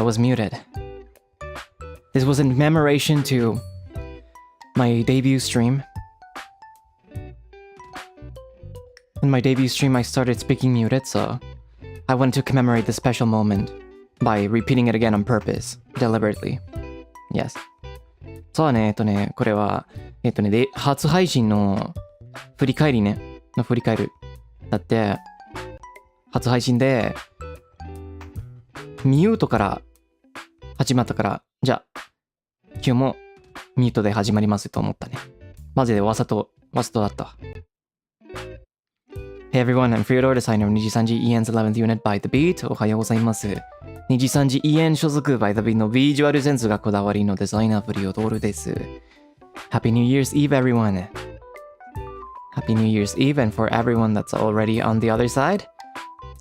I was muted. This was in commemoration to my debut stream. In my debut stream, I started speaking muted, so I wanted to commemorate this special moment by repeating it again on purpose, deliberately. Yes. そうね、これは、で、初配信の振り返りね、振り返る。だって、初配信で、ミュートから始まったから、じゃあ、今日もミュートで始まりますと思ったね。マジでわざとだった。Hey everyone, I'm Freodore, designer of NIJISANJI EN's 11th unit by The Beat. おはようございます。NIJISANJI EN 所属 by The Beat のビジュアルセンスがこだわりのデザイナーFreodoreです。Happy New Year's Eve, everyone. Happy New Year's Eve, and for everyone that's already on the other side,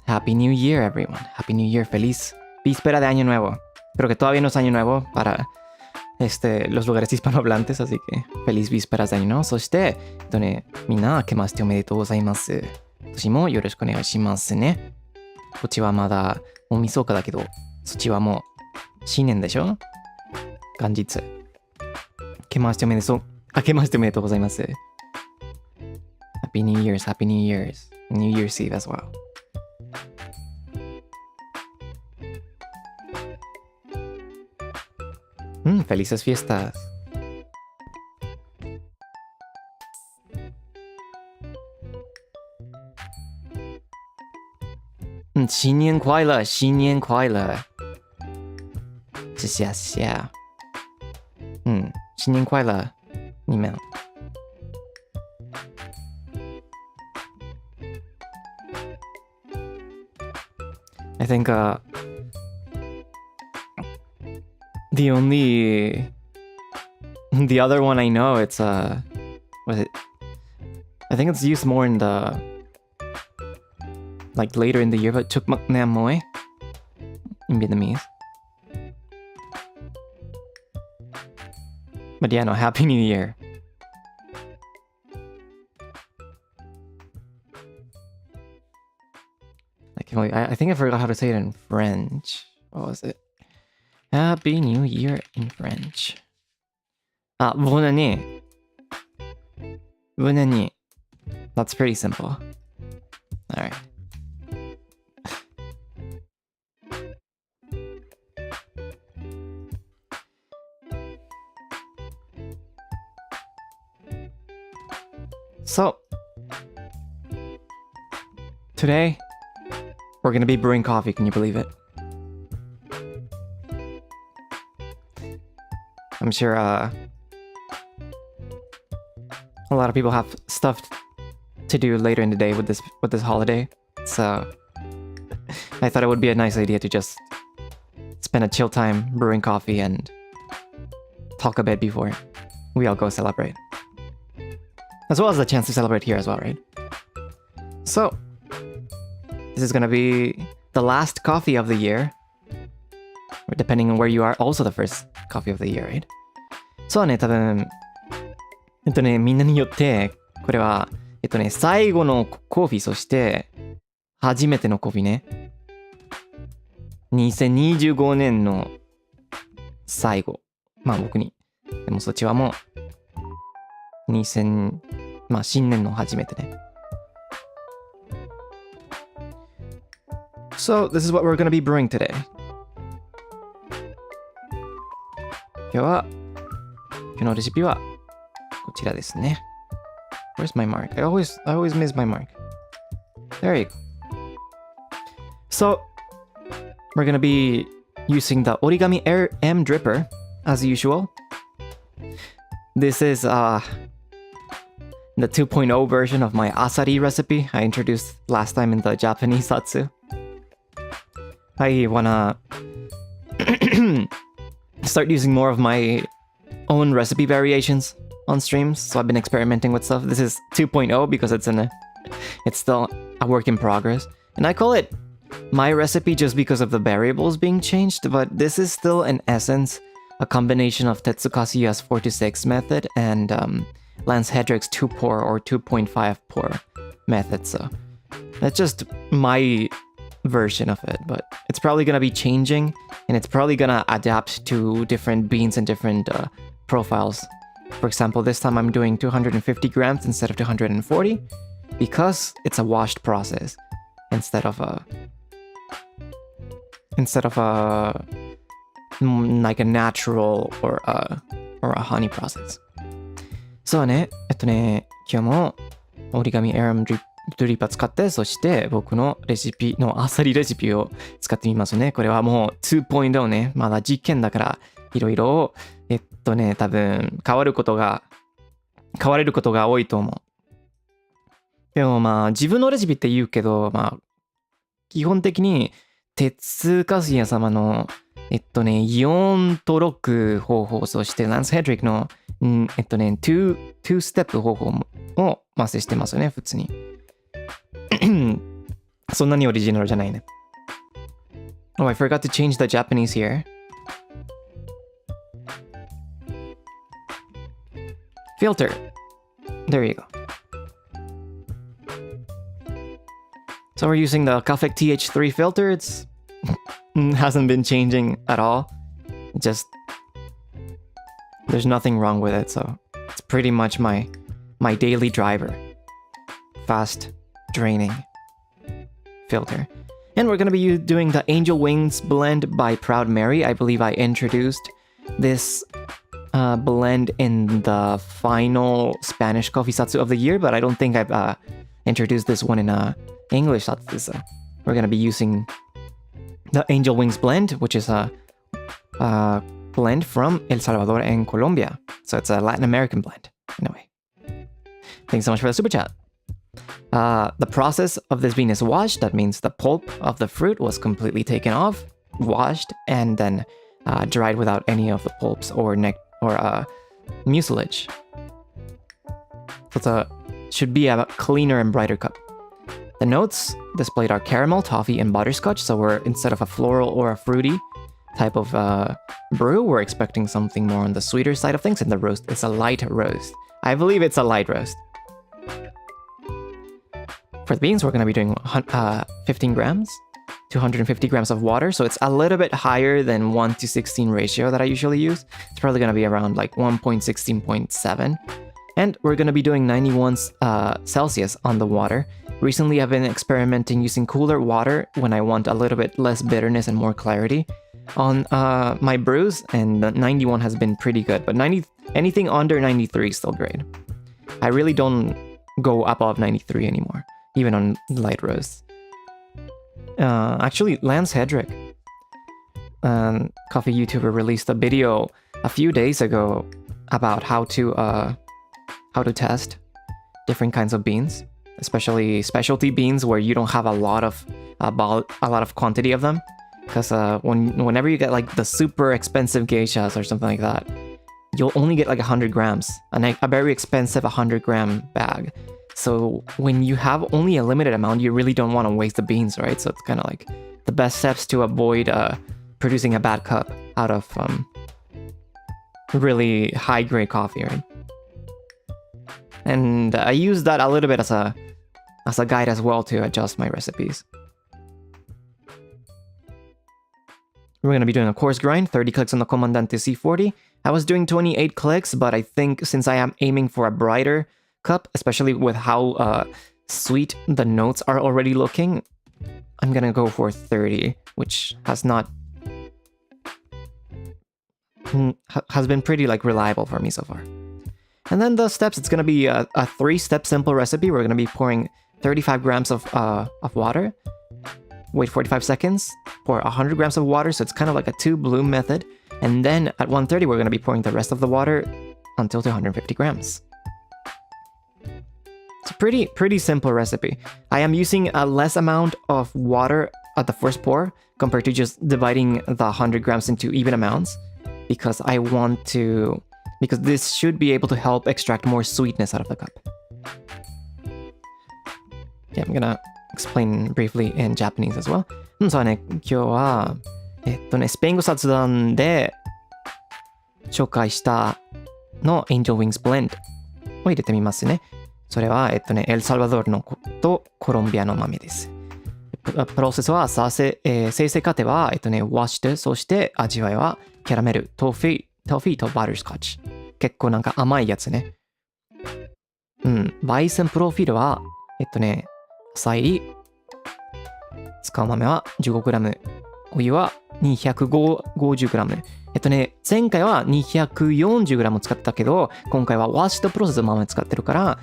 Happy New Year, everyone. Happy New Year, feliz víspera de Año Nuevo. Creo que todavía no es Año Nuevo para los lugares hispanohablantes, así que feliz vísperas de Año Nuevo. そして、みんな明けましておめでとうございます。今年もよろしくお願いしますね。こっちはまだ大晦日だけど、そっちはもう新年でしょ？元日。明けましておめでとうございます。Happy New Year's, Happy New Year's, New Year's Eve as well. Felices fiestas. Xin nian kuai le, xin nian kuai le. 谢谢。新年快乐，你们。I think the other one I know, it's what is it? I think it's used more in the like later in the year, but Chuk Mak Nam Moi in Vietnamese. But yeah, no, Happy New Year. I think I forgot how to say it in French. What was it? Happy New Year in French. Bonne année. Bonne année. That's pretty simple. Alright. So, today, we're gonna be brewing coffee, can you believe it? I'm sure a lot of people have stuff to do later in the day with this holiday, so I thought it would be a nice idea to just spend a chill time brewing coffee and talk a bit before we all go celebrate. As well as the chance to celebrate here as well, right? So, this is gonna be the last coffee of the year. Or depending on where you are, also the first coffee of the year, right? そうね、多分、みんなによって、これは、最後のコーヒー、そして、初めてのコーヒーね。2025年の最後。まあ僕に。でもそっちはもう、まあ新年の初めてね。So, this is what we're gonna be brewing today. 今日のレシピはこちらですね。Where's my mark? I always miss my mark. There you go. So, we're gonna be using the Origami Air M Dripper as usual. This is the 2.0 version of my asari recipe I introduced last time in the Japanese Zatsu. I wanna start using more of my own recipe variations on streams, so I've been experimenting with stuff. This is 2.0 because it's still a work in progress, and I call it my recipe just because of the variables being changed, but this is still in essence a combination of Tetsukasuya's 4-6 method and Lance Hedrick's 2-pour or 2.5 pour method, so that's just my version of it, but it's probably gonna be changing and it's probably gonna adapt to different beans and different profiles. For example, this time I'm doing 250 grams instead of 240 because it's a washed process instead of a like a natural or a honey process. そうね、今日も折り紙エラムドリッパー使って、そして僕のレシピのあっさりレシピを使ってみますね。これはもう 2.0 ね、まだ実験だからいろいろ多分変わることが多いと思う。でもまあ自分のレシピって言うけど、まあ基本的に鉄カスヤ様の4と6方法、そしてランス・ヘドリックの2ステップ方法をマスしてますよね、普通に。そんなにオリジナルじゃないね。Oh, I forgot to change the Japanese here. Filter. There you go. So we're using the Cafec TH3 filter. It's hasn't been changing at all. Just there's nothing wrong with it, so it's pretty much my daily driver. Fast draining filter. And we're gonna be doing the Angel Wings blend by Proud Mary. I believe I introduced this blend in the final Spanish coffee Zatsu of the year, but I don't think I've introduced this one in English Zatsu. So we're gonna be using the Angel Wings blend, which is a blend from El Salvador and Colombia. So it's a Latin American blend, in a way. Thanks so much for the super chat. The process of this bean is washed. That means the pulp of the fruit was completely taken off, washed, and then dried without any of the pulps or mucilage. So it should be a cleaner and brighter cup. The notes displayed are caramel, toffee, and butterscotch. So we're instead of a floral or a fruity type of brew, we're expecting something more on the sweeter side of things. And the roast is a light roast. I believe it's a light roast. For the beans, we're going to be doing 15 grams, 250 grams of water. So it's a little bit higher than 1:16 ratio that I usually use. It's probably going to be around like 1.16.7. And we're going to be doing 91 Celsius on the water. Recently, I've been experimenting using cooler water when I want a little bit less bitterness and more clarity on my brews, and 91 has been pretty good, but anything under 93 is still great. I really don't go above 93 anymore, even on light roasts. Actually, Lance Hedrick, coffee YouTuber, released a video a few days ago about how to test different kinds of beans, especially specialty beans where you don't have a lot of quantity of them. Because whenever you get like the super expensive geishas or something like that, you'll only get like 100 grams, a very expensive 100-gram bag. So when you have only a limited amount, you really don't want to waste the beans, right? So it's kind of like the best steps to avoid producing a bad cup out of really high-grade coffee, right? And I use that a little bit as a guide as well to adjust my recipes. We're going to be doing a coarse grind, 30 clicks on the Comandante C40. I was doing 28 clicks, but I think since I am aiming for a brighter cup, especially with how sweet the notes are already looking, I'm going to go for 30, which has been pretty like reliable for me so far. And then the steps, it's going to be a 3-step simple recipe. We're going to be pouring 35 grams of water. Wait 45 seconds, pour 100 grams of water, so it's kind of like a 2-bloom method. And then at 1:30, we're going to be pouring the rest of the water until 250 grams. It's a pretty simple recipe. I am using a less amount of water at the first pour compared to just dividing the 100 grams into even amounts, because this should be able to help extract more sweetness out of the cup. Yeah, I'm gonna explain briefly in Japanese as well. そうね、今日はスペイン語雑談で紹介したの Angel Wings Blend を入れてみますね。それはエルサルバドルのとコロンビアの豆です。プロセスは生成過程はwashed、そして味わいはキャラメル、トフィーとバタースコッチ。結構なんか甘いやつね。バイセンプロフィールは浅入り、使う豆は 15g、お湯は 250g。前回は 240g 使ったけど、今回はワッシュドプロセスの豆使ってるから、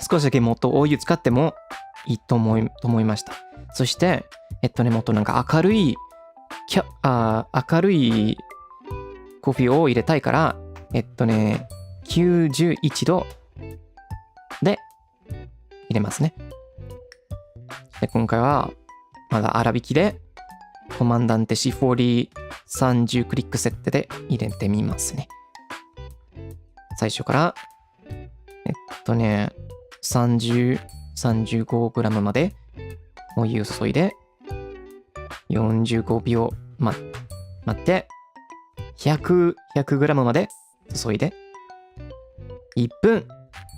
少しだけもっとお湯使ってもいいと思いました。そして、もっとなんか明るいコーヒーを入れたいから、91度で入れますね。で、今回はまだ粗挽きでコマンダンテ C4030 クリック設定で入れてみますね。最初から35g までお湯を注いで45秒待って100g まで注いで1分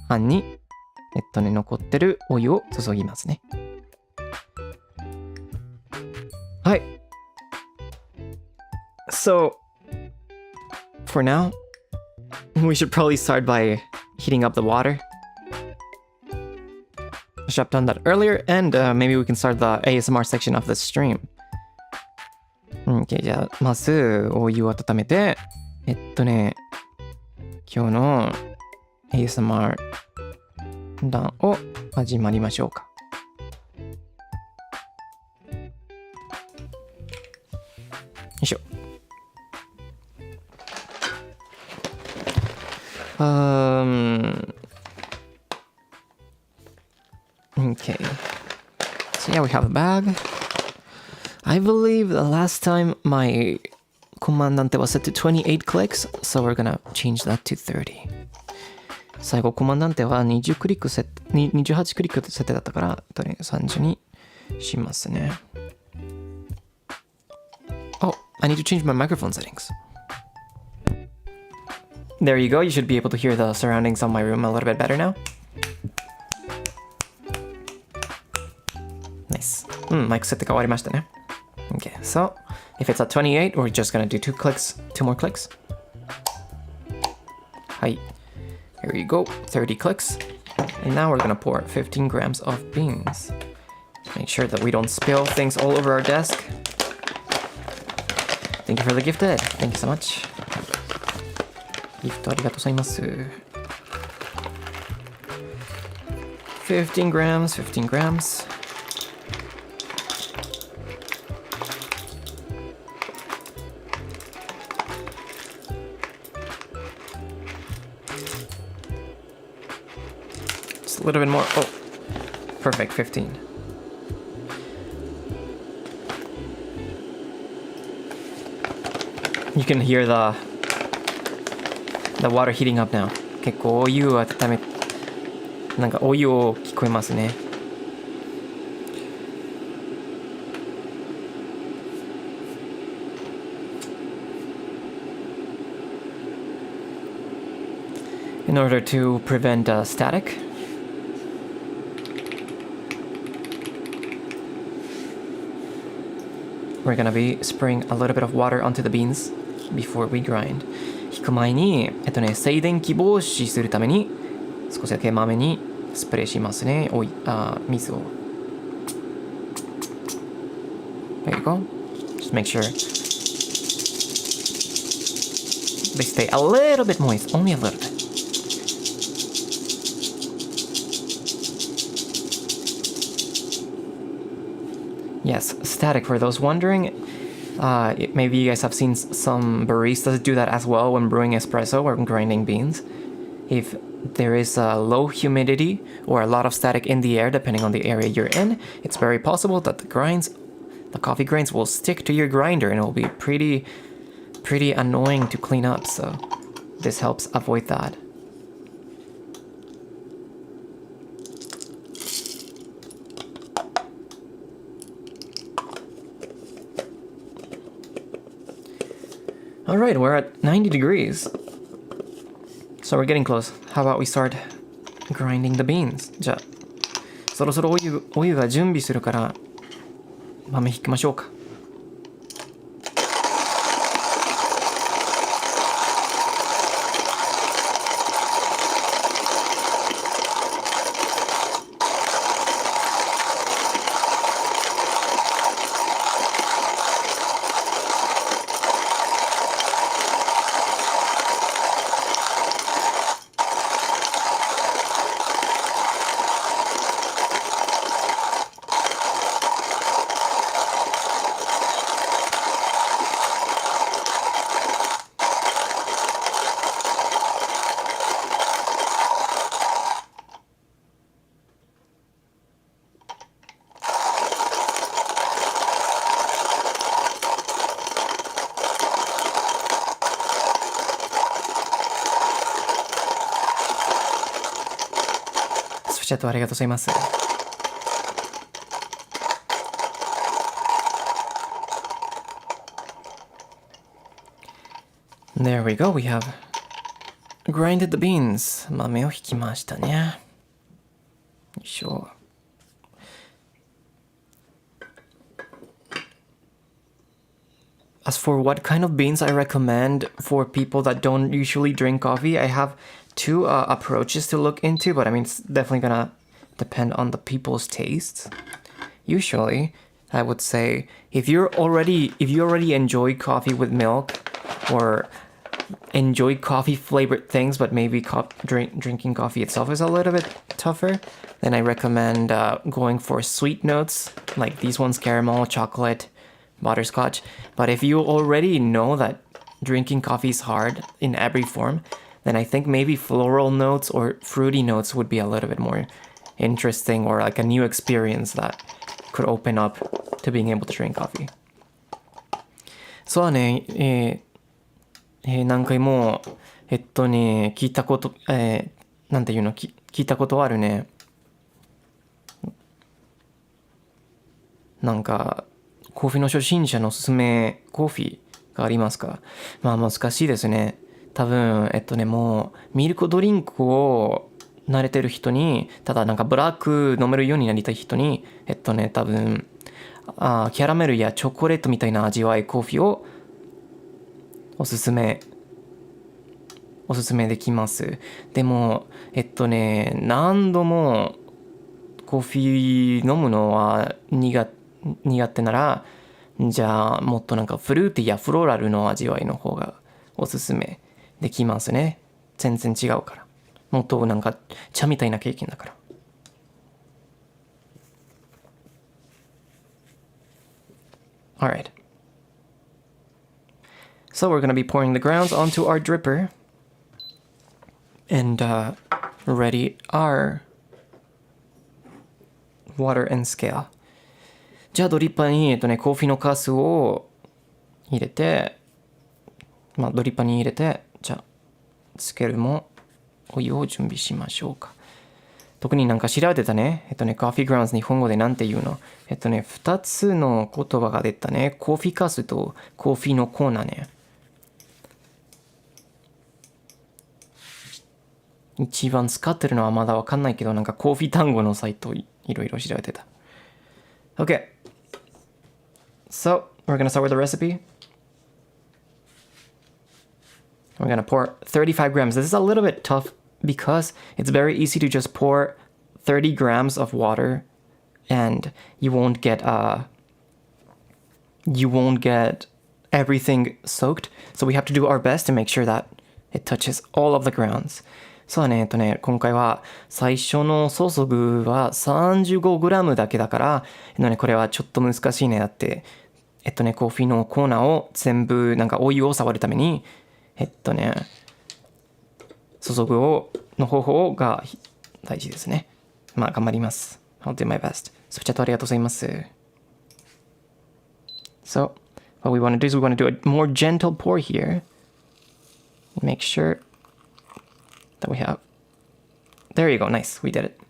半に残ってるお湯を注ぎますね。はい。So, for now, we should probably start by heating up the water. I should have done that earlier, and maybe we can start the ASMR section of the stream. OK, じゃあ、まず、お湯を温めて、今日の ASMR 段を始まりましょうか。よいしょ。Okay. So yeah, we have a bag. I believe the last time my Comandante was set to 28 clicks, so we're gonna change that to 30. 最後、コマンダンテは28クリック設定だったから、30にしますね。Oh, I need to change my microphone settings. There you go. You should be able to hear the surroundings of my room a little bit better now. Nice. マイク設定が終わりましたね。Okay, so if it's at 28, we're just gonna do two more clicks. はい。Here you go, 30 clicks. And now we're gonna pour 15 grams of beans. Make sure that we don't spill things all over our desk. Thank you for the gifted. Thank you so much. ギフトありがとうございます。15 grams, 15 grams. Just a little bit more. Oh, perfect, 15. You can hear the water heating up now. 結構お湯を温め、なんかお湯を聞こえますね。In order to prevent static, we're gonna be spraying a little bit of water onto the beans before we grind. 引く前に、静電気防止するために少しだけ豆にスプレーしますね。水を。There you go. Just make sure they stay a little bit moist, only a little bit. Yes, static for those wondering. Maybe you guys have seen some baristas do that as well when brewing espresso or grinding beans. If there is a low humidity or a lot of static in the air, depending on the area you're in, it's very possible that the coffee grains will stick to your grinder and it will be pretty annoying to clean up. So this helps avoid that. Alright, we're at 90 degrees. So we're getting close. How about we start grinding the beans? じゃあ、そろそろお湯が準備するから豆引きましょうか。スプチャットありがとうございます。There we go. We have grinded the beans. 豆を引きましたね。よいしょ。As for what kind of beans I recommend for people that don't usually drink coffee, I have two approaches to look into, but I mean, it's definitely gonna depend on the people's tastes. Usually, I would say if you already enjoy coffee with milk or enjoy coffee flavored things, but maybe drinking coffee itself is a little bit tougher, then I recommend going for sweet notes like these ones: caramel, chocolate, butterscotch. But if you already know that drinking coffee is hard in every form, then I think maybe floral notes or fruity notes would be a little bit more interesting, or like a new experience that could open up to being able to drink coffee. そうね、何回も聞いたこと、なんていうの、聞いたことあるね。なんかコーヒーの初心者のおすすめコーヒーがありますか？まあ難しいですね。多分もうミルクドリンクを慣れてる人に、ただなんかブラック飲めるようになりたい人に多分キャラメルやチョコレートみたいな味わいコーヒーをおすすめできます。でも何度もコーヒー飲むのは苦手なら、じゃあもっとなんかフルーティーやフローラルの味わいの方がおすすめできますね。全然違うから。もっとなんか茶みたいな経験だから。Alright. So we're going to be pouring the grounds onto our dripper and ready our water and scale. じゃあドリッパーにコーヒーのカスを入れて、ドリッパーに入れて、じゃあスケールもお湯を準備しましょうか。特になんか調べてたね。コーヒーグラウンズ日本語でなんて言うの？2つの言葉が出たね。コーヒーカスとコーヒーのコーナーね。一番使ってるのはまだわかんないけど、なんかコーヒー単語のサイトいろいろ調べてた。Okay. So, we're gonna start with the recipe. We're gonna pour 35 grams. This is a little bit tough because it's very easy to just pour 30 grams of water and you won't get everything soaked. So we have to do our best to make sure that it touches all of the grounds. そうね、今回は最初の注ぐは 35g だけだから、これはちょっと難しいね。だって、コーヒーのコーナーを全部なんかお湯を触るために、注ぐの方法が大事ですね。頑張ります。I'll do my best. スプチャットありがとうございます。So, what we want to do is we want to do a more gentle pour here. Make sure that we have... There you go. Nice. We did it.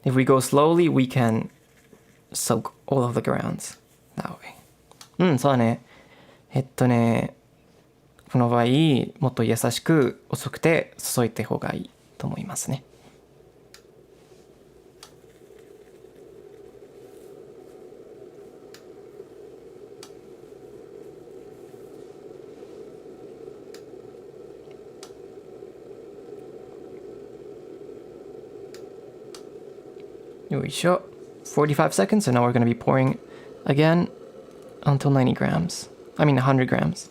If we go slowly, we can soak all of the grounds that way. そうだね。この場合、もっと優しく遅くて注いだ方がいいと思いますね。よいしょ。45 seconds, so now we're going to be pouring again until 90 grams. I mean 100 grams.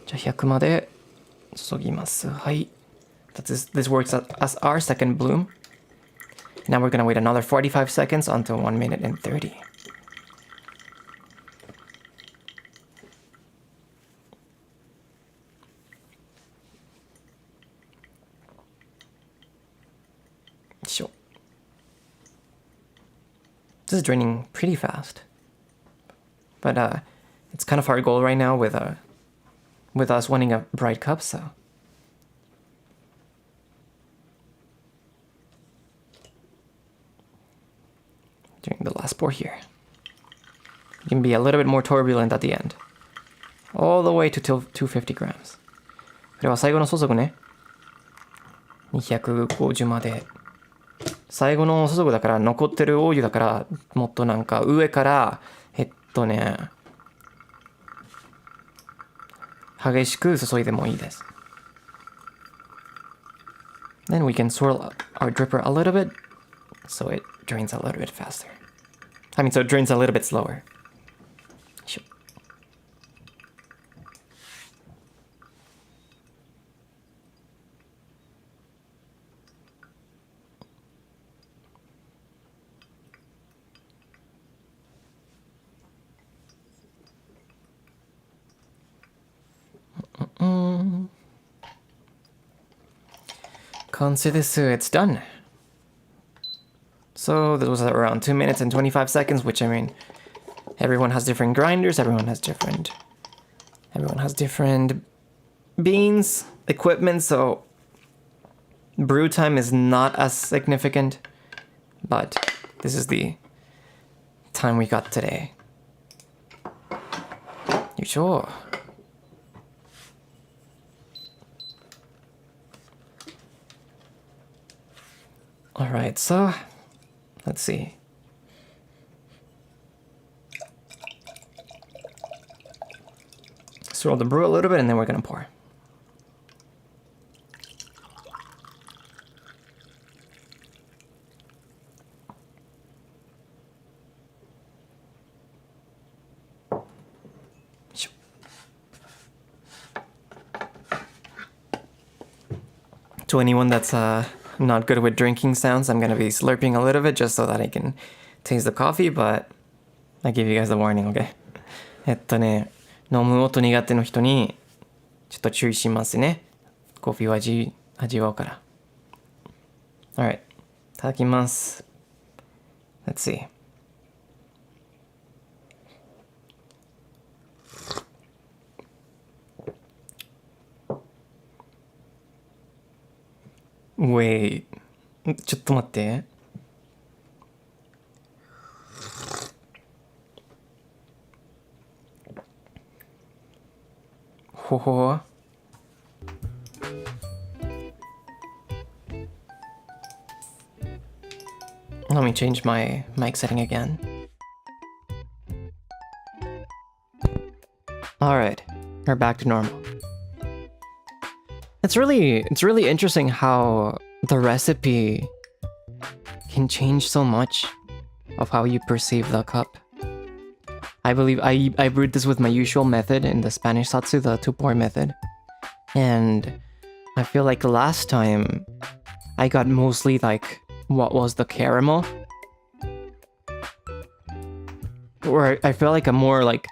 じゃあ100まで注ぎます。はい。This works as our second bloom. Now we're going to wait another 45 seconds until 1 minute and 30. Sure. This is draining pretty fast. But it's kind of our goal right now with us wanting a bright cup, so. Doing the last pour here. You can be a little bit more turbulent at the end. All the way to 250 grams. これは最後の注ぐね。250まで。最後の注ぐだから残ってるオイルだからもっとなんか上から激しく注いでもいいです。Then we can swirl our dripper a little bit so it drains a little bit faster. I mean, so it drains a little bit slower. Sure. It's done. So this was around 2 minutes and 25 seconds, which I mean, everyone has different grinders, everyone has different beans, equipment, so brew time is not as significant, but this is the time we got today. You sure? Alright, so let's see. Swirl the brew a little bit and then we're gonna pour. To anyone that's not good with drinking sounds, I'm gonna be slurping a little bit just so that I can taste the coffee, but I give you guys a warning, okay? 飲む音苦手の人にちょっと注意しますね。コーヒーを味わうから。Alright, いただきます。Let's see. Wait, ちょっと待って。ほほ。Let me change my mic setting again. Alright, we're back to normal. It's really interesting how the recipe can change so much of how you perceive the cup. I believe I brewed this with my usual method in the Spanish Zatsu, the 2-pour method. And I feel like last time I got mostly like what was the caramel. Or I feel like a more like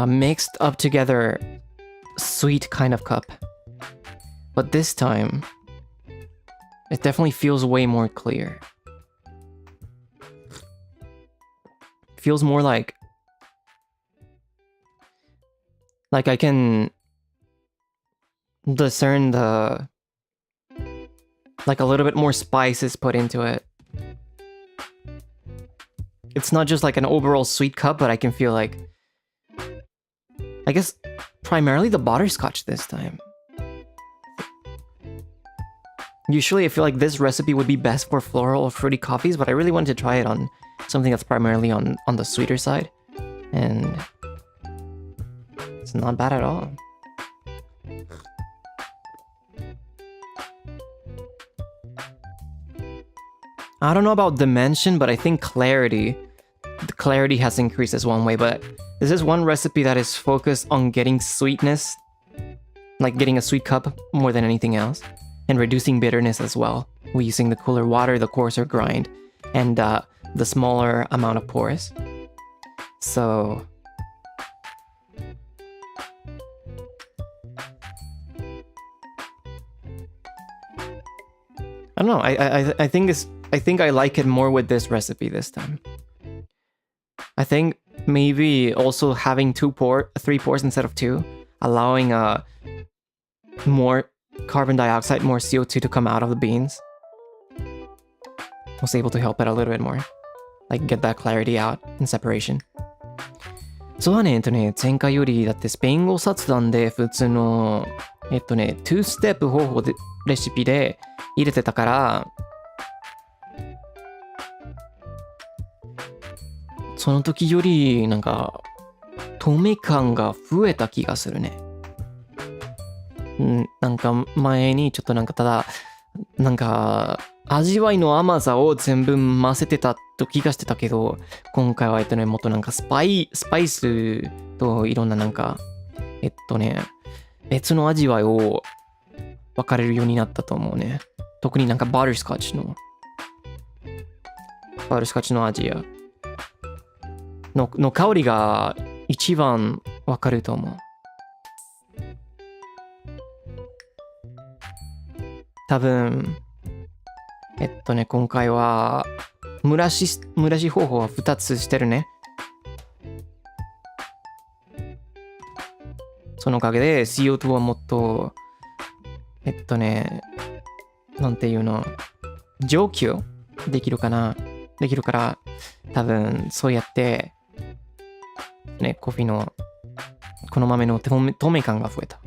mixed up together sweet kind of cup. But this time, it definitely feels way more clear. Feels more like I can discern the like a little bit more spices put into it. It's not just like an overall sweet cup, but I can feel like, I guess primarily the butterscotch this time. Usually I feel like this recipe would be best for floral or fruity coffees, but I really wanted to try it on something that's primarily on the sweeter side. And it's not bad at all. I don't know about dimension, but I think clarity. The clarity has increased as one way, but this is one recipe that is focused on getting sweetness, like getting a sweet cup more than anything else, and reducing bitterness as well. We're using the cooler water, the coarser grind, and the smaller amount of pores. So I don't know. I think I like it more with this recipe this time. I think maybe also having 3 pores instead of 2, allowing more carbon dioxide, more CO2 to come out of the beans, was able to help it a little bit more. Like get that clarity out and separation. そうだね、前回よりだってスペイン語雑談で普通の2ステップ方法でレシピで入れてたから、その時よりなんか透明感が増えた気がするね。なんか前にちょっとなんかただなんか味わいの甘さを全部混ぜてたと気がしてたけど、今回はもっとなんかスパイスといろんななんか別の味わいを分かれるようになったと思うね。特になんかバタースコッチの味やの香りが一番分かると思う。多分今回は蒸らし方法は2つしてるね。そのおかげで CO2 はもっとなんていうの、蒸気をできるから多分そうやってコーヒーのこの豆の透明感が増えた。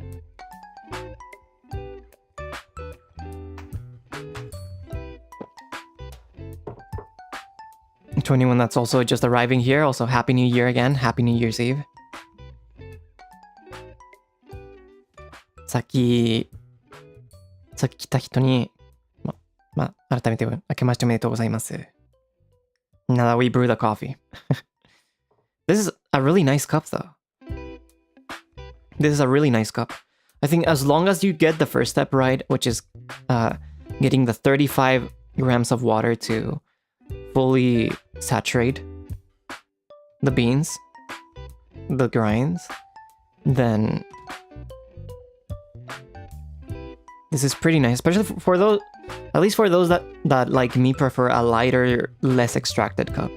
To anyone that's also just arriving here, also Happy New Year again. Happy New Year's Eve. さっき来た人に、改めて明けましておめでとうございます。Now that we brew the coffee. This is a really nice cup though. This is a really nice cup. I think as long as you get the first step right, which is getting the 35 grams of water to fully saturate the beans, the grinds, then this is pretty nice, especially for those, at least for those that like me prefer a lighter, less extracted cup.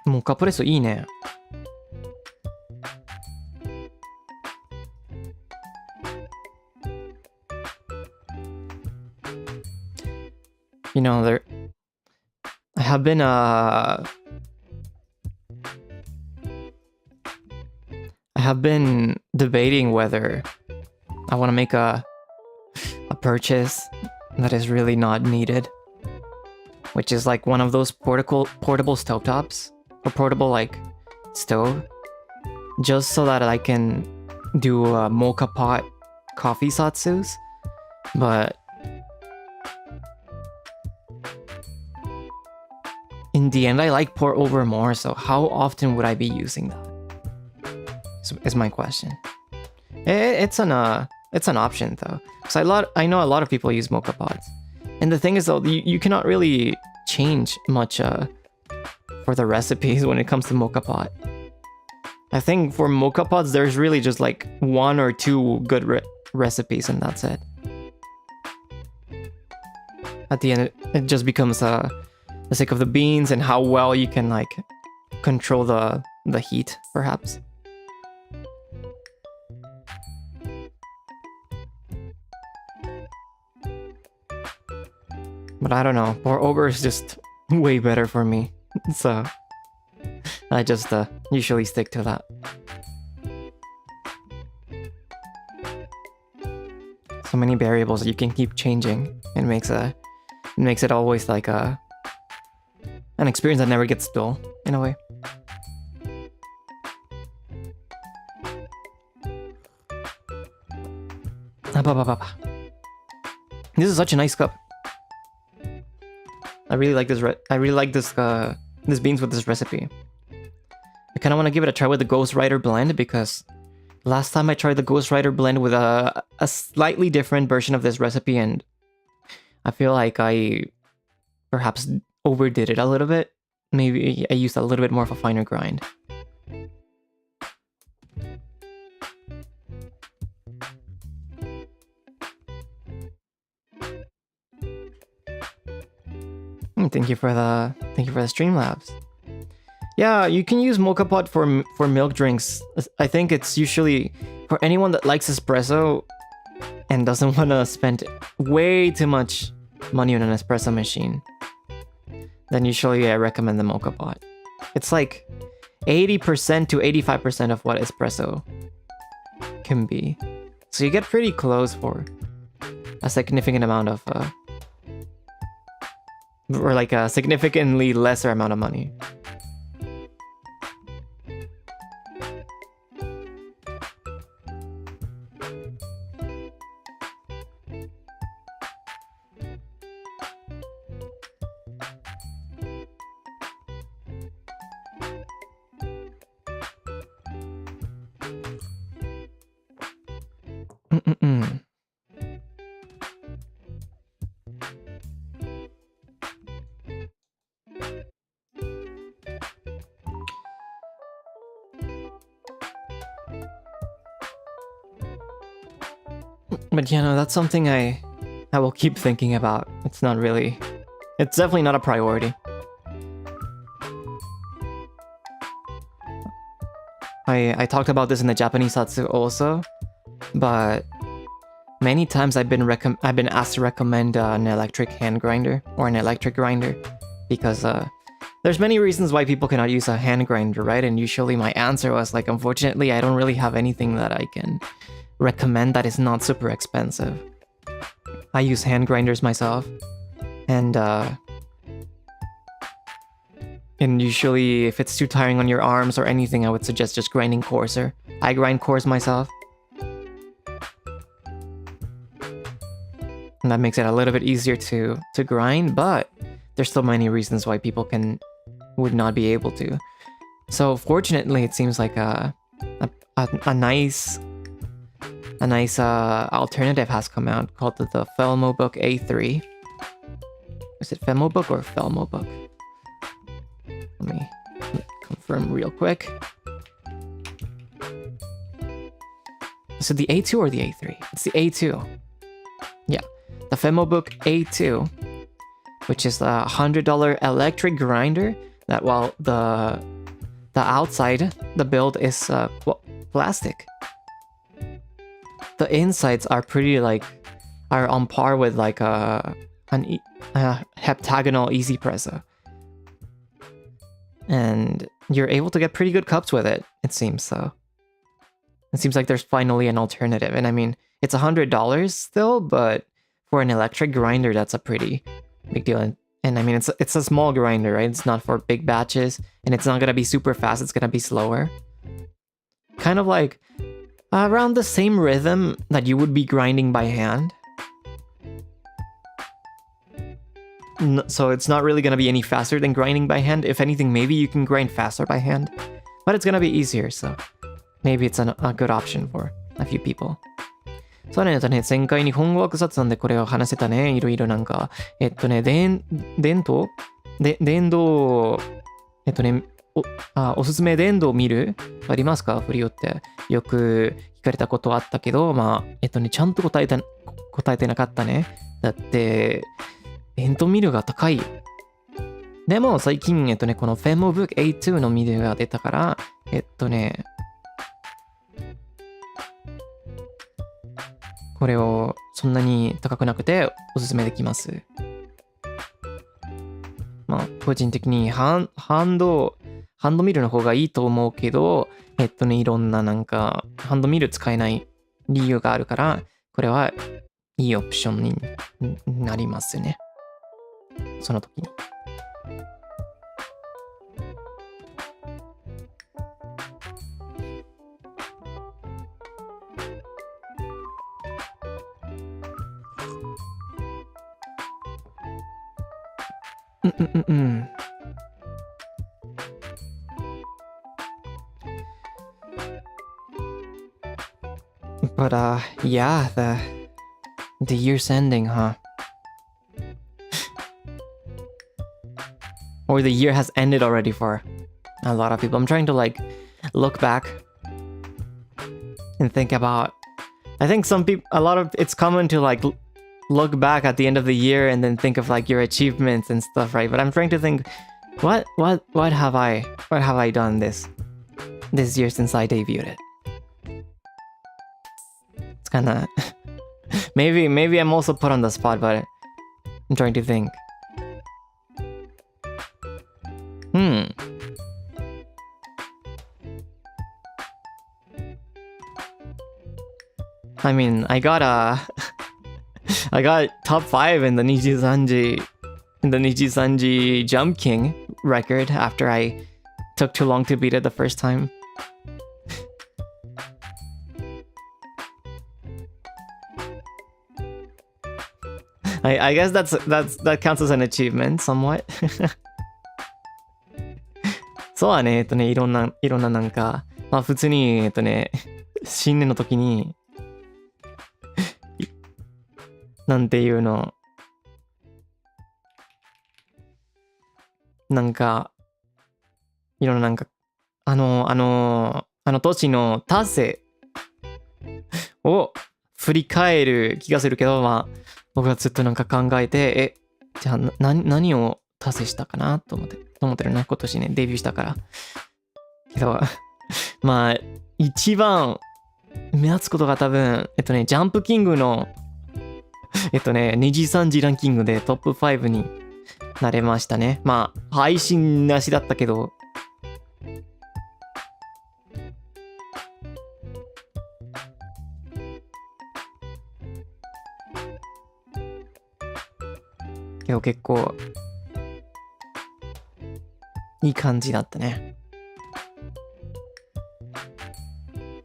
モカプレッソいいね。You know, I have been debating whether I want to make a purchase that is really not needed, which is like one of those portable stovetops. A portable like stove, just so that I can do mocha pot coffee satsus. But in the end, I like pour over more. So how often would I be using that? Is my question. It's an option though, because I know a lot of people use mocha pots, and the thing is though, you cannot really change much for the recipes when it comes to mocha pot. I think for mocha pots, there's really just like 1 or 2 good recipes and that's it. At the end, it just becomes the sake of the beans and how well you can like control the heat, perhaps. But I don't know. Pour over is just way better for me. So I just usually stick to that. So many variables that you can keep changing. It makes it always like an experience that never gets dull in a way. This is such a nice cup. I really like this. I really like this beans with this recipe. I kind of want to give it a try with the Ghost Rider blend because last time I tried the Ghost Rider blend with a slightly different version of this recipe, and I feel like I perhaps overdid it a little bit. Maybe I used a little bit more of a finer grind. Thank you for the Streamlabs. Yeah, you can use Mocha Pot for milk drinks. I think it's usually for anyone that likes espresso and doesn't want to spend way too much money on an espresso machine. Then usually I recommend the Mocha Pot. It's like 80% to 85% of what espresso can be. So you get pretty close for a significant amount of or like a significantly lesser amount of money. But you know, that's something I will keep thinking about. It's definitely not a priority. I talked about this in the Japanese Zatsu also, but many times I've been asked to recommend an electric hand grinder or an electric grinder because there's many reasons why people cannot use a hand grinder, right? And usually my answer was like, unfortunately, I don't really have anything that I can recommend that is not super expensive. I use hand grinders myself, and usually if it's too tiring on your arms or anything, I would suggest just grinding coarser. I grind coarse myself, and that makes it a little bit easier to grind, but there's still many reasons why people would not be able to. So fortunately, it seems like a nice alternative has come out called the Felmobook A3. Is it Felmobook or Felmobook? Let me confirm real quick. Is it the A2 or the A3? It's the A2. Yeah, the Felmobook A2, which is a $100 electric grinder that while the outside, the build is plastic, the insides are pretty are on par with like a heptagonal easy presser, and you're able to get pretty good cups with it. It seems so. It seems like there's finally an alternative, and I mean it's $100 still, but for an electric grinder, that's a pretty big deal. And I mean it's a small grinder, right? It's not for big batches, and it's not gonna be super fast. It's gonna be slower, kind of like around the same rhythm that you would be grinding by hand. So it's not really going to be any faster than grinding by hand. If anything, maybe you can grind faster by hand, but it's going to be easier, so maybe it's a good option for a few people. そうね、前回日本語枠雑談でこれを話せたね。いろいろなんか、電動、おすすめ電動見るありますか？フリオってよく聞かれたことあったけど、まあ、ちゃんと答えてなかったね。だって、電動ミルが高いよ。でも最近、この Femo Book A2 のミディが出たから、これをそんなに高くなくておすすめできます。まあ、個人的にハンドミルの方がいいと思うけど、いろんななんか、ハンドミル使えない理由があるから、これはいいオプションになりますね。その時に。But yeah, the year's ending, huh? Or the year has ended already for a lot of people. I'm trying to like look back and think about. I think it's common to like look back at the end of the year and then think of like your achievements and stuff, right? But I'm trying to think, what have I done this year since I debuted it? It's kind of maybe I'm also put on the spot, but I'm trying to think. I mean, I got top 5 in the NIJISANJI Jump King record after I took too long to beat it the first time. I guess that counts as an achievement somewhat. そうはね、いろんななんか、まあ普通に、新年の時に、なんていうの、なんか、いろんななんか、あの年の達成を振り返る気がするけど、まあ、僕はずっとなんか考えて、じゃあ何を達成したかなと思ってるね、今年ね、デビューしたから。けど、まあ、一番目立つことが多分、ジャンプキングの、NIJISANJIランキングでトップ5になれましたね。まあ、配信なしだったけど、結構いい感じだったね。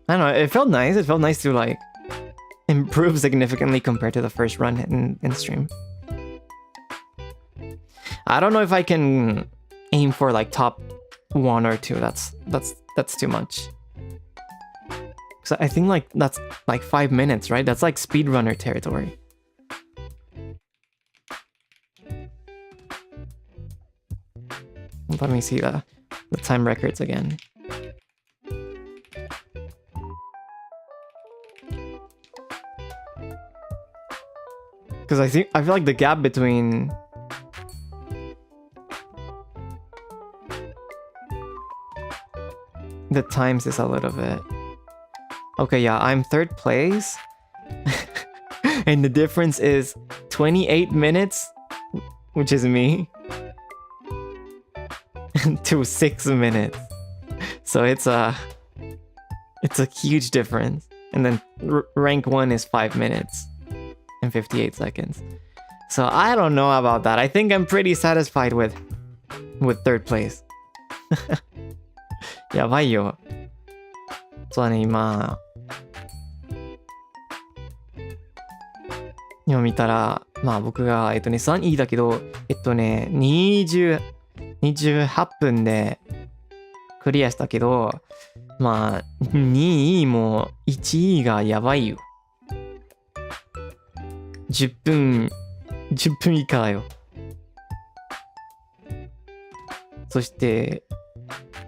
I don't know, it felt nice. It felt nice to like improve significantly compared to the first run in stream. I don't know if I can aim for like top 1 or 2. That's too much. So I think like that's like 5 minutes, right? That's like speedrunner territory. Let me see the time records again. Because I feel like the gap between the times is a little bit. Okay, yeah, I'm 3rd place. And the difference is 28 minutes, which is me, to 6 minutes. So it's a huge difference. And then rank 1 is 5 minutes and 58 seconds. So I don't know about that. I think I'm pretty satisfied with 3rd place. やばいよ。そうだね、今見たら、まあ僕が、3位だけど、28分でクリアしたけど、まあ、2位も1位がやばいよ。10分以下だよ。そして、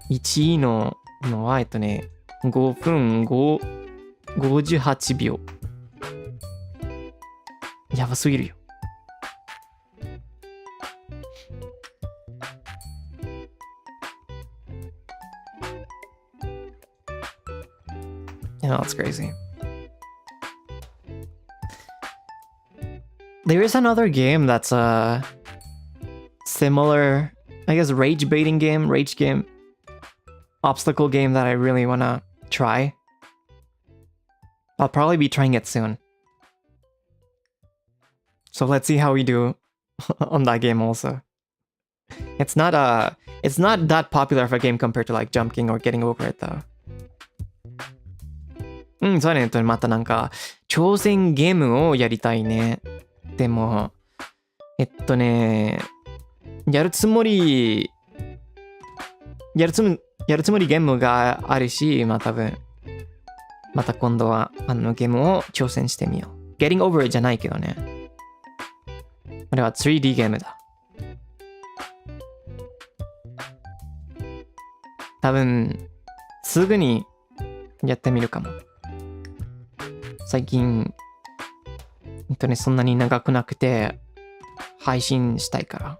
1位のは、5分58秒。やばすぎるよ。know, it's crazy. There is another game that's a similar, I guess, rage game, obstacle game that I really wanna try. I'll probably be trying it soon. So let's see how we do on that game also. It's not that popular of a game compared to like Jump King or Getting Over It though. そうね、またなんか挑戦ゲームをやりたいね。でもやるつもりゲームがあるし、まあ多分また今度はゲームを挑戦してみよう。Getting Over It じゃないけどね。あれは 3D ゲームだ。多分すぐにやってみるかも。最近そんなに長くなくて配信したいから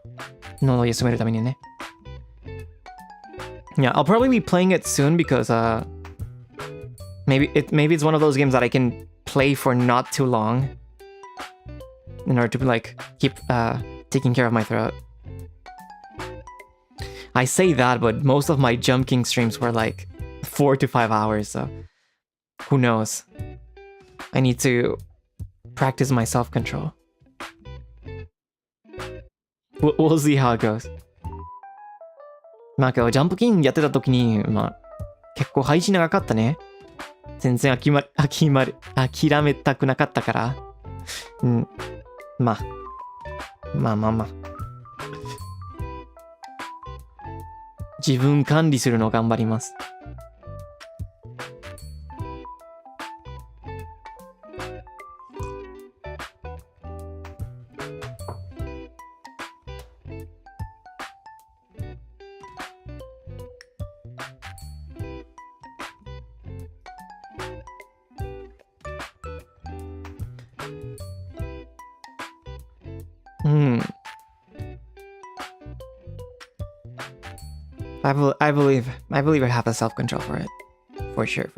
喉を休めるためにね。Yeah, I'll probably be playing it soon because maybe it's one of those games that I can play for not too long in order to like keep taking care of my throat. I say that, but most of my Jump King streams were like 4 to 5 hours, so who knows? I need to practice my self-control. We'll see how it goes. まあけどジャンプキンやってた時に結構配信長かったね。全然諦めたくなかったから。まあ。自分管理するの頑張ります。I believe I have the self-control for it. For sure.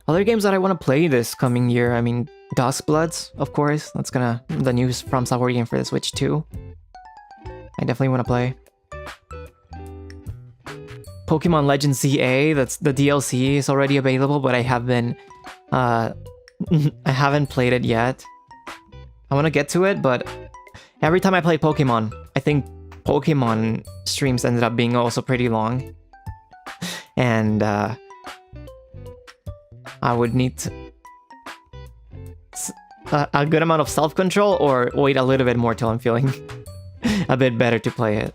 Other games that I want to play this coming year, I mean, Duskbloods, of course. That's the new From Software game for the Switch 2. I definitely want to play. Pokemon Legends ZA, that's the DLC is already available, but I haven't played it yet. I want to get to it, but every time I play Pokemon, I think Pokemon streams ended up being also pretty long. And I would need a good amount of self-control or wait a little bit more till I'm feeling a bit better to play it.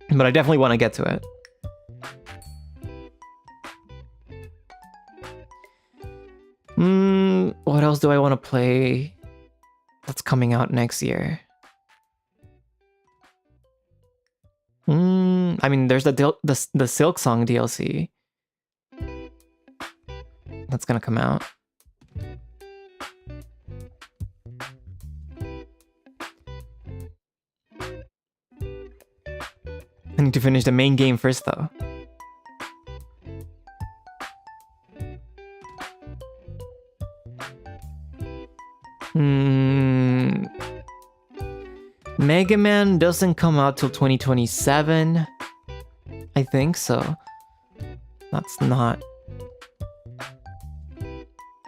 But I definitely want to get to it. What else do I want to play that's coming out next year? I mean, there's the Silk Song DLC that's gonna come out. I need to finish the main game first, though. Mega Man doesn't come out till 2027, I think, so that's not...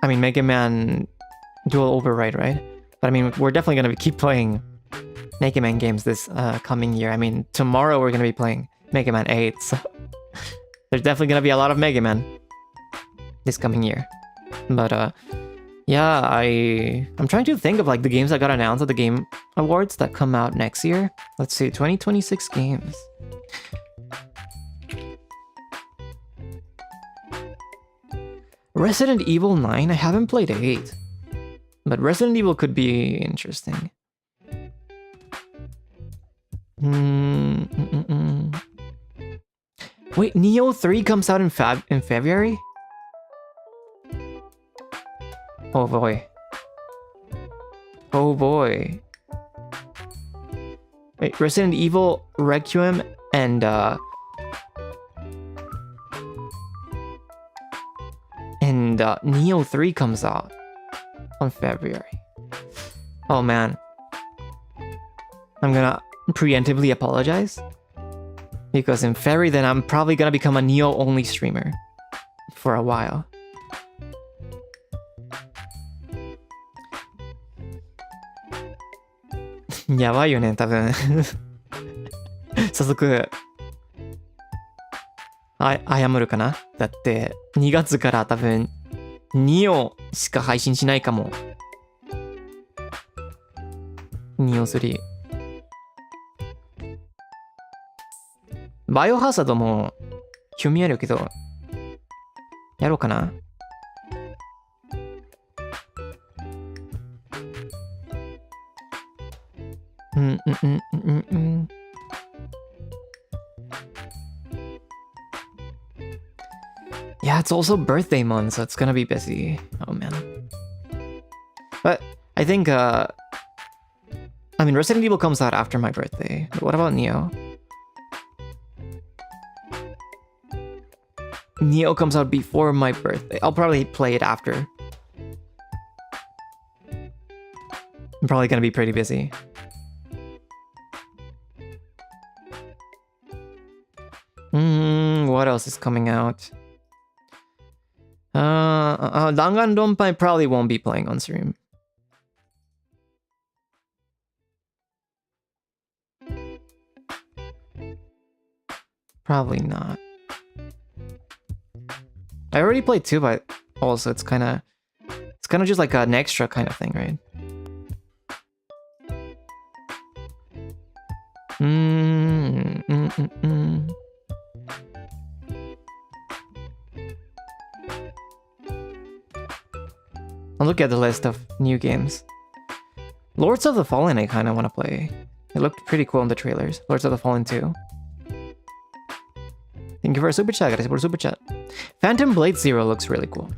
I mean, Mega Man Dual Override, right? But I mean, we're definitely gonna keep playing Mega Man games this coming year. I mean, tomorrow we're gonna be playing Mega Man 8, so there's definitely gonna be a lot of Mega Man this coming year. But yeah, I'm trying to think of like the games that got announced at the Game Awards that come out next year. Let's see, 2026 games. Resident Evil 9, I haven't played 8. But Resident Evil could be interesting. Wait, Neo 3 comes out in February? Oh boy. Oh boy. Wait, Resident Evil Requiem and and Neo 3 comes out on February. Oh man. I'm gonna preemptively apologize. Because in February then I'm probably gonna become a Neo only streamer. For a while.やばいよね、多分。早速、謝るかな。だって、2月から多分、ニオしか配信しないかも。ニオ3。バイオハザードも興味あるけど、やろうかな。Yeah, it's also birthday month, so it's gonna be busy. Oh man. But I think, I mean, Resident Evil comes out after my birthday. But what about Neo? Neo comes out before my birthday. I'll probably play it after. I'm probably gonna be pretty busy. What else is coming out? Danganronpa I probably won't be playing on stream. Probably not. I already played 2, but also it's kind of just like an extra kind of thing, right? I'll look at the list of new games. Lords of the Fallen I kind of want to play. It looked pretty cool in the trailers. Lords of the Fallen 2. Thank you for a super chat. Gracias por super chat. Phantom Blade Zero looks really cool.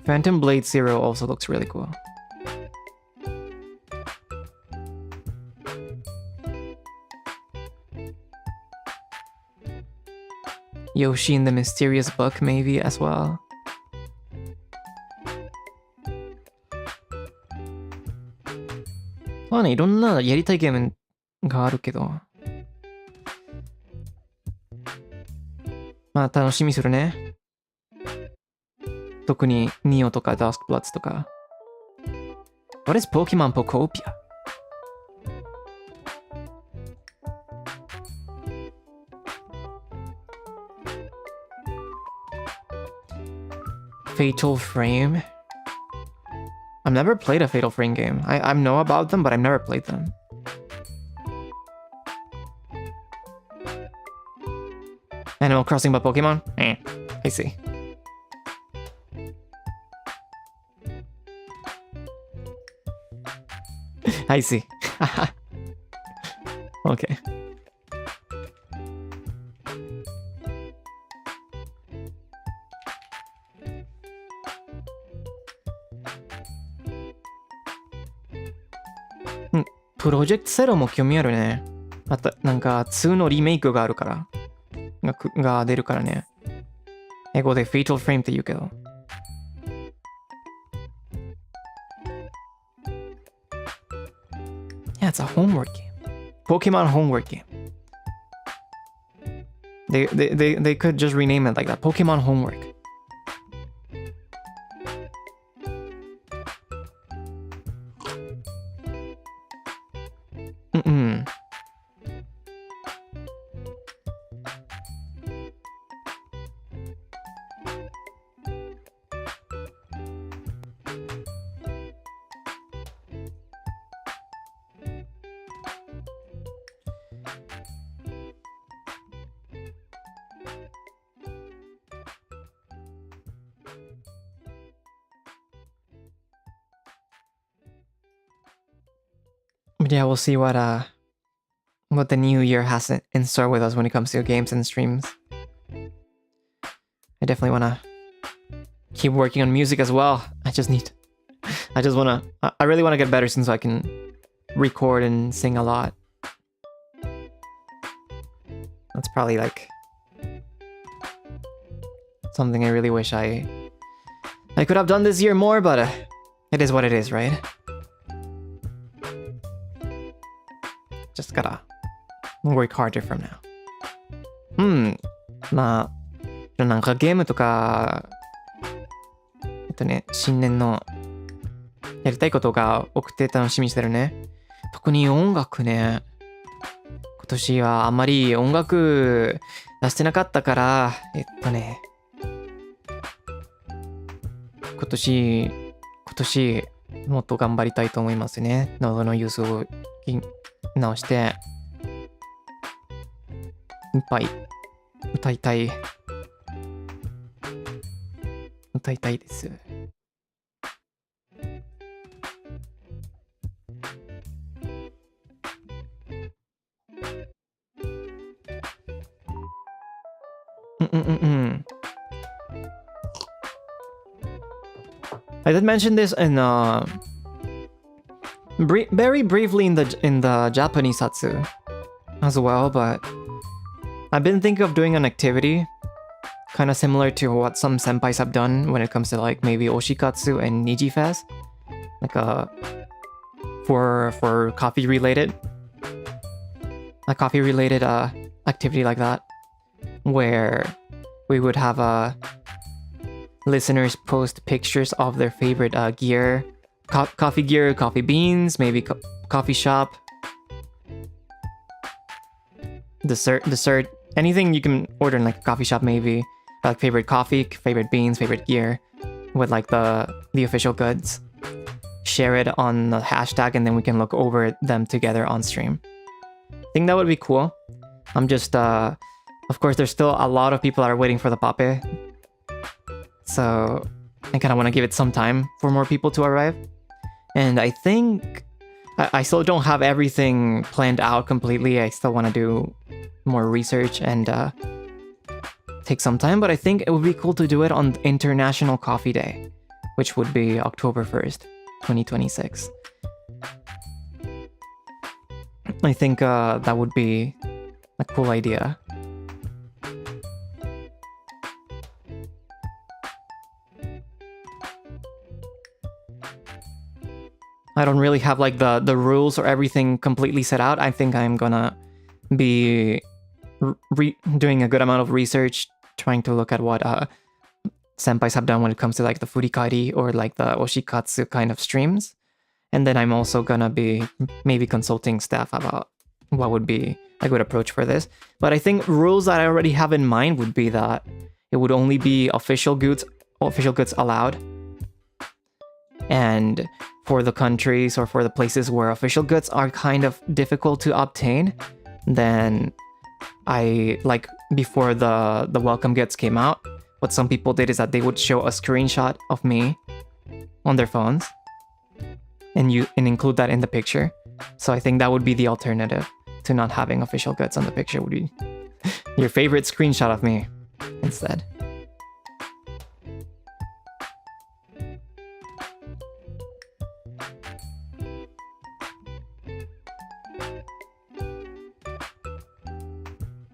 Phantom Blade Zero also looks really cool. Yoshi in the Mysterious Book maybe as well.まあね、いろんなやりたいゲームがあるけど。まあ楽しみするね。特にニオとかダスクブラッツとか。What is Pokemon Pokopia? Fatal Frame? I've never played a Fatal Frame game. I know about them, but I've never played them. Animal Crossing but Pokemon? I see. I see. Okay. Project Zero も興味あるね。また、なんか2のリメイクがあるから。が出るからね。英語で Fatal Frame って言うけど。Yeah, it's a homework game. Pokemon homework game. They could just rename it like that. Pokemon homework. But yeah, we'll see what the new year has in store with us when it comes to games and streams. I definitely want to keep working on music as well. I really want to get better so I can record and sing a lot. probably like something I really wish I could have done this year more, but it is what it is, right? Just gotta work harder from now. まあ、なんかゲームとか、新年のやりたいことが多くて楽しみにしてるね。特に音楽ね。今年はあんまり音楽出してなかったから、今年もっと頑張りたいと思いますね。喉のユースを直して、いっぱい歌いたいです。I did mention this in very briefly in the Japanese Zatsu as well, but I've been thinking of doing an activity kind of similar to what some senpais have done when it comes to like maybe oshikatsu and niji fest, like for coffee related activity like that, where we would have listeners post pictures of their favorite gear, coffee gear, coffee beans, maybe coffee shop, dessert, anything you can order in like a coffee shop, maybe like favorite coffee, favorite beans, favorite gear, with like the official goods. Share it on the hashtag, and then we can look over them together on stream. I think that would be cool. I'm just of course there's still a lot of people that are waiting for the pape, so I kind of want to give it some time for more people to arrive. And I think I still don't have everything planned out completely. I still want to do more research and take some time, but I think it would be cool to do it on International Coffee Day, which would be October 1st, 2026. I think that would be a cool idea. I don't really have like the rules or everything completely set out. I think I'm gonna be doing a good amount of research, trying to look at what senpais have done when it comes to like the furikari or like the oshikatsu kind of streams. And then I'm also gonna be maybe consulting staff about what would be a good approach for this. But I think rules that I already have in mind would be that it would only be official goods allowed. And for the countries or for the places where official goods are kind of difficult to obtain, then I, like before the welcome gifts came out, what some people did is that they would show a screenshot of me on their phones and include that in the picture. So I think that would be the alternative to not having official goods on the picture, would be your favorite screenshot of me instead.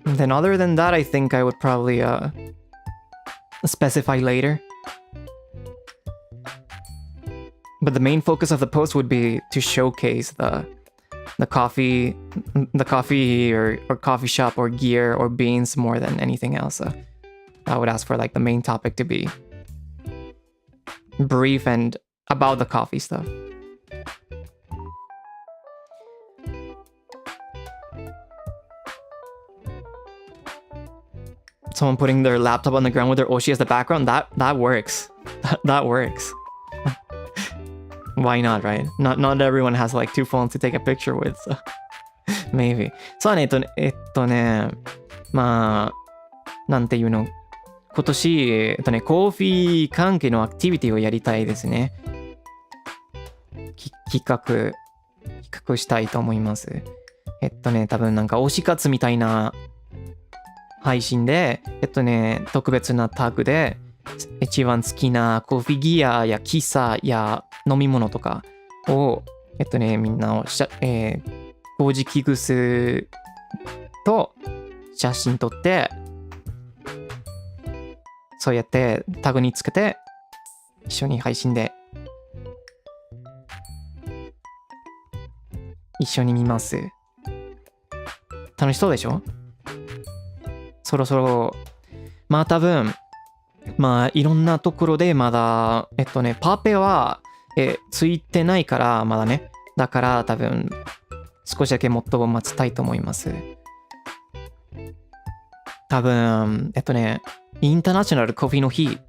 And then other than that, I think I would probably specify later. But the main focus of the post would be to showcase the coffee or coffee shop or gear or beans more than anything else. So I would ask for like the main topic to be brief and about the coffee stuff. Someone putting their laptop on the ground with their Oshi as the background, that works. That works. Why not, right? Not everyone has like two phones to take a picture with, so maybe. そうね、まあ、なんていうの、今年、コーヒー関係のアクティビティをやりたいですね。企画したいと思います。多分なんか推し活みたいな配信で、特別なタグで、一番好きなコーヒーギアや喫茶や飲み物とかを、みんなを工事器具数と写真撮って、そうやってタグにつけて、一緒に配信で、一緒に見ます。楽しそうでしょ？そろそろ、まあ多分、まあいろんなところでまだ、パーペは、ついてないから、まだね。だから多分、少しだけもっと待ちたいと思います。多分、インターナショナルコーヒーの日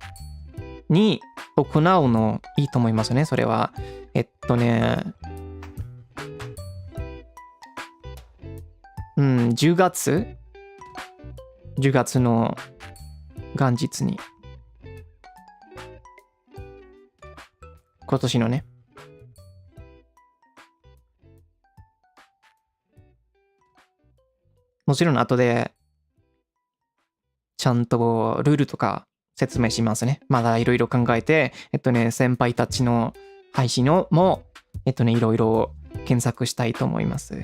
に行うのいいと思いますね、それは。10月の元日に。今年のね。もちろん後で、ちゃんとルールとか説明しますね。まだいろいろ考えて、先輩たちの配信をも、いろいろ検索したいと思います。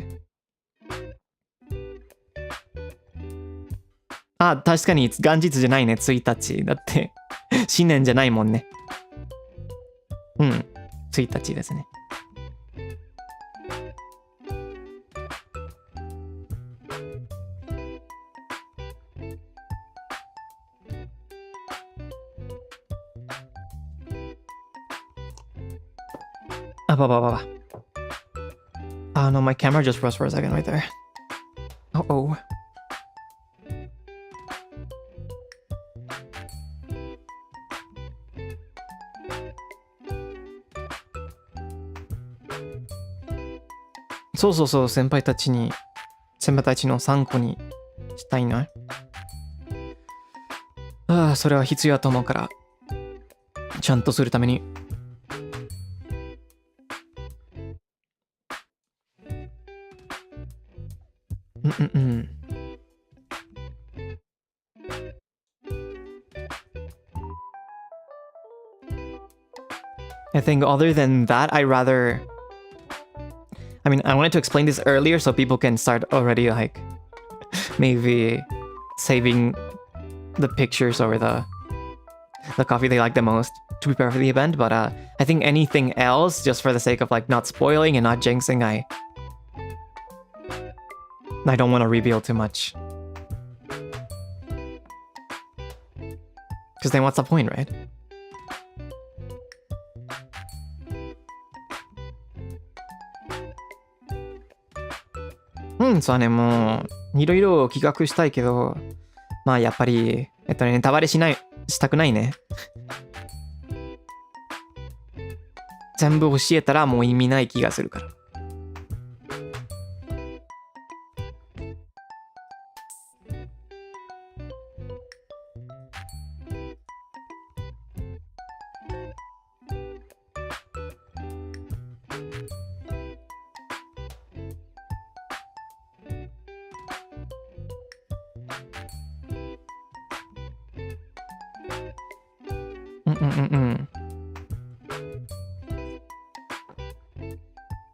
あ、確かに元日じゃないね、1日。だって、新年じゃないもんね。うん、1日ですね。No, my camera just froze for a second right there. Oh.そう、先輩たちの参考にしたいな。それは必要だと思うから、ちゃんとするために。I think other than that, I wanted to explain this earlier so people can start already like maybe saving the pictures or the coffee they like the most to prepare for the event, but I think anything else, just for the sake of like not spoiling and not jinxing, I don't want to reveal too much. Because then what's the point, right?そうね、もういろいろ企画したいけど、まあやっぱりネタバレしたくないね。全部教えたらもう意味ない気がするから。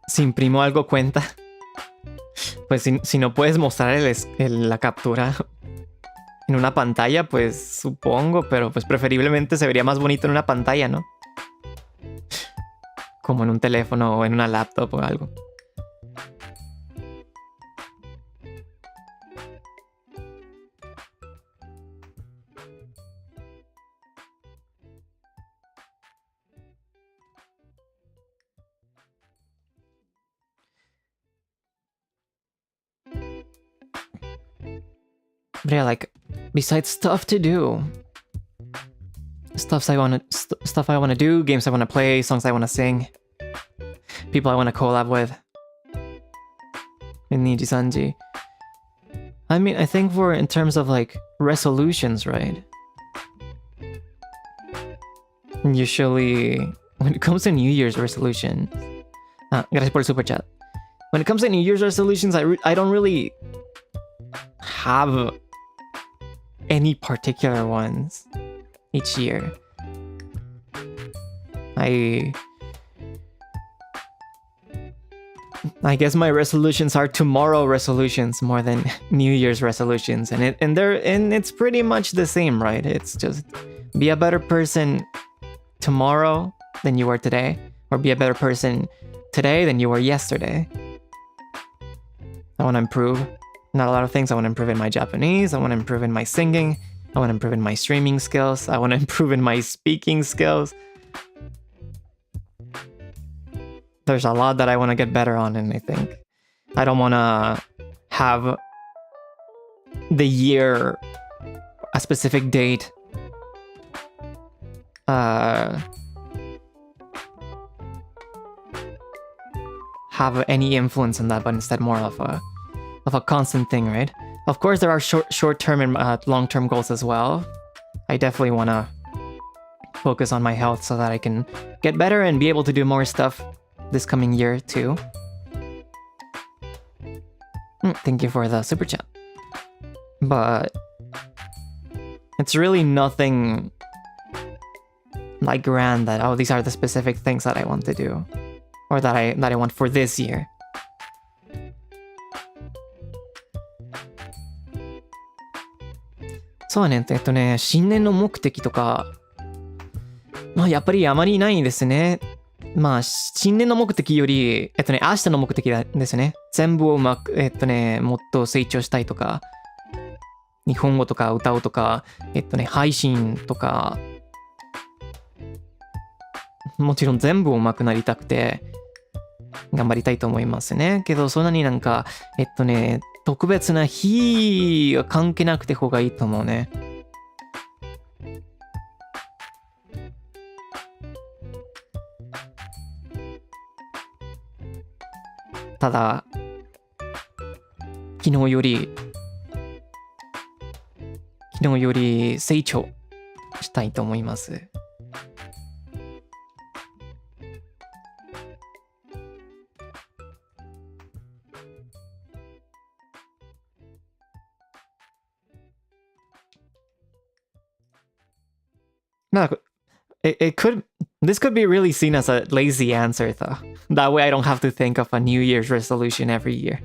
Si imprimo algo cuenta. Pues si no puedes mostrar la captura en una pantalla, pues supongo, pero pues preferiblemente se vería más bonito en una pantalla, ¿no? Como en un teléfono o en una laptop o algo. But yeah, like, besides stuff to do, stuff I want to do, games I want to play, songs I want to sing, people I want to collab with in NIJISANJI. I mean, I think in terms of like resolutions, right? Usually, when it comes to New Year's resolution, gracias por el super chat. When it comes to New Year's resolutions, I don't really have any particular ones each year. I guess my resolutions are tomorrow resolutions more than New Year's resolutions, and it's pretty much the same, right? It's just be a better person tomorrow than you were today, or be a better person today than you were yesterday. I want to improve not a lot of things. I want to improve in my Japanese. I want to improve in my singing. I want to improve in my streaming skills. I want to improve in my speaking skills. There's a lot that I want to get better on, and I think I don't want to have the year, a specific date, have any influence on that, but instead more of a constant thing, right? Of course, there are short-term and long-term goals as well. I definitely want to focus on my health so that I can get better and be able to do more stuff this coming year too. Thank you for the super chat. But it's really nothing like grand that, oh, these are the specific things that I want to do, or that I want for this year.そうね、新年の目的とか、まあやっぱりあまりないですね。まあ新年の目的より、明日の目的ですね。全部をうまく、もっと成長したいとか、日本語とか歌うとか、配信とか、もちろん全部うまくなりたくて、頑張りたいと思いますね。けど、そんなになんか、特別な日は関係なくて方がいいと思うね。ただ、昨日より成長したいと思います。This could be really seen as a lazy answer though. That way I don't have to think of a New Year's resolution every year.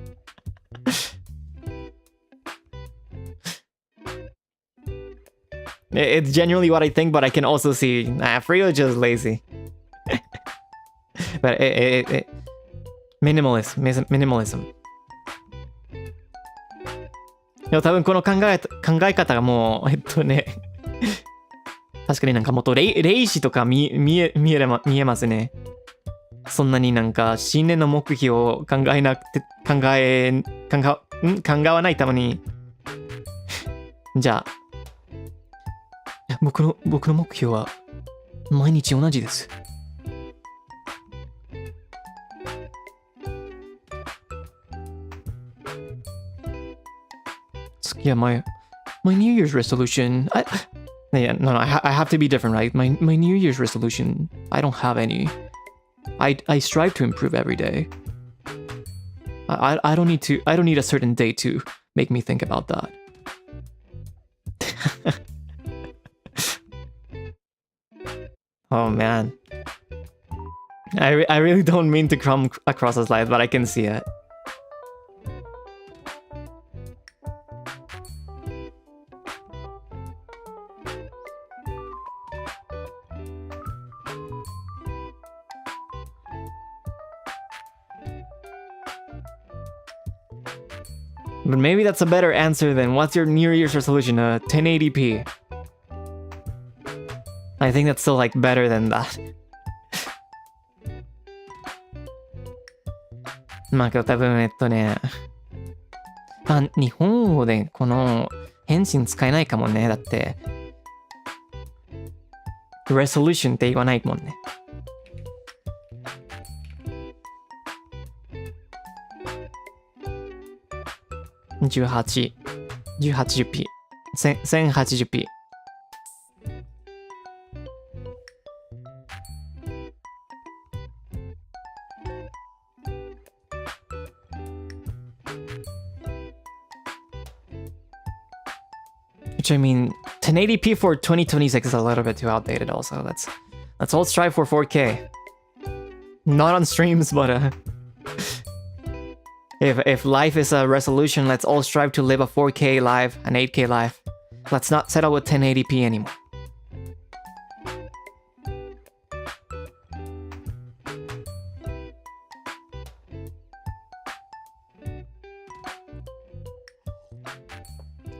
It's genuinely what I think, but I can also see, Freodore just lazy. But minimalism. でも多分この考え方がもう確かになんかもっと霊視とか見えますね。そんなになんか新年の目標を考えわないためにじゃあ僕の目標は毎日同じです。Yeah, my New Year's resolution. No, I have to be different, right? My New Year's resolution, I don't have any. I strive to improve every day. I don't need a certain day to make me think about that. Oh man. I really don't mean to come across as light, but I can see it. But maybe that's a better answer than what's your New Year's resolution? 1080p. I think that's still like better than that. まあ多分日本語でこの返信使えないかもね。だって resolution って言わないもんね。1080p 1080p Which I mean 1080p for 2026 is a little bit too outdated also. Let's all strive for 4K. Not on streams, but If life is a resolution, let's all strive to live a 4K life, an 8K life. Let's not settle with 1080p anymore.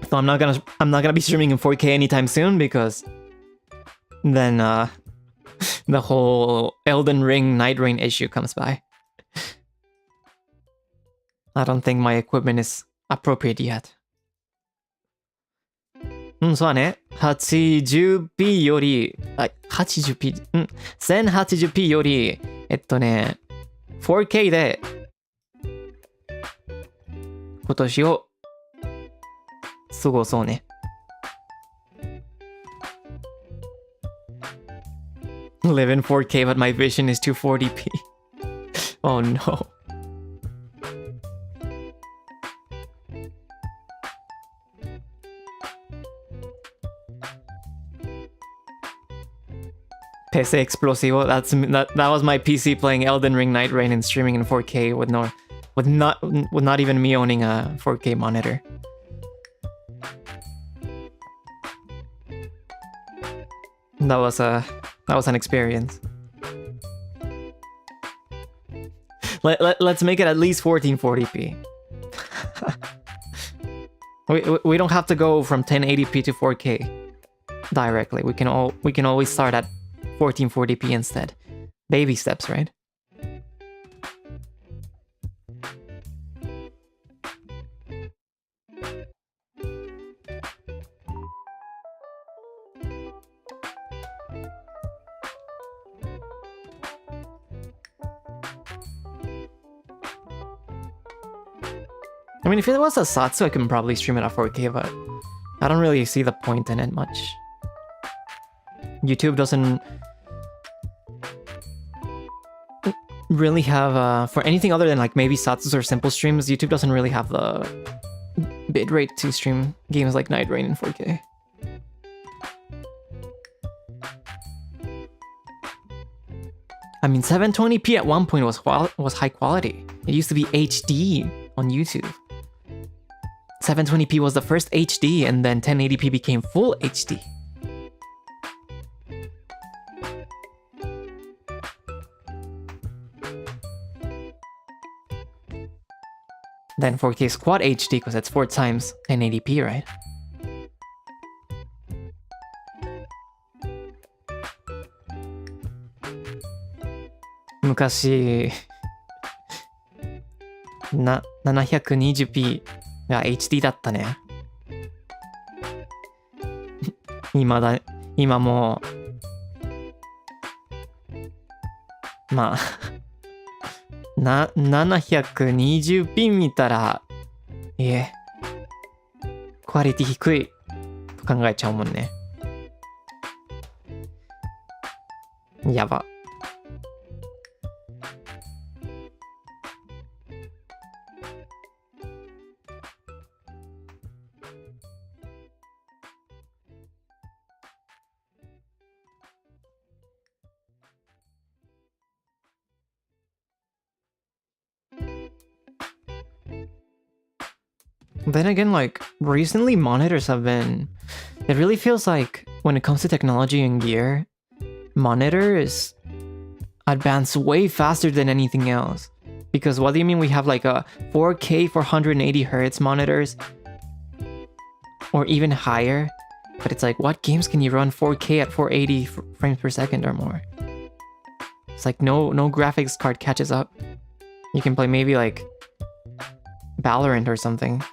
So I'm not gonna be streaming in 4K anytime soon because then the whole Elden Ring Night Rain issue comes by. I don't think my equipment is appropriate yet. そうだね。80p より、80p、1080p より、4K で、今年を過ごそうね。Live in 4K, but my vision is 240p. Oh no. PC explosivo. That was my PC playing Elden Ring Night Rain and streaming in 4K with not even me owning a 4K monitor. That was an experience. Let's make it at least 1440p. we don't have to go from 1080p to 4K directly. We can always start at 1440p instead. Baby steps, right? I mean, if it was a Zatsu, I can probably stream it at 4K, but I don't really see the point in it much. YouTube doesn't really have, for anything other than like maybe Zatsus or simple streams, YouTube doesn't really have the bitrate to stream games like Night Rain in 4K. I mean, 720p at one point was high quality. It used to be HD on YouTube. 720p was the first HD, and then 1080p became full HD. Then 4K is quad HD because it's 4 times 1080p, right? Mukashi 720p が HD だったね。今もうまあ720p 見たらクオリティ低いと考えちゃうもんね。やば。Then again, like, recently monitors have been... It really feels like, when it comes to technology and gear, monitors advance way faster than anything else. Because what do you mean we have like a 4K 480Hz monitors? Or even higher? But it's like, what games can you run 4K at 480 frames per second or more? It's like no graphics card catches up. You can play maybe like Valorant or something.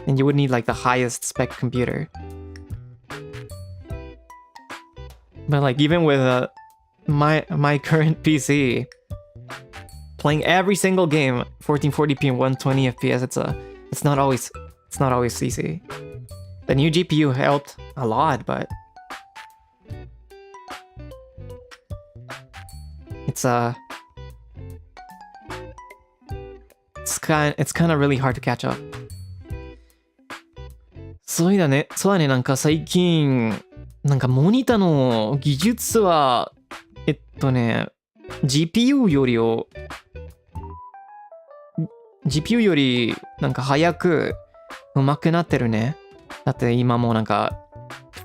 And you would need like the highest spec computer. But like even with my current PC, playing every single game 1440p and 120 FPS, it's not always easy. The new GPU helped a lot, but it's kind of really hard to catch up. そうだね、なんか最近なんかモニターの技術はGPU より GPU よりなんか早く上手くなってるね。だって今もうなんか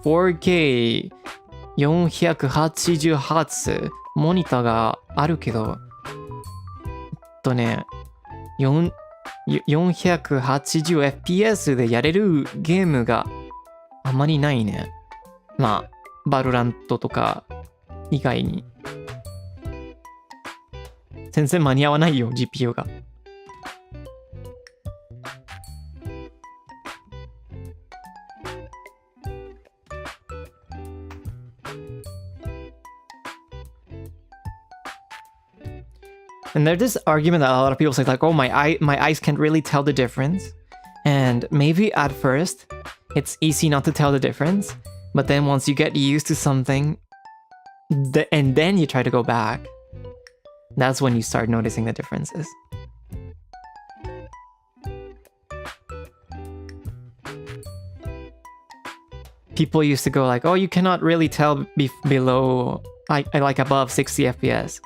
4K480Hz モニターがあるけど、480fps でやれるゲームがあんまりないね。まあ、バルラントとか以外に。全然間に合わないよ、GPU が。And there's this argument that a lot of people say like, oh, my eyes can't really tell the difference. And maybe at first, it's easy not to tell the difference. But then once you get used to something, and then you try to go back, that's when you start noticing the differences. People used to go like, oh, you cannot really tell below, like above 60 FPS.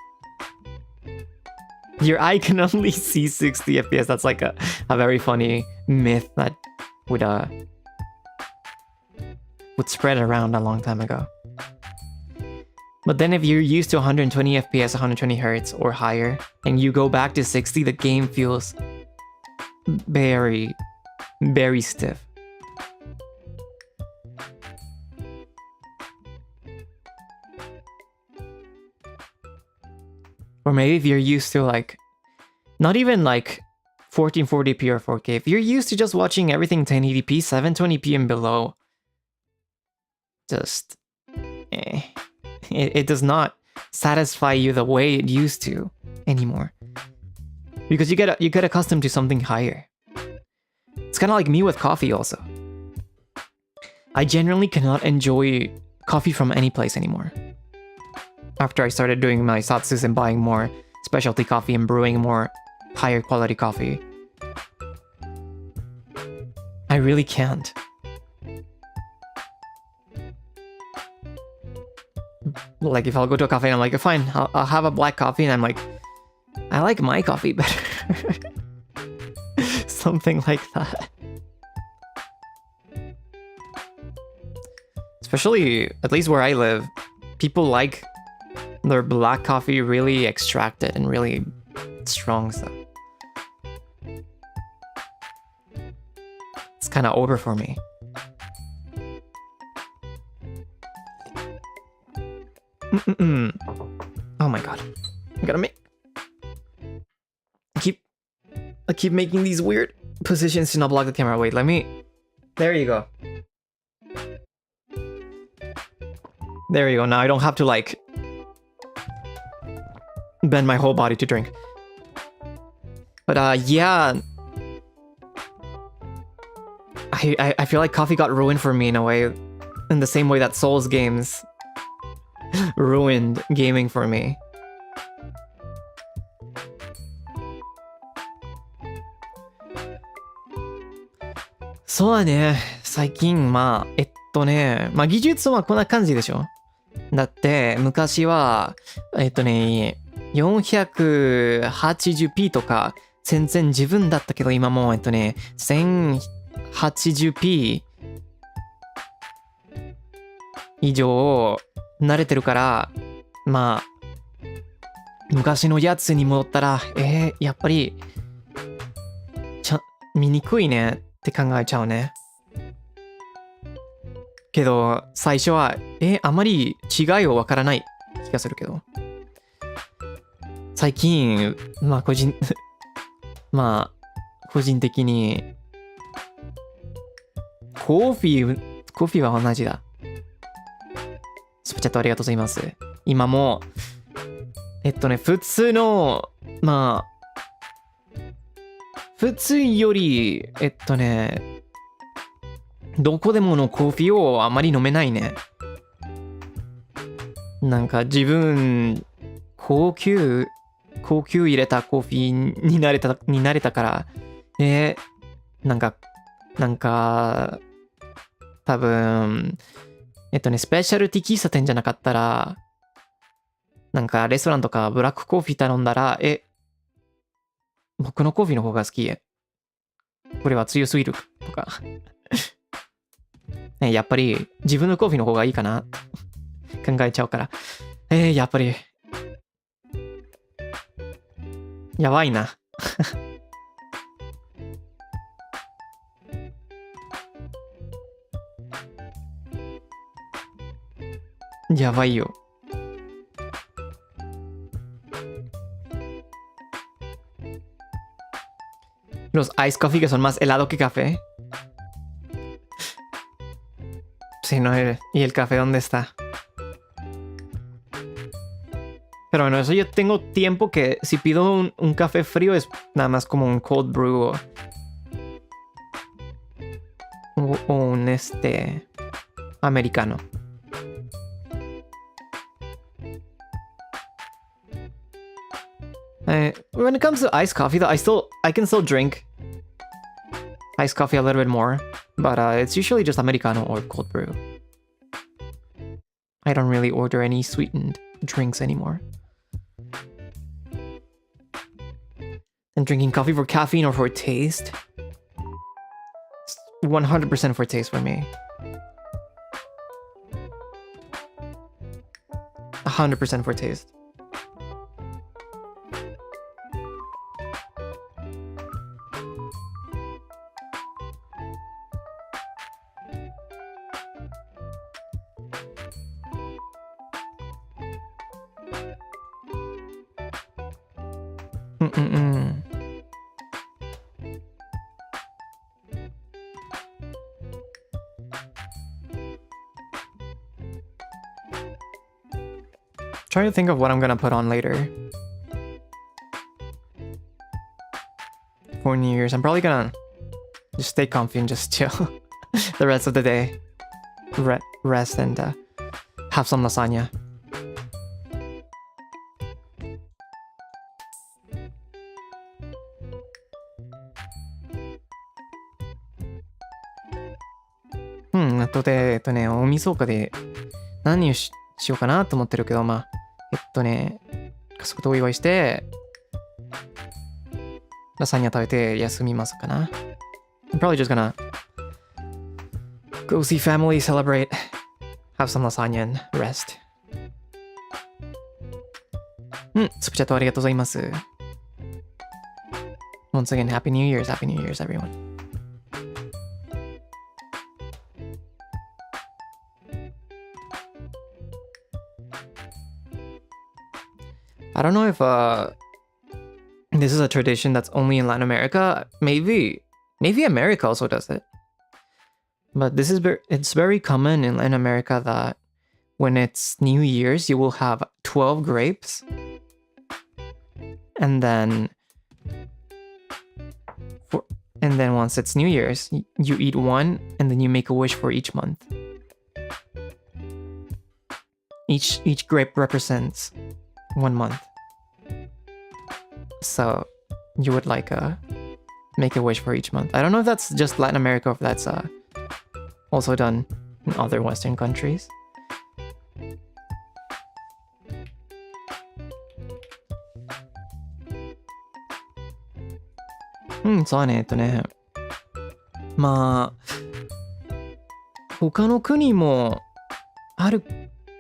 Your eye can only see 60 FPS. That's like a very funny myth that would spread around a long time ago. But then if you're used to 120 FPS, 120 Hz or higher, and you go back to 60, the game feels very, very stiff. Or maybe if you're used to like, not even like 1440p or 4K, if you're used to just watching everything 1080p, 720p and below, just, it does not satisfy you the way it used to anymore. Because you get accustomed to something higher. It's kind of like me with coffee also. I generally cannot enjoy coffee from any place anymore. After I started doing my Zatsus and buying more specialty coffee and brewing more higher quality coffee, I really can't. Like if I'll go to a cafe and I'm like, fine, I'll have a black coffee, and I'm like, I like my coffee better. Something like that. Especially, at least where I live, people like their black coffee really extracted and really strong stuff. It's kind of over for me. Oh my god. I gotta make... I keep making these weird positions to not block the camera. Wait, let me... There you go. There you go. Now I don't have to like... bend my whole body to drink. But yeah... I feel like coffee got ruined for me in a way. In the same way that Souls games ruined gaming for me.そうだね。最近、まあ技術はこんな感じでしょ。だって、昔は、480p とか、全然自分だったけど、今も1080p 以上慣れてるから、まあ、昔のやつに戻ったら、やっぱり、見にくいねって考えちゃうね。けど、最初は、あまり違いをわからない気がするけど。最近、まあ個人的に、コーヒーは同じだ。スプチャットありがとうございます。今も、普通の、普通より、どこでものコーヒーをあまり飲めないね。なんか自分、高級入れたコーヒーになれたから、なんか、多分、スペシャルティ喫茶店じゃなかったら、なんかレストランとかブラックコーヒー頼んだら、僕のコーヒーの方が好き。これは強すぎるとか。ね、やっぱり自分のコーヒーの方がいいかな考えちゃうから。やっぱり。やばいな。やばいよ。Los ice coffee que son más helado que café. Sí, no, ¿y el café dónde está? Pero bueno, eso yo tengo tiempo que si pido un café frío es nada más como un cold brew o un americano. When it comes to iced coffee, though, I can still drink iced coffee a little bit more, but it's usually just americano or cold brew. I don't really order any sweetened drinks anymore. And drinking coffee for caffeine or for taste? 100% for taste for me. 100% for taste. Trying to think of what I'm gonna put on later. For New Year's, I'm probably gonna just stay comfy and just chill the rest of the day. Rest and have some lasagna. Hmm, あとで、お味噌かで何をしようかなと思ってるけど、まあ、家族とお祝いして、ラサニア食べて休みますかな。I'm probably just gonna go see family, celebrate, have some lasagna and rest. スプチャットありがとうございます。Once again, Happy New Year's, Happy New Year's, everyone. I don't know if this is a tradition that's only in Latin America. Maybe America also does it. But it's very common in Latin America that when it's New Year's, you will have 12 grapes. And then once it's New Year's, you eat one and then you make a wish for each month. Each grape represents 1 month. So you would make a wish for each month. I don't know if that's just Latin America or if that's also done in other Western countries.そうね、まあ、他の国もある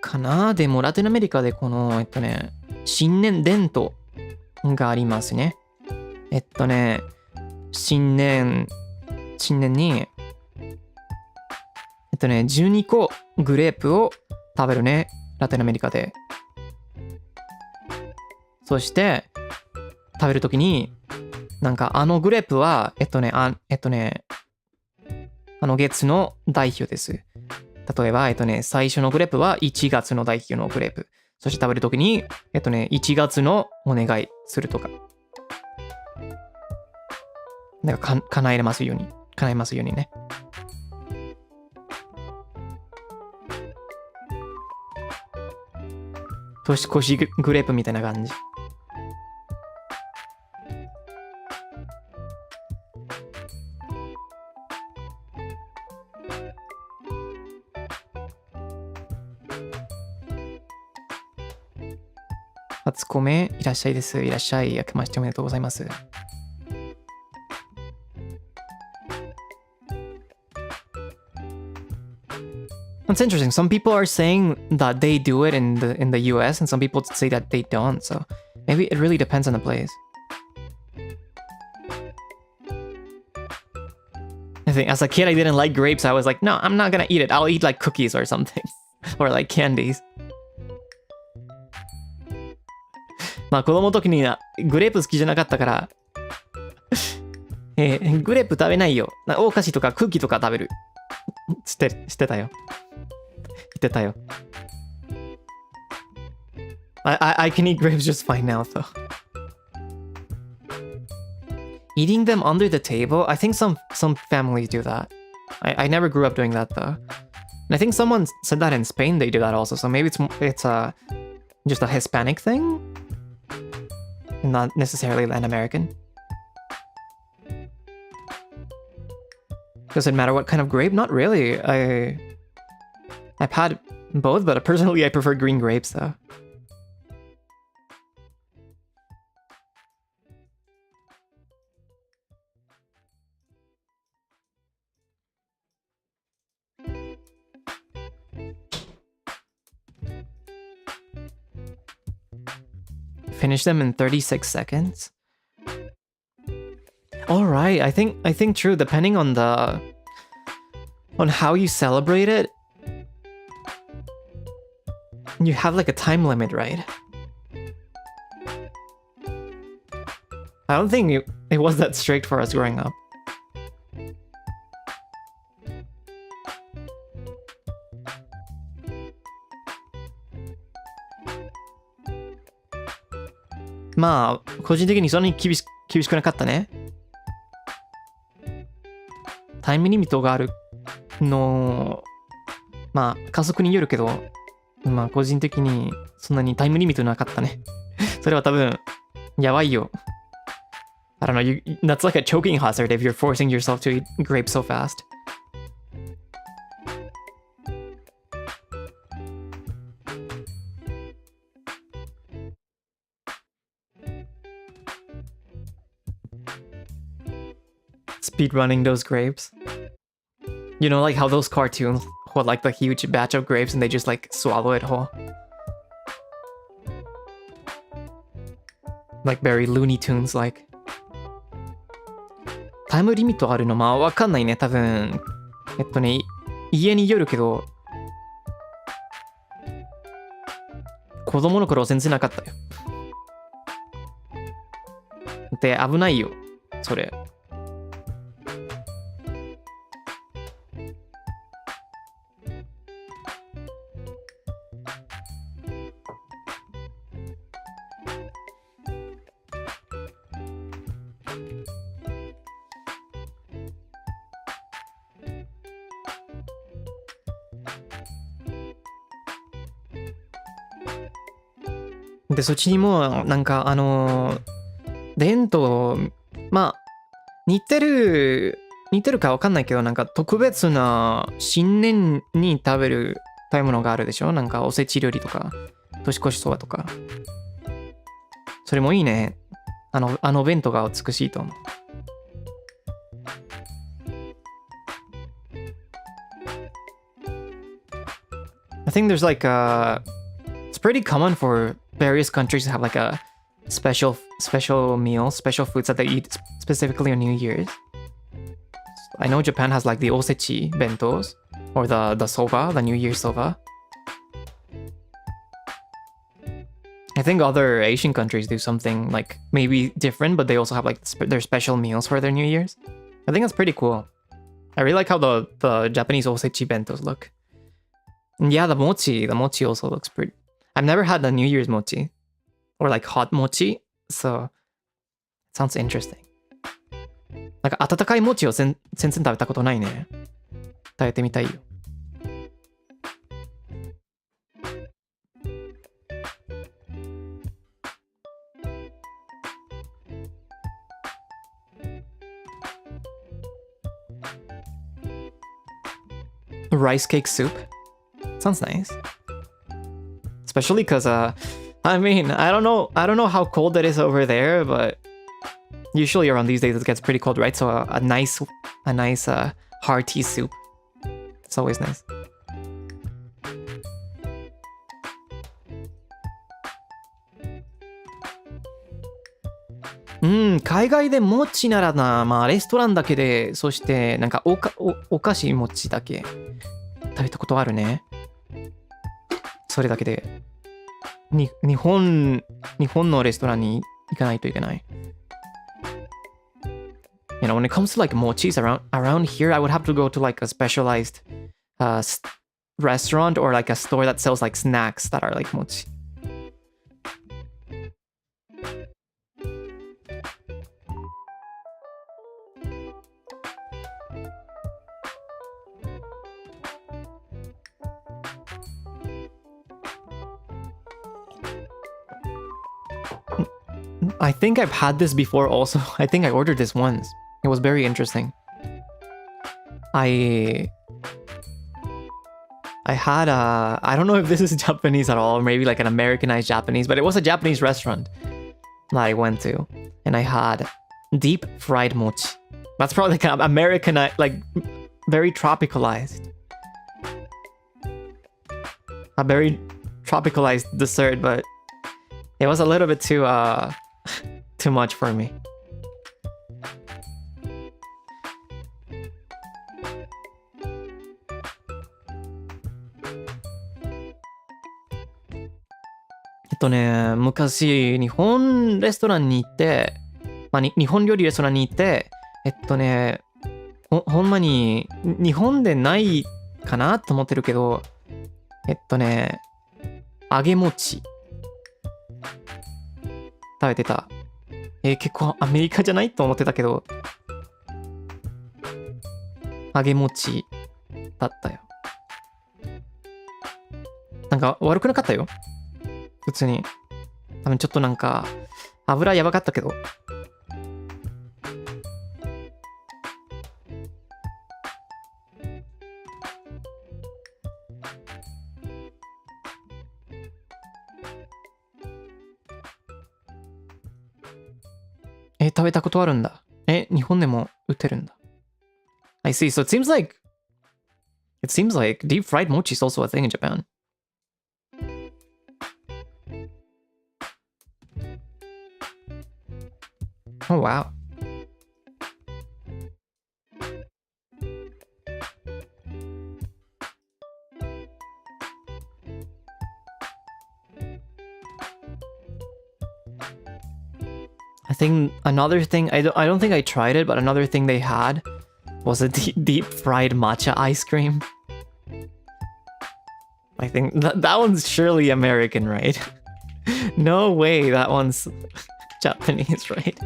かな。でもラテンアメリカでこの、新年伝統がありますね。新年に、12個グレープを食べるね。ラテンアメリカで。そして、食べるときに、なんかあのグレープは、あの月の代表です。例えば、最初のグレープは1月の代表のグレープ。そして食べるときに、1月のお願いするとか。なんか叶えますようにね。年越しグレープみたいな感じ。初コメいらっしゃいです。いらっしゃい。明けましておめでとうございます。That's interesting. Some people are saying that they do it in the US, and some people say that they don't. So maybe it really depends on the place. I think as a kid I didn't like grapes. I was like, no, I'm not gonna eat it. I'll eat like cookies or something. Or like candies. まあ子供の時にグレープ好きじゃなかったからグレープ食べないよ。お菓子とかクッキーとか食べる。してたよ。言ってたよ。I can eat grapes just fine now, though. Eating them under the table? I think some families do that. I never grew up doing that, though. And I think someone said that in Spain they do that also, so maybe it's just a Hispanic thing? Not necessarily an American. Does it matter what kind of grape? Not really. I've had both, but personally I prefer green grapes though. Finish them in 36 seconds. All right, I think true. Depending on how you celebrate it, you have like a time limit, right? I don't think it was that strict for us growing up.まあ個人的にそんなに厳しくなかったね。タイムリミットがあるの、まあ家族によるけど、まあ個人的にそんなにタイムリミットなかったね。それは多分やばいよ。I don't know, that's like a choking hazard if you're forcing yourself to eat grapes so fast. Speedrunning those grapes. You know, like how those cartoons hold like the huge batch of grapes and they just like swallow it whole. Like very Looney Tunes like. タイムリミットあるのまあわかんないね。多分家によるけど子供の頃全然なかったよ。で危ないよそれ。でそっちにもなんか伝統まあ似てるかわかんないけどなんか特別な新年に食べる食べ物があるでしょ。なんかおせち料理とか年越しそばとかそれもいいね。あの弁当が美しいと思う。I think there's like it's pretty common for various countries to have like a special meal, special foods that they eat specifically on New Year's. I know Japan has like the osechi bentos or the soba, the New Year's soba. I think other Asian countries do something like maybe different, but they also have like their special meals for their New Year's. I think that's pretty cool. I really like how the Japanese osechi bentos look. And yeah, the mochi also looks pretty. I've never had the New Year's mochi or like hot mochi, so it sounds interesting. なんか温かい餅を全然食べたことないね。食べてみたいよ。Rice cake soup? Sounds nice. Especially because I mean, I don't know how cold it is over there, but usually around these days it gets pretty cold, right? So a nice hearty soup. It's always nice. 海外で餅ならな、まあレストランだけで、そしてなんかお菓子餅だけ食べたことあるね。それだけで。日本のレストランに行かないといけない。You know, when it comes to like mochis around here, I would have to go to like a specialized restaurant or like a store that sells like snacks that are like mochi. I think I've had this before also. I think I ordered this once. It was very interesting. I had I don't know if this is Japanese at all, or maybe like an Americanized Japanese, but it was a Japanese restaurant that I went to, and I had deep fried mochi. That's probably like an Americanized, like very tropicalized. A very tropicalized dessert, but it was a little bit too too much for me. Mukashi 日本レストランに行って、まあ、日本料理レストランに行って、ほんまに日本でないかなと思ってるけど、揚げ餅食べてた。結構アメリカじゃないと思ってたけど、揚げ餅だったよ。なんか悪くなかったよ。普通に。多分ちょっとなんか油やばかったけど。食べたことあるんだ。日本でも売ってるんだ。I see. So it seems like deep fried mochi is also a thing in Japan. Oh wow. I think another thing, I don't think I tried it, but another thing they had was a deep fried matcha ice cream. I think that one's surely American, right? No way that one's Japanese, right?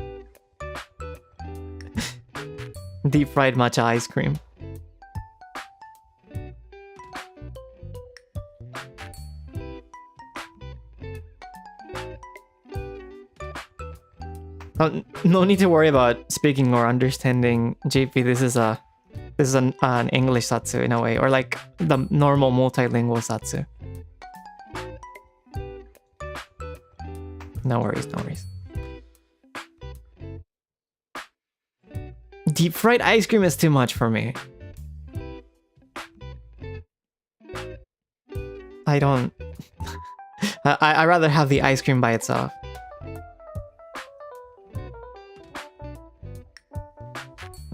Deep fried matcha ice cream. No need to worry about speaking or understanding JP. This is an English Zatsu in a way, or like the normal multilingual Zatsu. No worries, no worries. Deep fried ice cream is too much for me. I don't. I'd rather have the ice cream by itself.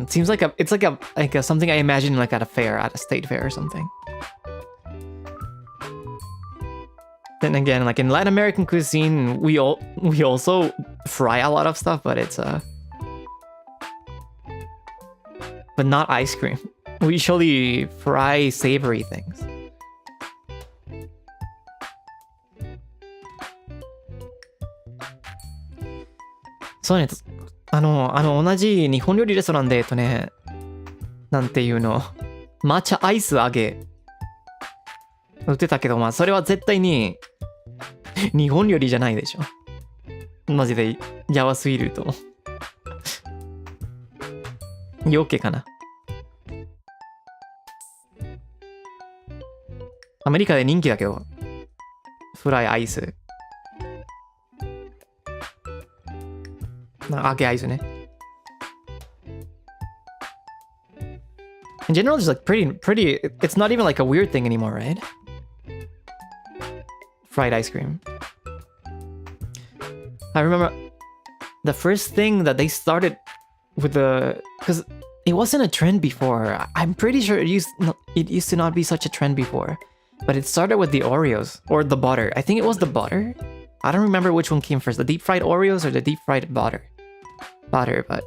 It seems like it's like a something I imagine like at a fair, at a state fair or something. Then again, like in Latin American cuisine, we also fry a lot of stuff, but it's but not ice cream. We usually fry savory things. So ね、同じ日本料理レストランでなんていうの、抹茶アイス揚げ売ってたけど、まあそれは絶対に日本料理じゃないでしょ。マジでやばすぎると思う。余計かな。アメリカで人気だけど、フライアイス。揚げアイスね。In general, it's like pretty. It's not even like a weird thing anymore, right? Fried ice cream. I remember the first thing that they started with because it wasn't a trend before. I'm pretty sure it used to not be such a trend before. But it started with the Oreos or the butter. I think it was the butter. I don't remember which one came first, the deep fried Oreos or the deep fried butter. But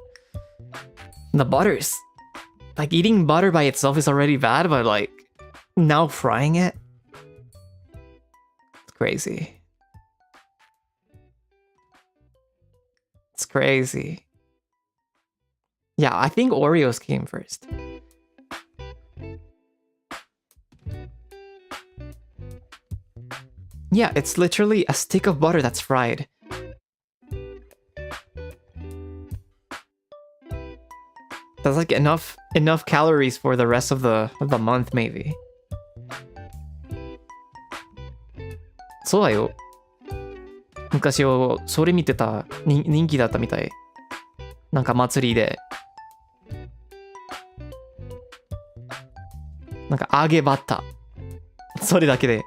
the butters. Like eating butter by itself is already bad, but like now frying it, it's crazy. It's crazy. Yeah, I think Oreos came first. Yeah, it's literally a stick of butter that's fried. That's like enough calories for the rest of the month, maybe. そうだよ。昔それ見てた人気だったみたい。なんか祭りで。なんか揚げバター。それだけで。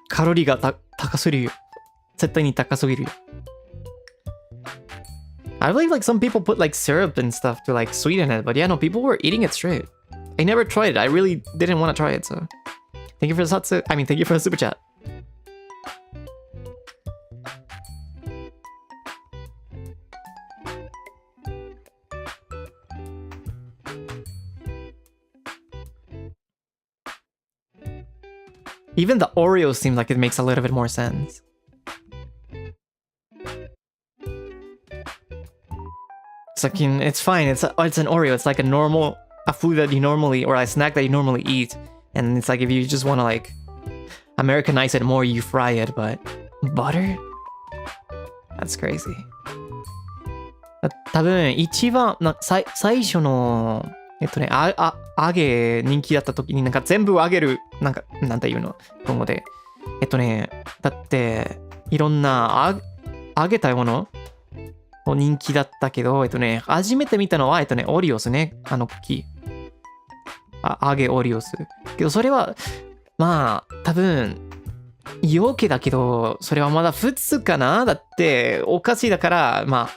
カロリーが高すぎるよ。絶対に高すぎるよ。I believe like some people put like syrup and stuff to like sweeten it, but yeah, no, people were eating it straight. I never tried it. I really didn't want to try it, so thank you for the Zatsu. I mean, thank you for the super chat. Even the Oreos seem like it makes a little bit more sense. It's like, it's fine. It's an Oreo. It's like a food that you normally, or a snack that you normally eat. And it's like if you just want to like Americanize it more, you fry it. But butter? That's crazy. 多分一番最初の揚げ人気だった時になんか全部揚げるなんていうの日本語でだっていろんな揚げたもの人気だったけど初めて見たのはオリオスね、あのクッキー揚げオリオスけどそれはまあ多分陽気だけどそれはまだ普通かな。だってお菓子だからまあ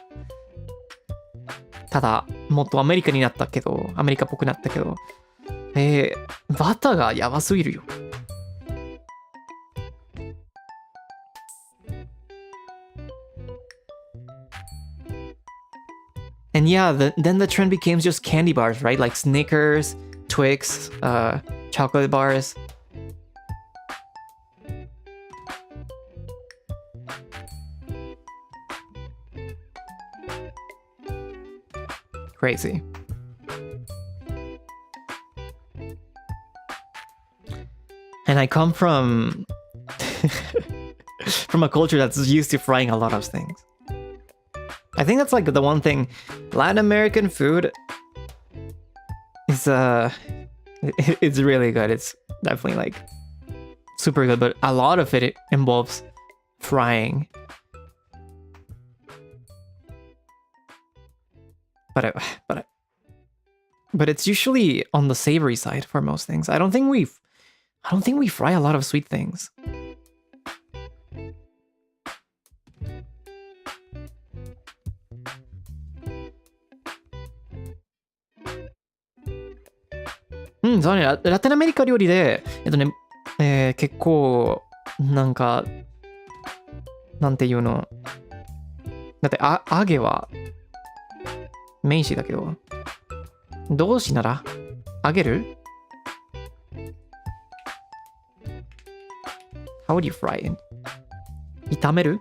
ただもっとアメリカになったけどアメリカっぽくなったけどバターがやばすぎるよ。And yeah, then the trend became just candy bars, right? Like Snickers, Twix, chocolate bars. Crazy. And I come from from a culture that's used to frying a lot of things. I think that's like the one thing. Latin American food is it's really good. It's definitely like super good, but a lot of it involves frying. But it's usually on the savory side for most things. I don't think we fry a lot of sweet things.そうね、ラテンアメリカ料理で結構なんかなんていうのだって揚げは名詞だけど動詞なら揚げる How would you fry it? 炒める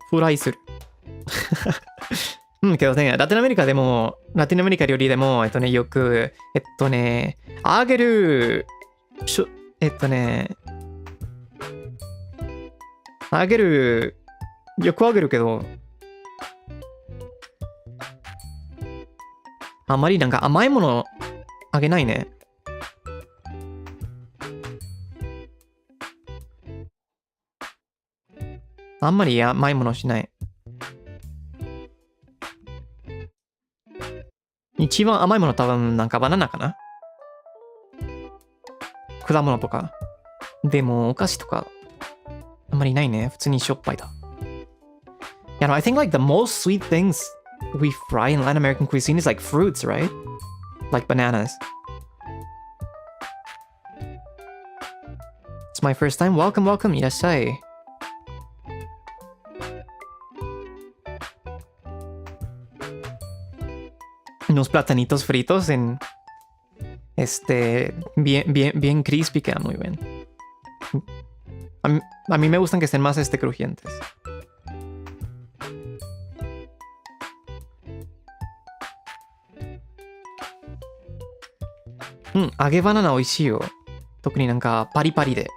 フライするけどね、ラテンアメリカ料理でもよく揚げる揚げるよく揚げるけどあんまりなんか甘いもの揚げないね。あんまり甘いものしない。一番甘いもの多分なんかバナナかな。果物とか。でも、お菓子とか、あんまりないね。普通にしょっぱいだ。Yeah, no, I think like the most sweet things we fry in Latin American cuisine is like fruits, right? Like bananas. It's my first time. Welcome, welcome. いらっしゃい。Unos platanitos fritos en bien crispy, queda muy bien. A mí me gustan que estén más crujientes. Age banana 美味しいよ。特になんかパリパリで。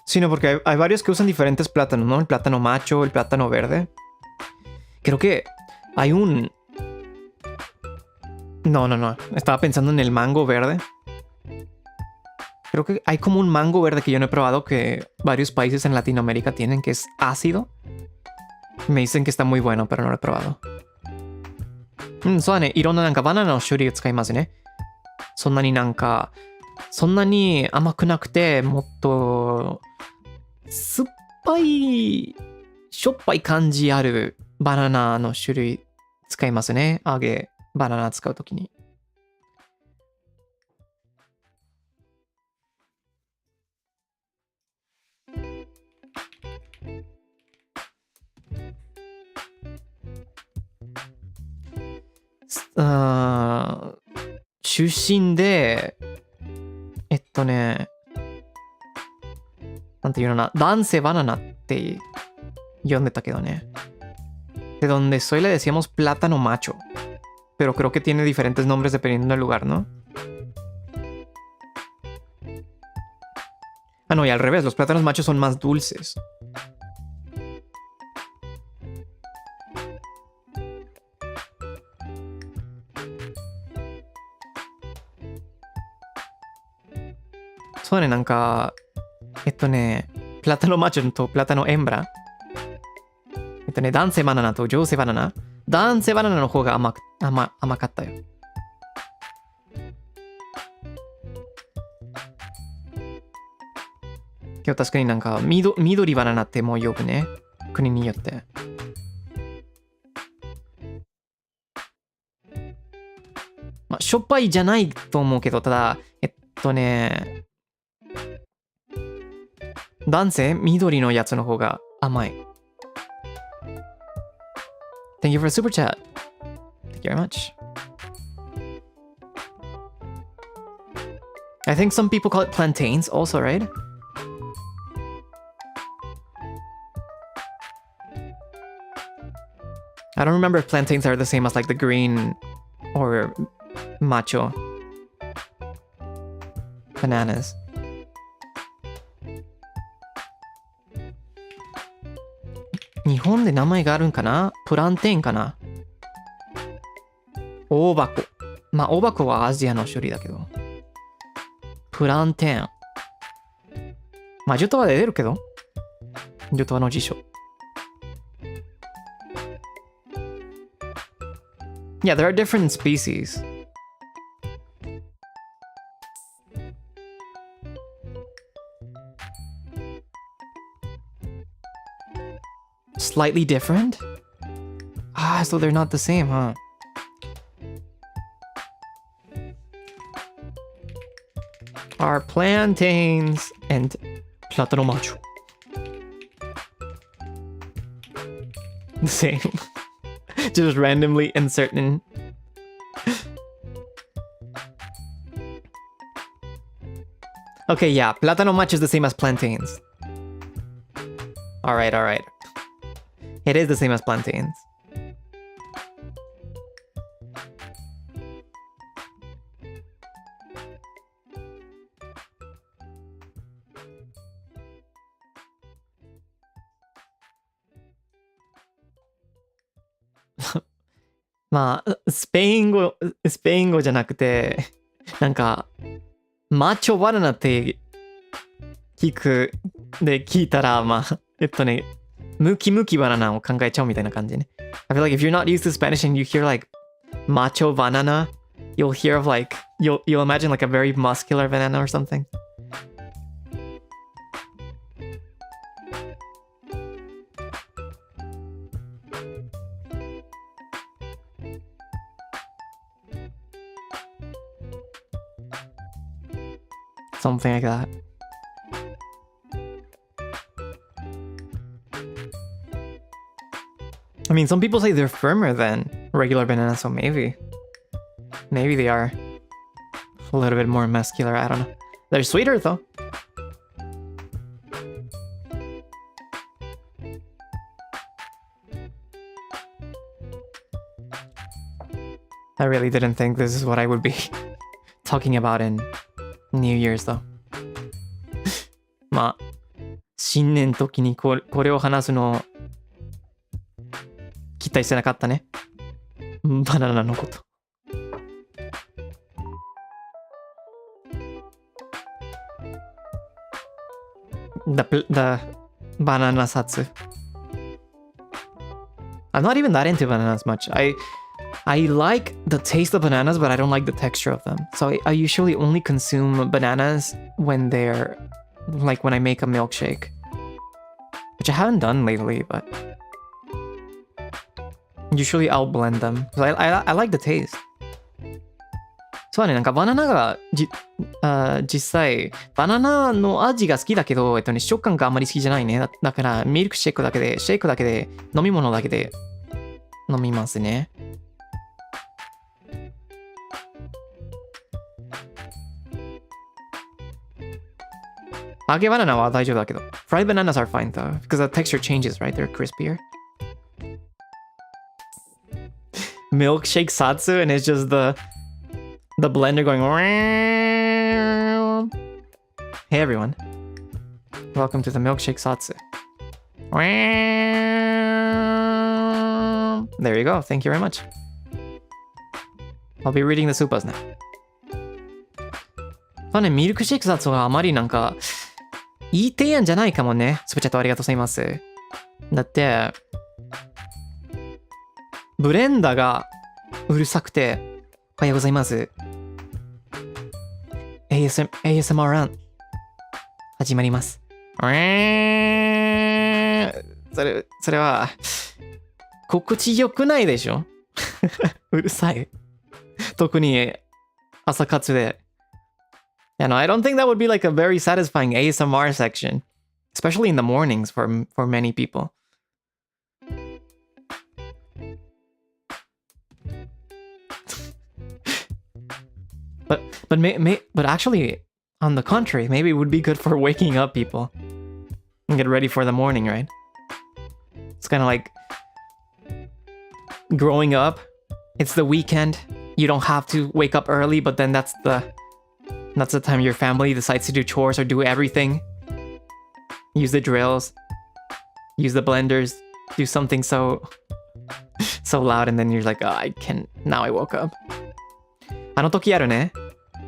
Sí, no, porque hay varios que usan diferentes plátanos, ¿no? El plátano macho, el plátano verde. Creo que hay un... No. Estaba pensando en el mango verde. Creo que hay como un mango verde que yo no he probado que varios países en Latinoamérica tienen, que es ácido. Me dicen que está muy bueno, pero no lo he probado. そうだね。いろんななんかバナナの種類を使いますね。そんなに甘くなくて、もっと酸っぱい、しょっぱい感じあるバナナの種類使いますね。揚げバナナ使うときに。出身で、なんていうのな、男性バナナって呼んでたけどね。De donde soy le decíamos plátano macho. Pero creo que tiene diferentes nombres dependiendo del lugar, ¿no? Ah, no, y al revés, los plátanos machos son más dulces. Sonなんか、plátano macho と plátano hembra。男性バナナと女性バナナ。男性バナナの方が甘かったよ。今日確かになんか緑バナナってもうよくね。国によって。まあ、しょっぱいじゃないと思うけど、ただ、男性緑のやつの方が甘い。Thank you for the super chat. Thank you very much. I think some people call it plantains also, right? I don't remember if plantains are the same as like the green or macho bananas. Nihon de namae ga arun kana? Plantain kana? Obako. Ma, obako wa Asia no shuri da kedo. Plantain. Ma, juto wa deru kedo. Juto no jisho. Yeah, there are different species. Slightly different? Ah, so they're not the same, huh? Are plantains and plátano macho the same? Just randomly insert in. Okay, yeah, plátano macho is the same as plantains. Alright. It is the same as plantains. まあ、スペイン語じゃなくて、なんか、マッチョバナナって聞いたら、まあ、ムキムキバナナを考えちゃうみたいな感じね。I feel like if you're not used to Spanish and you hear like macho banana, you'll hear of like, you'll imagine like a very muscular banana or something. Something like that. I mean, some people say they're firmer than regular bananas, so maybe they are a little bit more muscular. I don't know. They're sweeter though. I really didn't think this is what I would be talking about in New Year's though. まあ、新年時にこれを話すの期待してなかったね。バナナのこと。The banana satsu. I'm not even that into bananas much. I like the taste of bananas, but I don't like the texture of them. So I usually only consume bananas when they're like when I make a milkshake, which I haven't done lately, but usually I'll blend them. So I like the taste. そうだね、なんかバナナが実際バナナの味が好きだけど、食感があんまり好きじゃないね。だからミルクシェイクだけで飲み物だけで飲みますね。揚げバナナは大丈夫だけど。Fried bananas are fine though, because the texture changes, right? They're crispier. Milkshake Zatsu, and it's just the blender going. Hey everyone, welcome to the Milkshake Zatsu. There you go. Thank you very much. I'll be reading the supas now. まあね、ミルクシェイクZatsuはあまりなんかいい提案じゃないかもね。スプチャットありがとうございます。だってブレンダーがうるさくて、おはようございます。ASMR ラン始まります。それは心地よくないでしょうるさい。特に朝活で。I don't think that would be like a very satisfying ASMR section, especially in the mornings for many people. But actually, on the contrary, maybe it would be good for waking up people and get ready for the morning, right? It's kind of like growing up. It's the weekend. You don't have to wake up early, but then that's the time your family decides to do chores or do everything. Use the drills, use the blenders, do something so loud, and then you're like, oh, now I woke up. あの時あるね。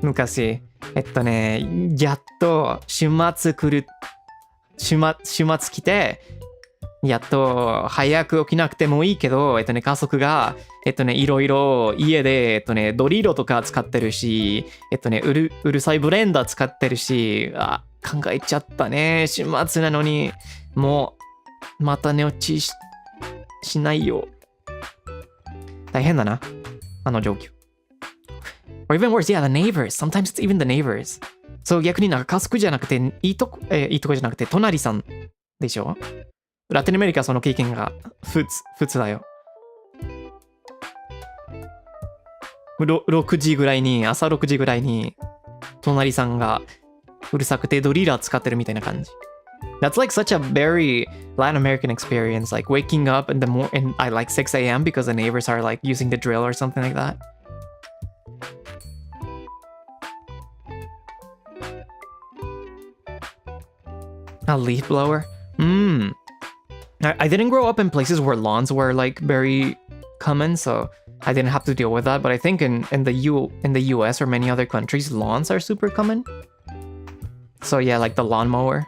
昔。やっと週末来て、やっと早く起きなくてもいいけど、家族が、いろいろ家で、ドリルとか使ってるし、うるさいブレンダー使ってるし、考えちゃったね。週末なのに、もう、また寝落ち しないよ。大変だな。あの状況。Or even worse, yeah, the neighbors. Sometimes it's even the neighbors. そう、逆になんか家族じゃなくて、いいとこじゃなくて、隣さんでしょ？ラテンアメリカはその経験が普通だよ。6時ぐらいに、朝6時ぐらいに、隣さんがうるさくてドリラー使ってるみたいな感じ。That's like such a very Latin American experience, like waking up in at like 6 a.m. because the neighbors are like using the drill or something like that. A leaf blower? I didn't grow up in places where lawns were like very common, so I didn't have to deal with that, but I think in the US or many other countries, lawns are super common. So yeah, like the lawnmower.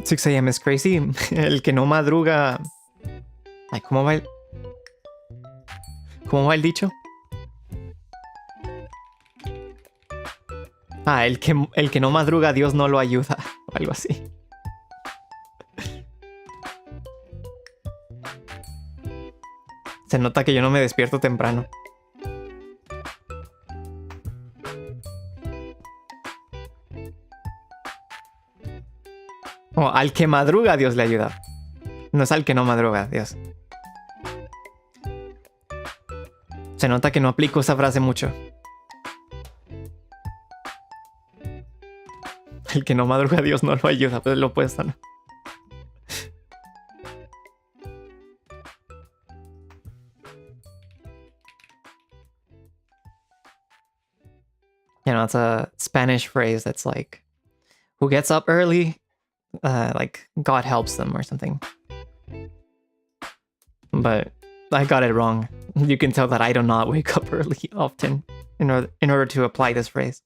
Six a.m. is crazy. El que no madruga. Ay, ¿cómo va el dicho? Ah, el que no madruga, Dios no lo ayuda. O algo así. Se nota que yo no me despierto temprano. Oh, al que madruga, Dios le ayuda. No es al que no madruga, Dios. Se nota que no aplico esa frase mucho. El que no madruga, Dios no lo ayuda, pero lo opuesto, ¿no? You know, it's a Spanish phrase that's like, who gets up early, like, God helps them or something. But I got it wrong. You can tell that I do not wake up early often in order to apply this phrase.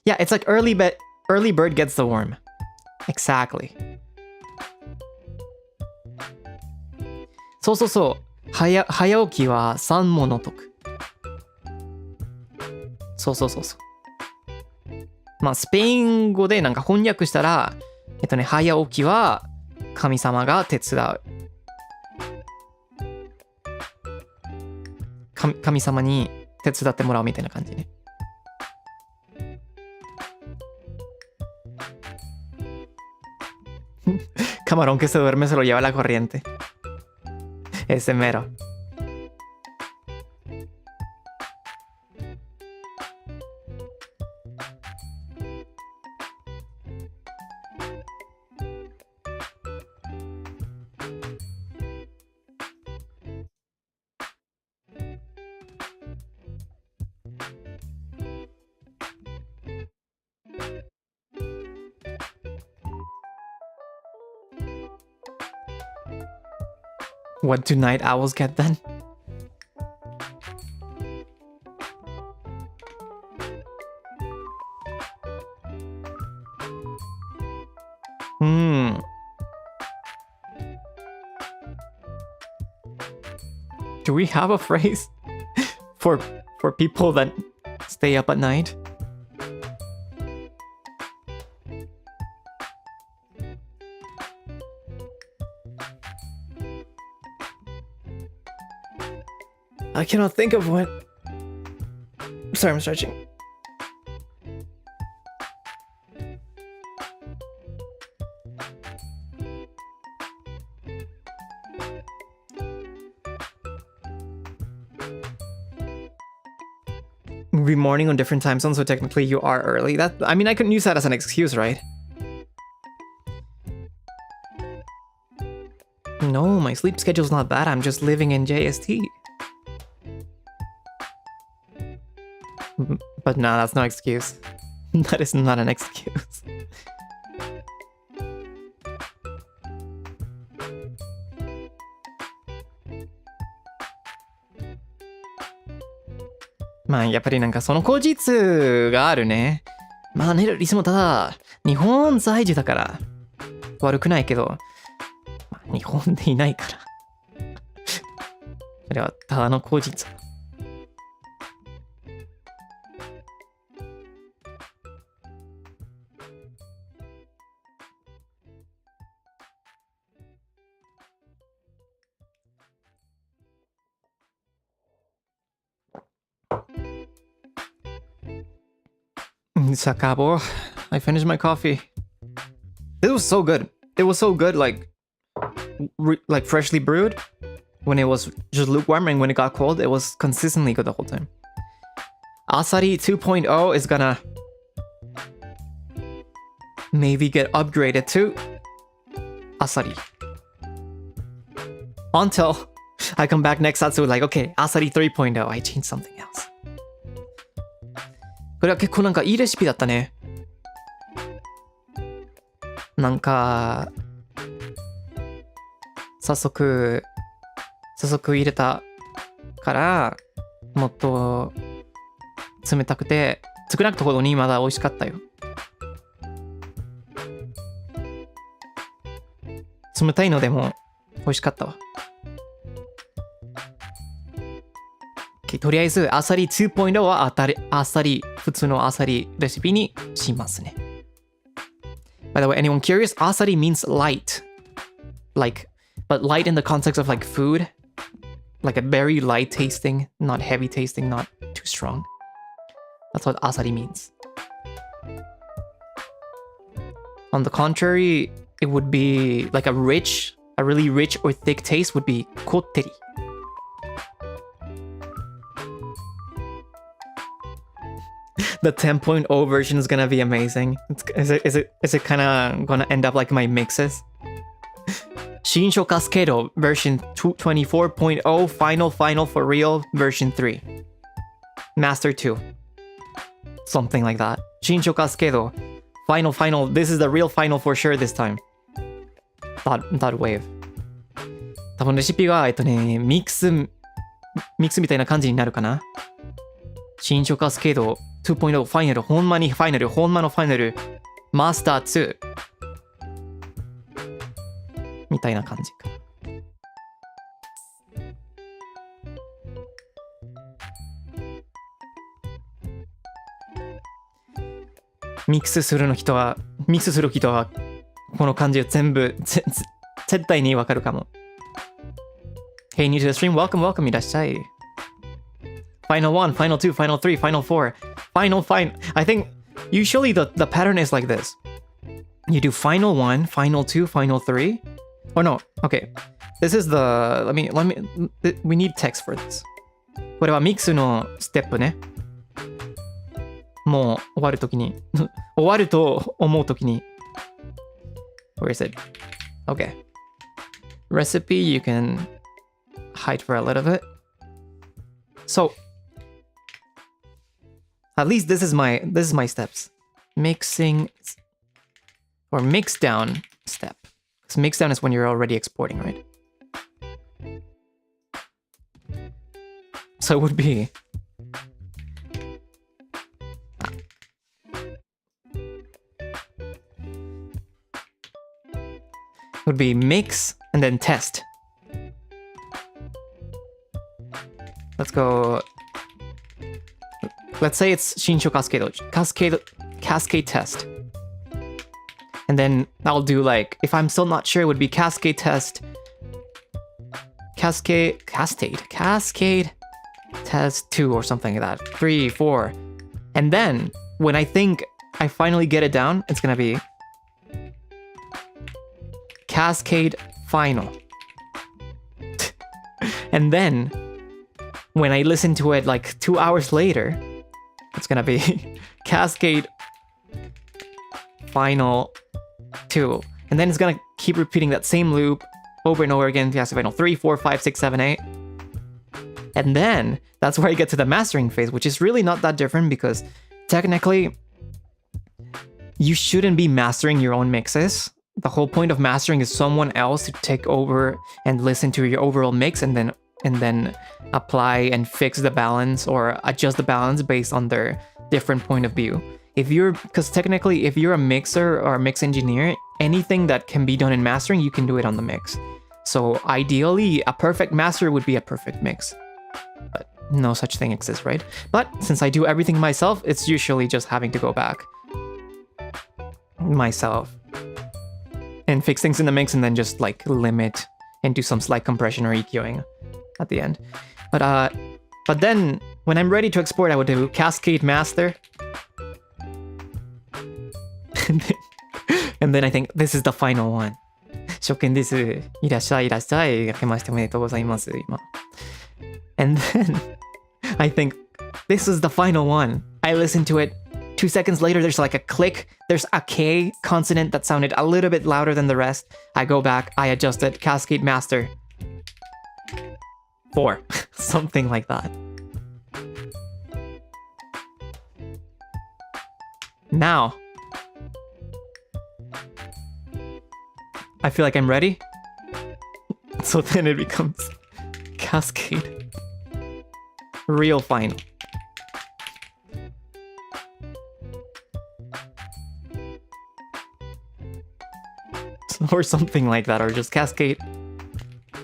Yeah, it's like early bird gets the worm. Exactly. そうそうそう。早起きは三もの徳。そうそうそうそう。まあスペイン語でなんか翻訳したら、早起きは神様が手伝う。神様に手伝ってもらうみたいな感じね。Camarón que se duerme se lo lleva la corriente. Ese mero. What do night owls get then? Do we have a phrase for people that stay up at night? I cannot think of one. Sorry, I'm stretching. Be morning on different time zones, so technically you are early. I mean, I couldn't use that as an excuse, right? No, my sleep schedule's not bad. I'm just living in JST. But no, that's no excuse. That is not an excuse.まあやっぱりなんかその口実があるね。まあね、リスもただ日本在住だから悪くないけど、まあ、日本でいないから。それはただの口実。Se acabó. I finished my coffee. It was so good. It was so good, like freshly brewed. When it was just lukewarm, and when it got cold, it was consistently good the whole time. Asari 2.0 is gonna maybe get upgraded to Asari. Until I come back next Zatsu like, okay, Asari 3.0, I changed something else. それは結構なんかいいレシピだったね。なんか、早速入れたから、もっと冷たくて、少なくとほどにまだ美味しかったよ。冷たいのでも美味しかったわ。Okay, とりあえず、アサリ 2.0 は普通のアサリレシピにしますね。By the way, anyone curious? Asari means light. But light in the context of like food. Like a very light tasting, not heavy tasting, not too strong. That's what asari means. On the contrary, it would be like a really rich or thick taste would be kotteri. The 10.0 version is gonna be amazing. Is it kind of gonna end up like my mixes? Shinsho Cascado version 24.0 final for real version 3. Master 2. Something like that. Shinsho Cascado final. This is the real final for sure this time. That wave. 多分レシピがミックスみたいな感じになるかな。新書カスケード 2.0 ファイナル、ほんまのファイナル、マスター2みたいな感じか。ミックスする人はこの感じを全部絶対にわかるかも。Hey, new to the stream, welcome いらっしゃい。Final 1, Final 2, Final 3, Final 4, Final. I think usually the pattern is like this. You do Final 1, Final 2, Final 3. Oh no, okay. This is the... We need text for this. これはミックスのステップね。もう終わるときに終わると思うときに Where is it? Okay. Recipe you can hide for a little bit. So at least this is my steps. Mixing or mix down step. Because mix down is when you're already exporting, right? So it would be mix and then test. Let's go. Let's say it's Shinsho Cascade test. And then I'll do like, if I'm still not sure, it would be Cascade test. Cascade test 2 or something like that. 3, 4. And then when I think I finally get it down, it's gonna be Cascade final. And then when I listen to it like 2 hours later, it's gonna be Cascade final 2. And then it's gonna keep repeating that same loop over and over again. Cascade final 3, 4, 5, 6, 7, 8. And then that's where I get to the mastering phase, which is really not that different because technically you shouldn't be mastering your own mixes. The whole point of mastering is someone else to take over and listen to your overall mix and then apply and fix the balance or adjust the balance based on their different point of view. Because technically if you're a mixer or a mix engineer, anything that can be done in mastering, you can do it on the mix. So ideally, a perfect master would be a perfect mix. But no such thing exists, right? But since I do everything myself, it's usually just having to go back myself and fix things in the mix and then just like limit and do some slight compression or EQing at the end. But then when I'm ready to export, I would do Cascade Master. And then I think this is the final one. 初見です。いらっしゃい。明けましておめでとうございます。今。And then I think this is the final one. I listen to it. 2 seconds later, there's like a click. There's a K consonant that sounded a little bit louder than the rest. I go back, I adjust it, Cascade Master 4. Something like that. Now, I feel like I'm ready. So then it becomes cascade. Real final. Or something like that, or just cascade.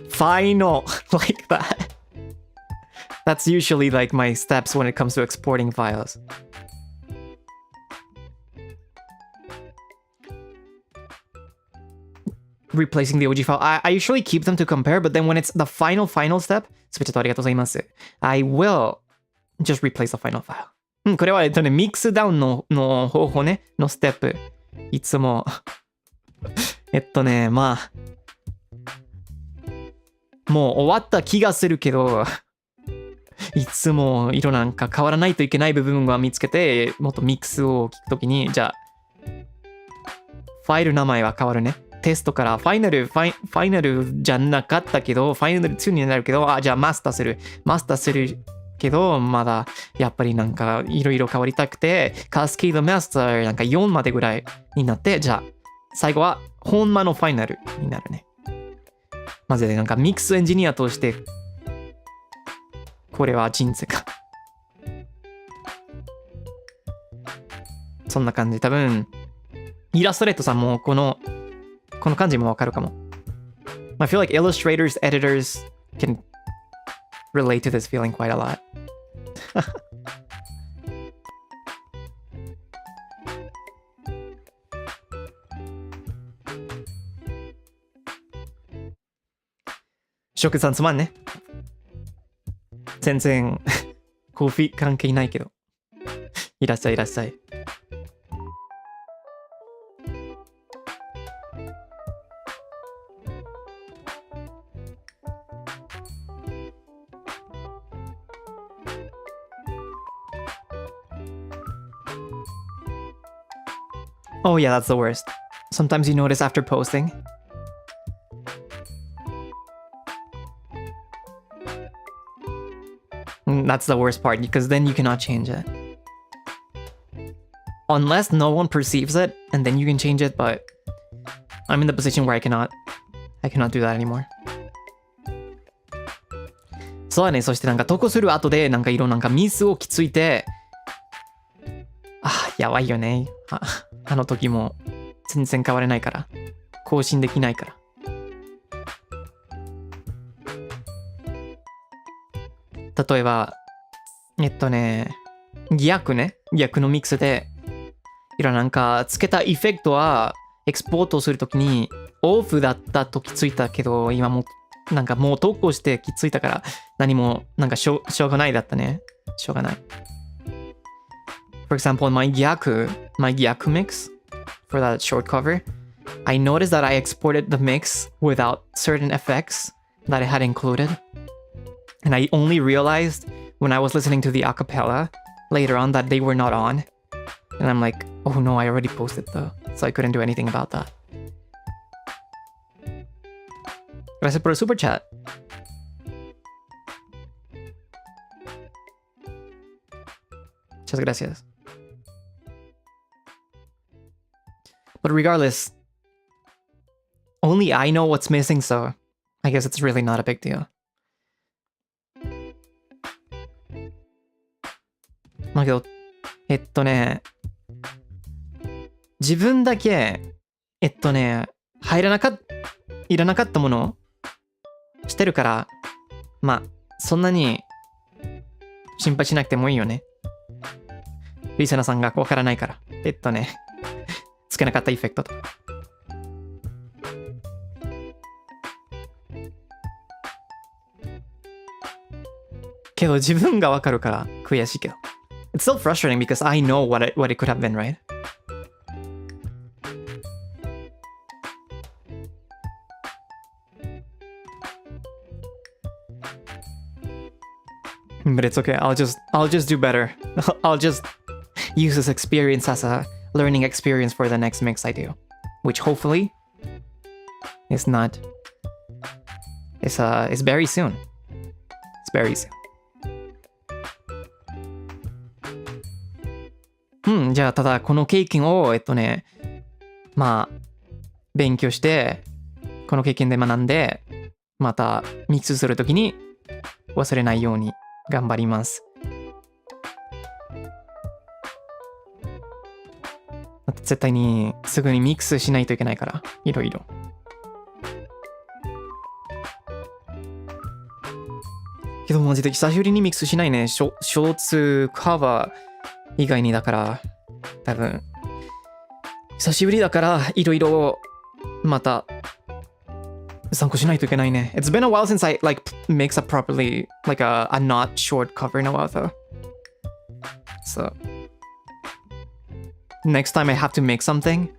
Final, like that. That's usually like my steps when it comes to exporting files. Replacing the OG file. I usually keep them to compare, but then when it's the final step, すべてとありがとうございます。I will just replace the final file. これはミックスダウンの方法ね、のステップ。いつもまあ、もう終わった気がするけど、いつも色なんか変わらないといけない部分は見つけて、もっとミックスを聞くときに、じゃあ、ファイル名前は変わるね。テストからファイナルじゃなかったけど、ファイナル2になるけど、じゃあマスターするけど、まだやっぱりなんかいろいろ変わりたくて、カスケードマスターなんか4までぐらいになって、じゃあ最後はほんまのファイナルになるね。まずなんかミックスエンジニアとして、これは人生か。そんな感じ。多分、イラストレートさんもこの感じもわかるかも。I feel like illustrators, editors can relate to this feeling quite a lot. 食さんつまんね。全然コーヒー関係ないけど。いらっしゃいいらっしゃい。Oh yeah, that's the worst. Sometimes you notice after posting. That's the worst part, because then you cannot change it. Unless no one perceives it, and then you can change it, but I'm in the position where I cannot do that anymore. そうだね、そしてなんか投稿する後でなんかミスをきついて、やばいよね。あの時も全然変われないから。更新できないから。例えば、逆のミックスで、なんかつけたエフェクトはエクスポートするときにオフだったときついたけど、今もなんかもう投稿してきついたから何もなんかしょうがないだったね。しょうがない。For example, my Gyaku mix for that short cover, I noticed that I exported the mix without certain effects that I had included. And I only realized when I was listening to the acapella later on that they were not on. And I'm like, oh no, I already posted though. So I couldn't do anything about that. Gracias por el super chat. Muchas gracias. But regardless, only I know what's missing, so I guess it's really not a big deal. まあけど、自分だけ、いらなかったものをしてるから、まあ、そんなに心配しなくてもいいよね。リセナさんがわからないから。つけなかったエフェクトと。けど自分がわかるから悔しいけど。It's so frustrating because I know what it could have been, right? But it's okay. I'll just do better. I'll just use this experience as a learning experience for the next mix I do, which hopefully is not. It's very soon. It's very soon. じゃあただこの経験をまあ勉強してこの経験で学んでまたミックスするときに忘れないように頑張ります。だって絶対にすぐにミックスしないといけないからいろいろ。けどマジで久しぶりにミックスしないね。ショーツカバー以外にだから多分久しぶりだからいろいろまた参考しないといけないね。It's been a while since I like mix up properly like a not short cover in a while though. So next time I have to make something,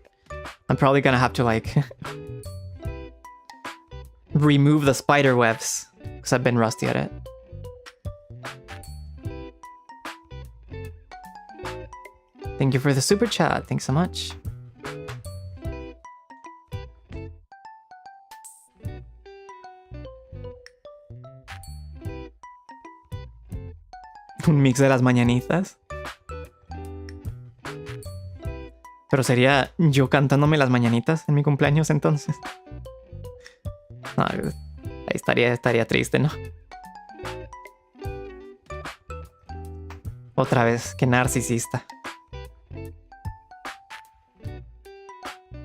I'm probably gonna have to like remove the spider webs because I've been rusty at it. Thank you for the super chat. Thanks so much. Un mix de las mañanitas. Pero sería yo cantándome las mañanitas en mi cumpleaños entonces. No, ahí estaría triste, ¿no? Otra vez, qué narcisista.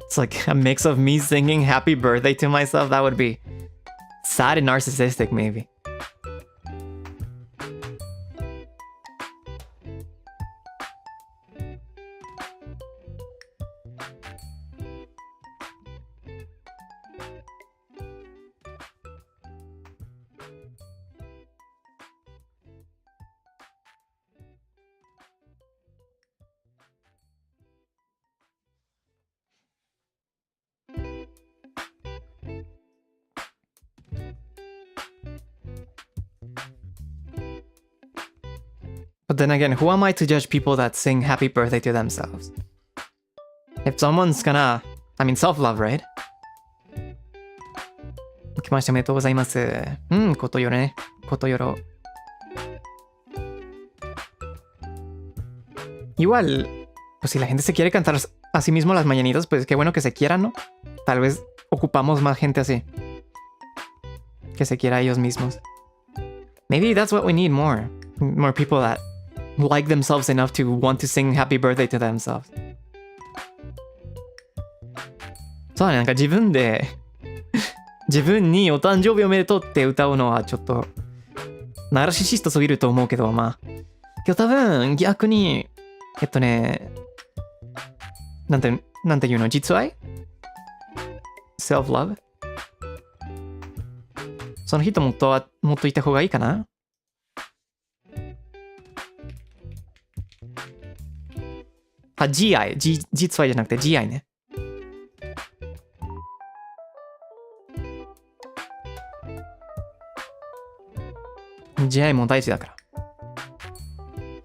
It's like a mix of me singing happy birthday to myself. That would be sad and narcissistic, maybe. But then again, who am I to judge people that sing happy birthday to themselves? If someone's gonna... I mean, self-love, right? 明けましておめでとうございます。ことよろね。ことよろ。Igual, pues si la gente se quiere cantar a sí mismo las mañanitas, pues qué bueno que se quieran, ¿no? Tal vez ocupamos más gente así. Que se quiera a ellos mismos. Maybe that's what we need more. More people that like themselves enough to want to sing happy birthday to themselves. そうだね、なんか自分にお誕生日おめでとうって歌うのはちょっとナルシシストすぎると思うけど、まあけど多分逆になんて言うの、実愛 self-love その人もっといた方がいいかな。あ、自愛、実愛じゃなくて自愛ね。自愛も大事だから。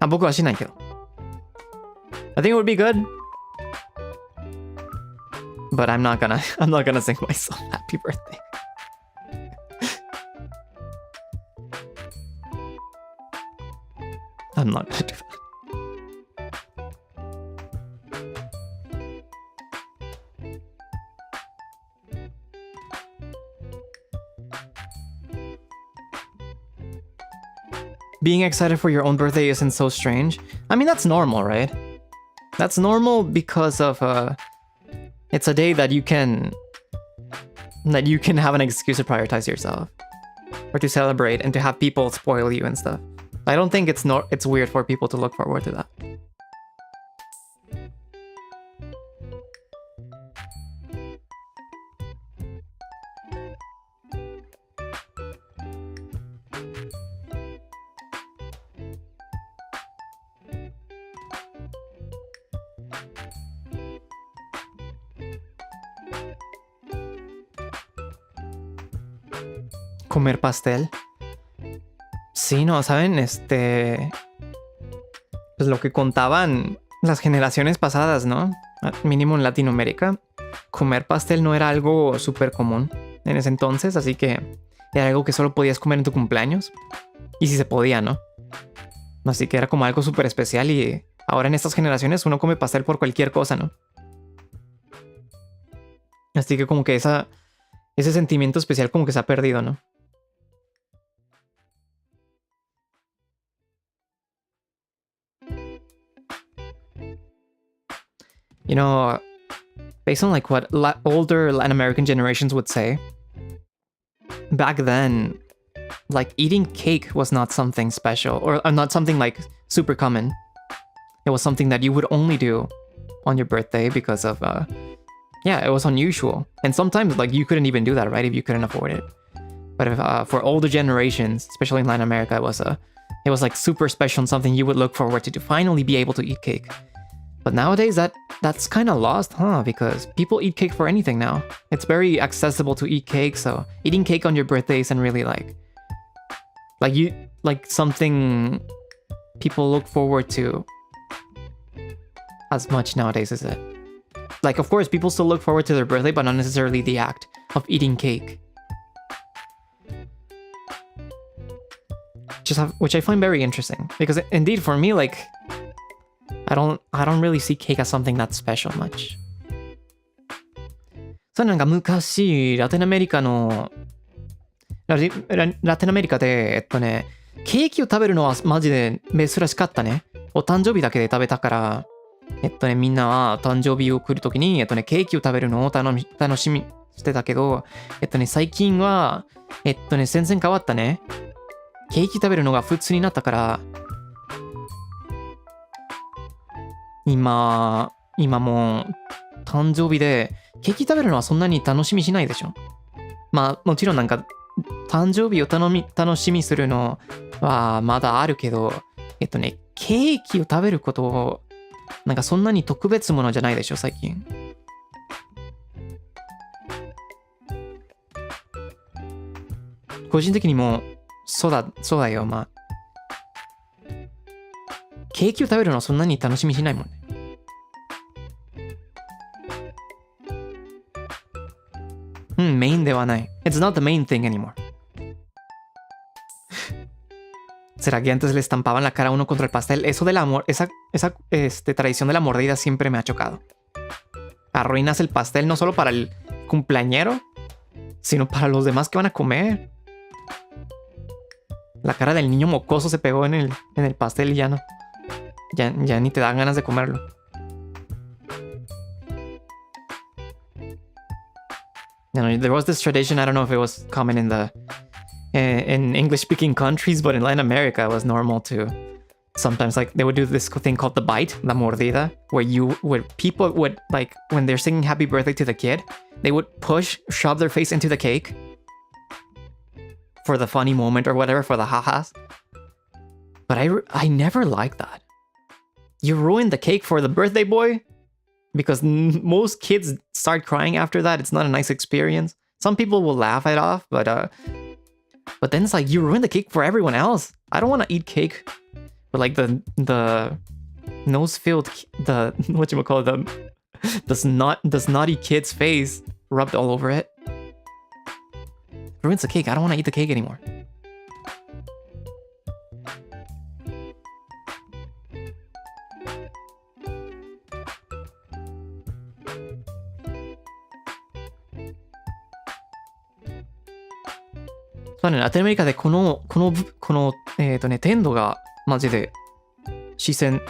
あ、僕はしないけど。I think it would be good. But I'm not gonna sing myself happy birthday. I'm not gonna do that. Being excited for your own birthday isn't so strange. I mean, that's normal, right? That's normal because of it's a day that you can have an excuse to prioritize yourself or to celebrate and to have people spoil you and stuff. I don't think it's weird for people to look forward to that. Comer pastel. Sí, no, ¿saben? Pues lo que contaban las generaciones pasadas, ¿no? Mínimo en Latinoamérica. Comer pastel no era algo súper común en ese entonces, así que era algo que solo podías comer en tu cumpleaños. Y si se podía, ¿no? Así que era como algo súper especial y Ahora en estas generaciones uno come pastel por cualquier cosa, ¿no? Así que como que ese sentimiento especial como que se ha perdido, ¿no? You know, based on like what older Latin American generations would say, back then, like eating cake was not something special or not something like super common. It was something that you would only do on your birthday because of, yeah, it was unusual. And sometimes like you couldn't even do that, right? If you couldn't afford it. But if, for older generations, especially in Latin America, it was like super special and something you would look forward to finally be able to eat cake. But nowadays that's kind of lost, huh? Because people eat cake for anything now. It's very accessible to eat cake, so eating cake on your birthday isn't really like something people look forward to as much nowadays, is it? Like, of course, people still look forward to their birthday, but not necessarily the act of eating cake. Which I find very interesting, because indeed for me, like, I don't really see cake as something that's special much. そうなんか昔ラテンアメリカでケーキを食べるのはマジで珍しかったね。お誕生日だけで食べたから、みんなは誕生日を来るときにケーキを食べるのを楽しみしてたけど、最近は全然変わったね。ケーキ食べるのが普通になったから、今もう誕生日でケーキ食べるのはそんなに楽しみしないでしょ。まあもちろんなんか誕生日を楽しみするのはまだあるけど、ケーキを食べることをなんかそんなに特別ものじゃないでしょ最近。個人的にもそうだよ。まあケーキを食べるのはそんなに楽しみしないもんね。メインではない。It's not the main thing anymore. ¿Será que antes le estampaban la cara a uno contra el pastel? Eso del amor, esa tradición de la mordida siempre me ha chocado. Arruinas el pastel no solo para el cumpleañero, sino para los demás que van a comer. La cara del niño mocoso se pegó en el pastel y ya no. Ya ni te dan ganas de comerlo. You know, there was this tradition, I don't know if it was common in English-speaking countries, but in Latin America it was normal to sometimes, like, they would do this thing called the bite, la mordida, where people would, like, when they're singing happy birthday to the kid, they would shove their face into the cake for the funny moment or whatever, for the ha-has. But I never liked that. You ruined the cake for the birthday boy, because most kids start crying after that. It's not a nice experience. Some people will laugh it off, but then it's like you ruined the cake for everyone else. I don't want to eat cake with like the nose filled, the whatchamacallit, the snotty kid's face rubbed all over it. Ruins the cake. I don't want to eat the cake anymore.まあね、ラテンアメリカでこの天度がマジで視線、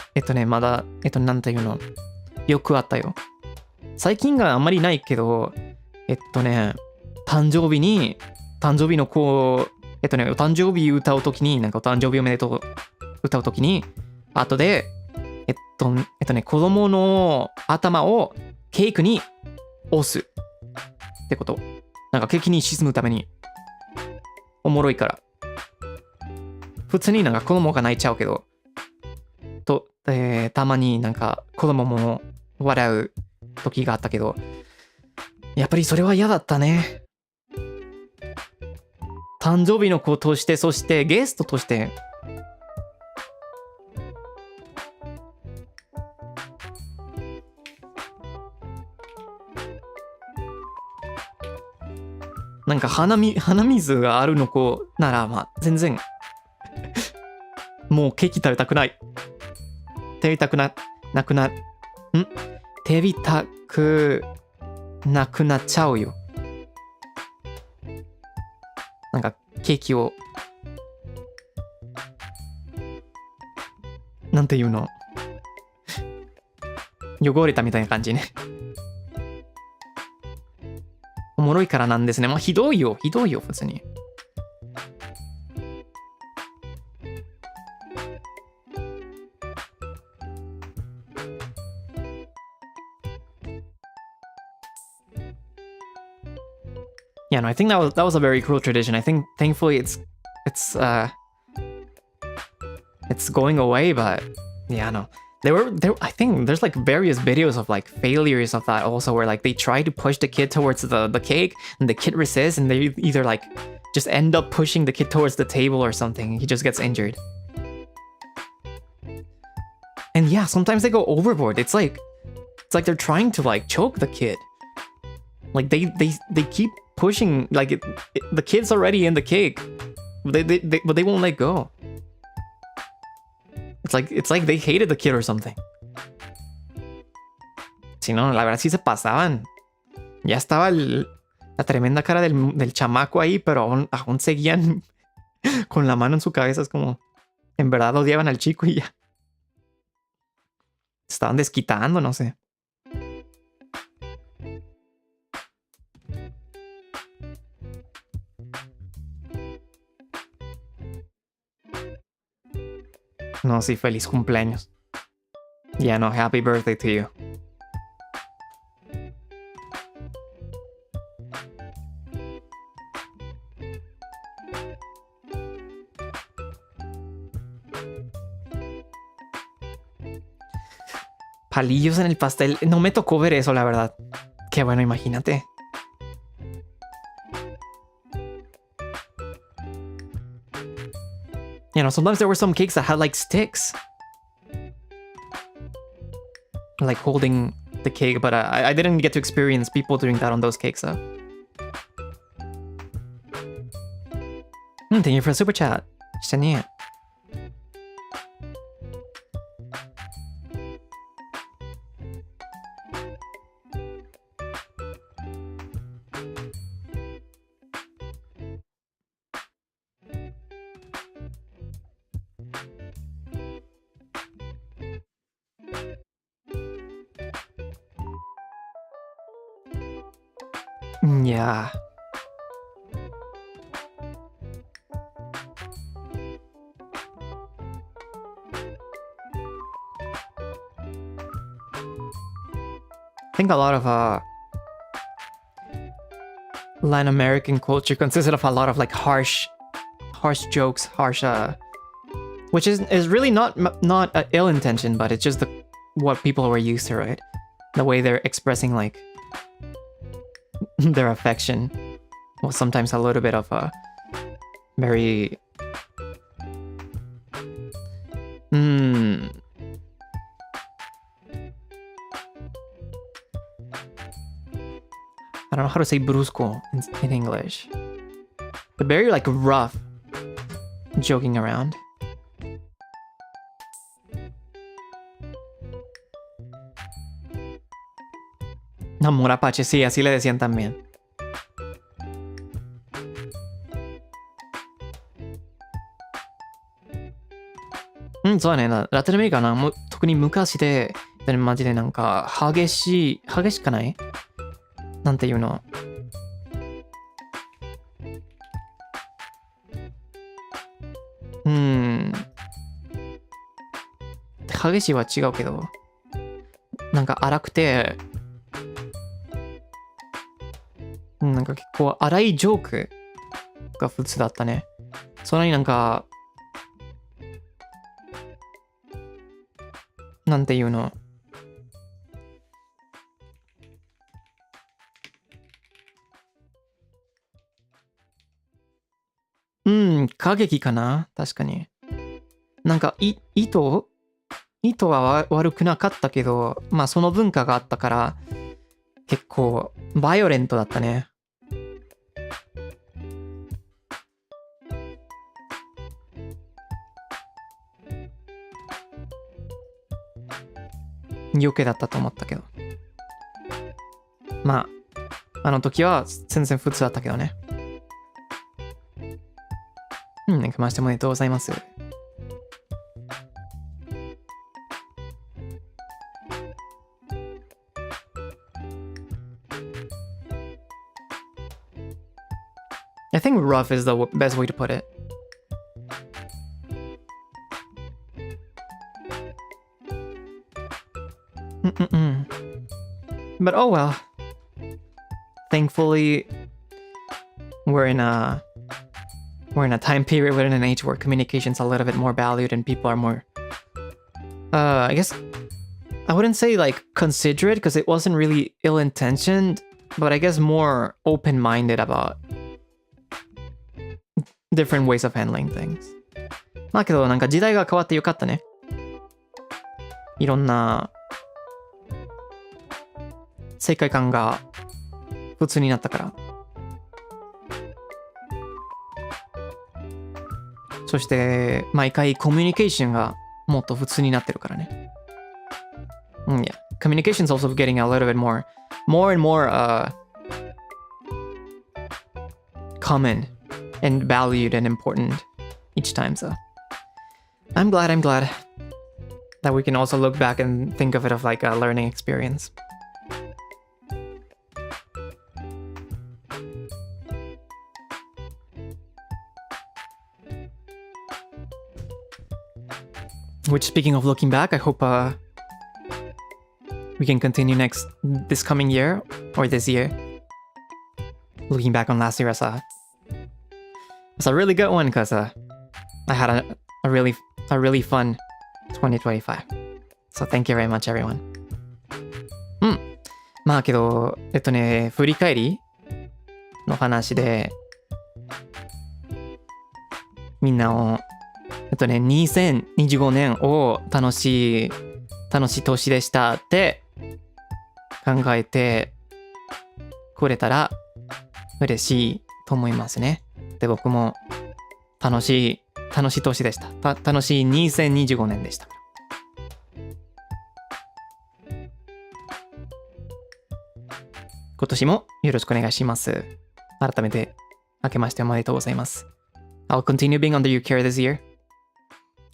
まだ、なんていうの、よくあったよ。最近があんまりないけど、誕生日の子、お誕生日歌うときに、なんかお誕生日おめでとう歌うときに、後で、子供の頭をケークに押すってこと。なんかケーキに沈むために。おもろいから。普通になんか子供が泣いちゃうけど、たまになんか子供も笑う時があったけど、やっぱりそれは嫌だったね。誕生日の子として、そしてゲストとして、なんか鼻水があるの子なら、まあ全然もうケーキ食べたくないっ手痛くなくな手痛くなくなっちゃうよ。なんかケーキをなんていうの、汚れたみたいな感じね。おもろいからなんですね。まあひどいよ普通に。Yeah, no, I think that was a very cruel tradition. I think thankfully it's going away, but yeah, no. There I think there's like various videos of like failures of that also, where like they try to push the kid towards the cake and the kid resists, and they either like just end up pushing the kid towards the table or something. He just gets injured. And yeah, sometimes they go overboard. It's like they're trying to like choke the kid. Like they keep pushing, like the kid's already in the cake, but they won't let go. It's like they hated the kid or something. Si no, la verdad sí se pasaban. Ya estaba la tremenda cara del chamaco ahí, pero aún seguían con la mano en su cabeza. Es como, en verdad odiaban al chico y ya. Estaban desquitando, no sé. No, sí, feliz cumpleaños. Yeah, no, happy birthday to you. Palillos en el pastel. No me tocó ver eso, la verdad. Qué bueno, imagínate. You know, sometimes there were some cakes that had like sticks. Like holding the cake, but I didn't get to experience people doing that on those cakes, though. Thank you for the super chat. したね。Yeah. I think a lot of Latin American culture consisted of a lot of like harsh jokes, which is really not ill intention, but it's just what people were used to, right? The way they're expressing like their affection was sometimes a little bit of a very I don't know how to say brusco in English, but very like rough joking around. No, morapache, sí, así le decían también. Mm, そうだね。ラテンアメリカは特に昔で、マジでなんか激しかないなんていうの。激しいは違うけど、なんか荒くて、なんか結構荒いジョークが普通だったね。それになんか、なんていうの。過激かな確かに。なんか意図は悪くなかったけど、まあその文化があったから、結構バイオレントだったね。余計だったと思ったけど。まあ、あの時は全然普通だったけどね。明けましておめでとうございます。I think rough is the best way to put it. But oh well. Thankfully, we're in a time period, we're in an age where communication's a little bit more valued and people are more I guess I wouldn't say like considerate because it wasn't really ill-intentioned, but I guess more open-minded about different ways of handling things. まあけどなんか時代が変わってよかったね。いろんな世界観が普通になったから。そして毎回コミュニケーションがもっと普通になってるからね。Yeah. Communication's also getting a little bit more and more common and valued and important each time, so I'm glad that we can also look back and think of it of like a learning experience. Which, speaking of looking back, I hope we can continue this coming year or this year. Looking back on last year as a really good one because I had a really fun 2025. So thank you very much, everyone. まあけど振り返りの話でみんなを2025年を楽しい年でしたって考えてくれたら嬉しいと思いますね。で、僕も楽しい年でした。楽しい2025年でした。今年もよろしくお願いします。改めて明けましておめでとうございます。I'll continue being under your care this year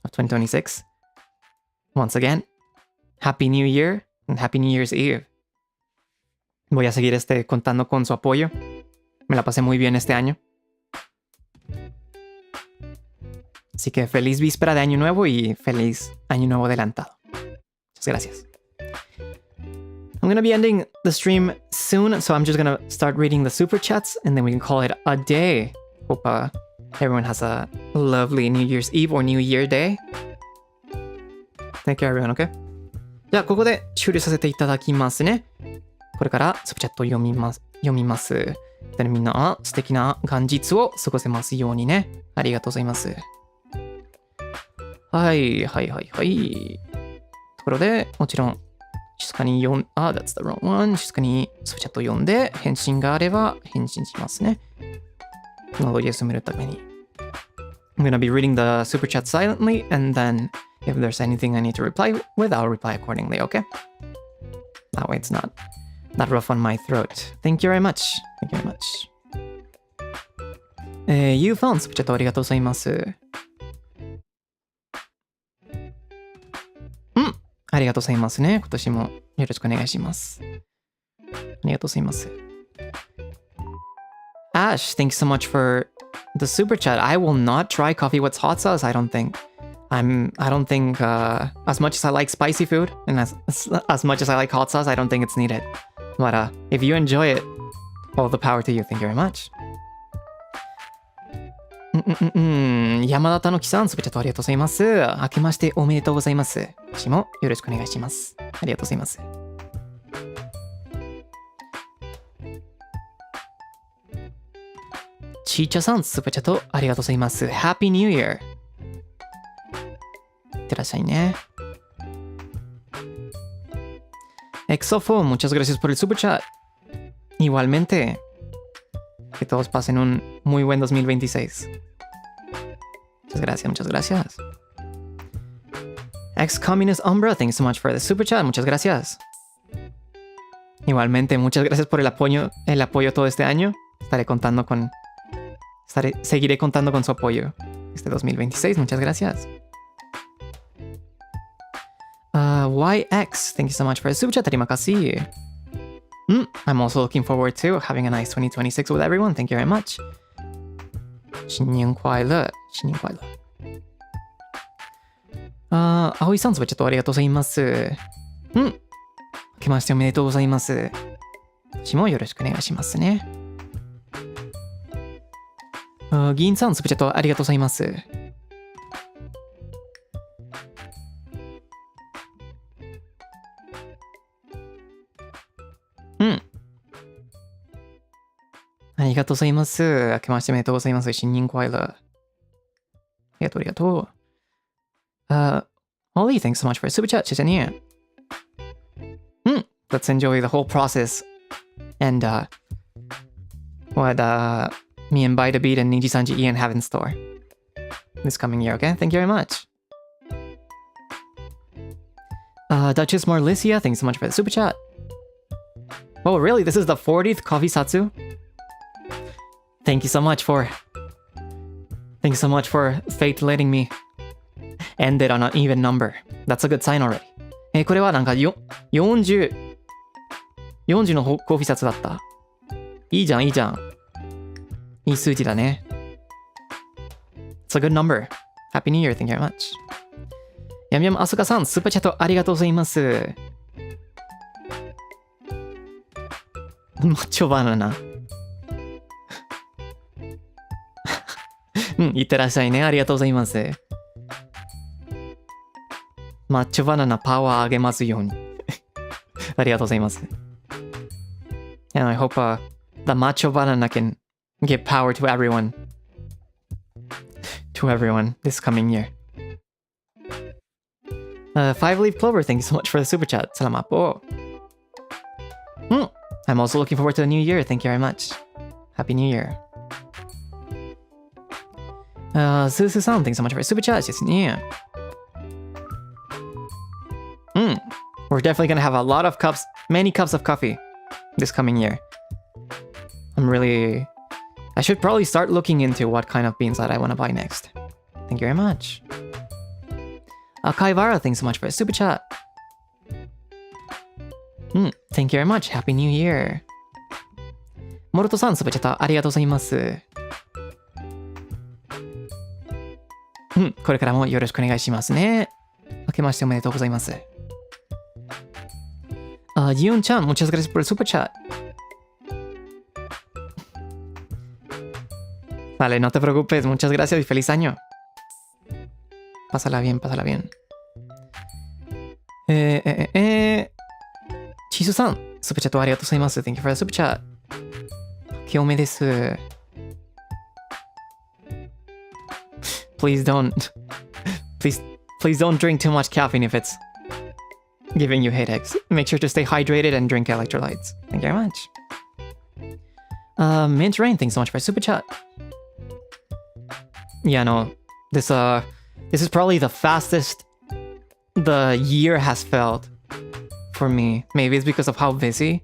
of 2026. Once again, Happy New Year and Happy New Year's Eve. Voy a seguir contando con su apoyo. Me la pasé muy bien este año. Así que feliz víspera de Año Nuevo y feliz Año Nuevo adelantado. Muchas gracias. I'm going to be ending the stream soon, so I'm just going to start reading the super chats and then we can call it a day. Hope everyone has a lovely New Year's Eve or New Year day. Thank you everyone, okay? じゃあここで終了させていただきますね。これからスーパーチャットを読みます。でみんな素敵な元日を過ごせますようにね。ありがとうございます。はい。ところで、もちろん、静かにthat's the wrong one. 静かにスーパーチャットを読んで、返信があれば返信しますね。喉を休めるために。I'm gonna be reading the super chat silently, and then if there's anything I need to reply with, I'll reply accordingly, okay? That way it's not rough on my throat. Thank you very much. Thank you very much. You found スーパーチャットありがとうございます。ありがとうございますね。今年もよろしくお願いします。ありがとうございます。Ash, thanks so much for the super chat. I will not try coffee with hot sauce. I don't think as much as I like spicy food and as much as I like hot sauce, I don't think it's needed. But if you enjoy it, all the power to you. Thank you very much. 山田たのきさん、スペチャットありがとうございます。明けましておめでとうございます。私もよろしくお願いします。ありがとうございます。ちーちゃさん、スペチャットありがとうございます。Happy New Year! いってらっしゃいね。Exofo, muchas gracias por el super chat. Igualmente, que todos pasen un muy buen 2026. Muchas gracias. Ex-Communist Umbra, thanks so much for the super chat. Muchas gracias. Igualmente, muchas gracias por el apoyo todo este año. Seguiré contando con su apoyo este 2026. Muchas gracias. YX, thank you so much for the super chat. Terima kasih. I'm also looking forward to having a nice 2026 with everyone. Thank you very much. 新年快乐。新年快乐。葵さん、super chatありがとうございます。明けましておめでとうございます。今年もよろしくお願いしますね。銀さん、super chatありがとうございます。ありがとうございます。明けましておめでとうございます。新年快乐。ありがとう、ありがとう。Ollie, thanks so much for a super chat. 谢谢你。Let's enjoy the whole process. And what me and By the Beat and NIJISANJI Ian have in store this coming year, okay? Thank you very much. Duchess Marlicia, thanks so much for the super chat. Oh, really? This is the 40th coffee Zatsu? Thank you so much for fate letting me end it on an even number. That's a good sign already. これはなんか40のコーヒー札だった。いいじゃん、いいじゃん。いい数字だね。It's a good number. Happy New Year, thank you very much. やみやみあすかさん、スーパーチャットありがとうございます。マッチョバナナ。いってらっしゃいね。ありがとうございます。マッチョバナナパワー上げますように。ありがとうございます。And I hope the macho banana can give power to everyone. To everyone this coming year. 5-leaf clover, thank you so much for the super chat. Salamat po. I'm also looking forward to the new year. Thank you very much. Happy New Year. Susu-san, thanks so much for the super chat. We're definitely gonna have a lot of cups, many cups of coffee this coming year. I should probably start looking into what kind of beans that I want to buy next. Thank you very much. Kaivara, thanks so much for the super chat. Thank you very much. Happy New Year. Moroto-san, super chat ありがとうございます。これからもよろしくお願いしますね。明けましておめでとうございます。Yun-chan, muchas gracias por el super chat. Vale, no te preocupes, muchas gracias y feliz año. Pásala bien, pásala bien. Chisu-san, super chat ありがとうございます。Thank you for the super chat. 清めです。Please don't drink too much caffeine if it's giving you headaches. Make sure to stay hydrated and drink electrolytes. Thank you very much. Mint Rain, thanks so much for super chat. Yeah, no, this is probably the fastest the year has felt for me. Maybe it's because of how busy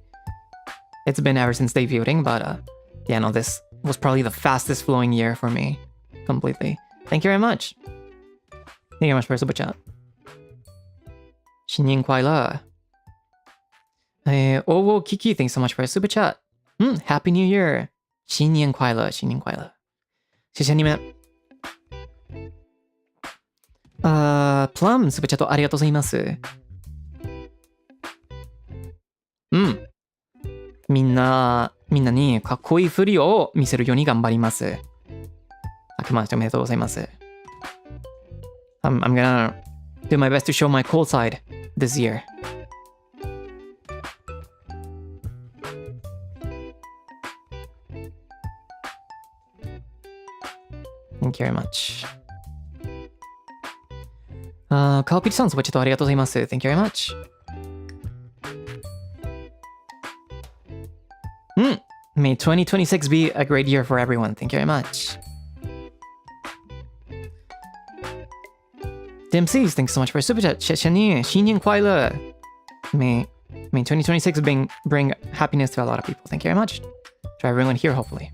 it's been ever since debuting, but yeah, no, this was probably the fastest flowing year for me completely. Thank you very much. Thank you very much for super chat. 新年快乐。OO Kiki, thanks so much for a super chat. Happy New Year. 新年快乐，新年快乐。谢谢你们。Plum, スーパーチャットありがとうございます。みんなにかっこいい振りを見せるように頑張ります。明けましておめでとうございます。I'm gonna do my best to show my cool side this year. Thank you very much. カオピリさん、そばちょっとありがとうございます。Thank you very much. May 2026 be a great year for everyone. Thank you very much. Dempsey, thanks so much for a super chat. 谢谢你，新年快乐。May 2026 bring happiness to a lot of people. Thank you very much. To everyone here, hopefully.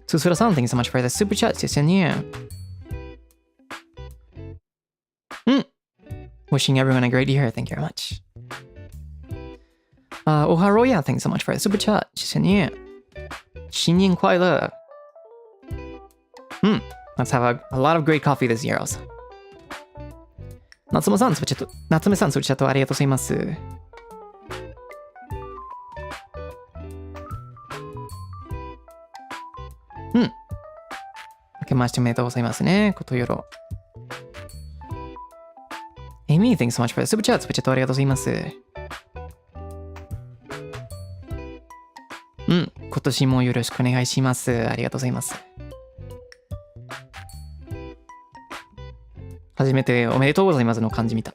Susura-san, thanks so much for the super chat. 谢谢你。Wishing everyone a great year. Thank you very much. Oharoya, thanks so much for the super chat. 谢谢你。新年快乐。Let's have a lot of great coffee this year also. 夏目さん、夏目さん、スプチャットありがとうございます。明けましておめでとうございますね。ことよろ。Amy, thanks so much for the super chat. スプチャットありがとうございます。今年もよろしくお願いします。ありがとうございます。初めておめでとうございますの漢字見た。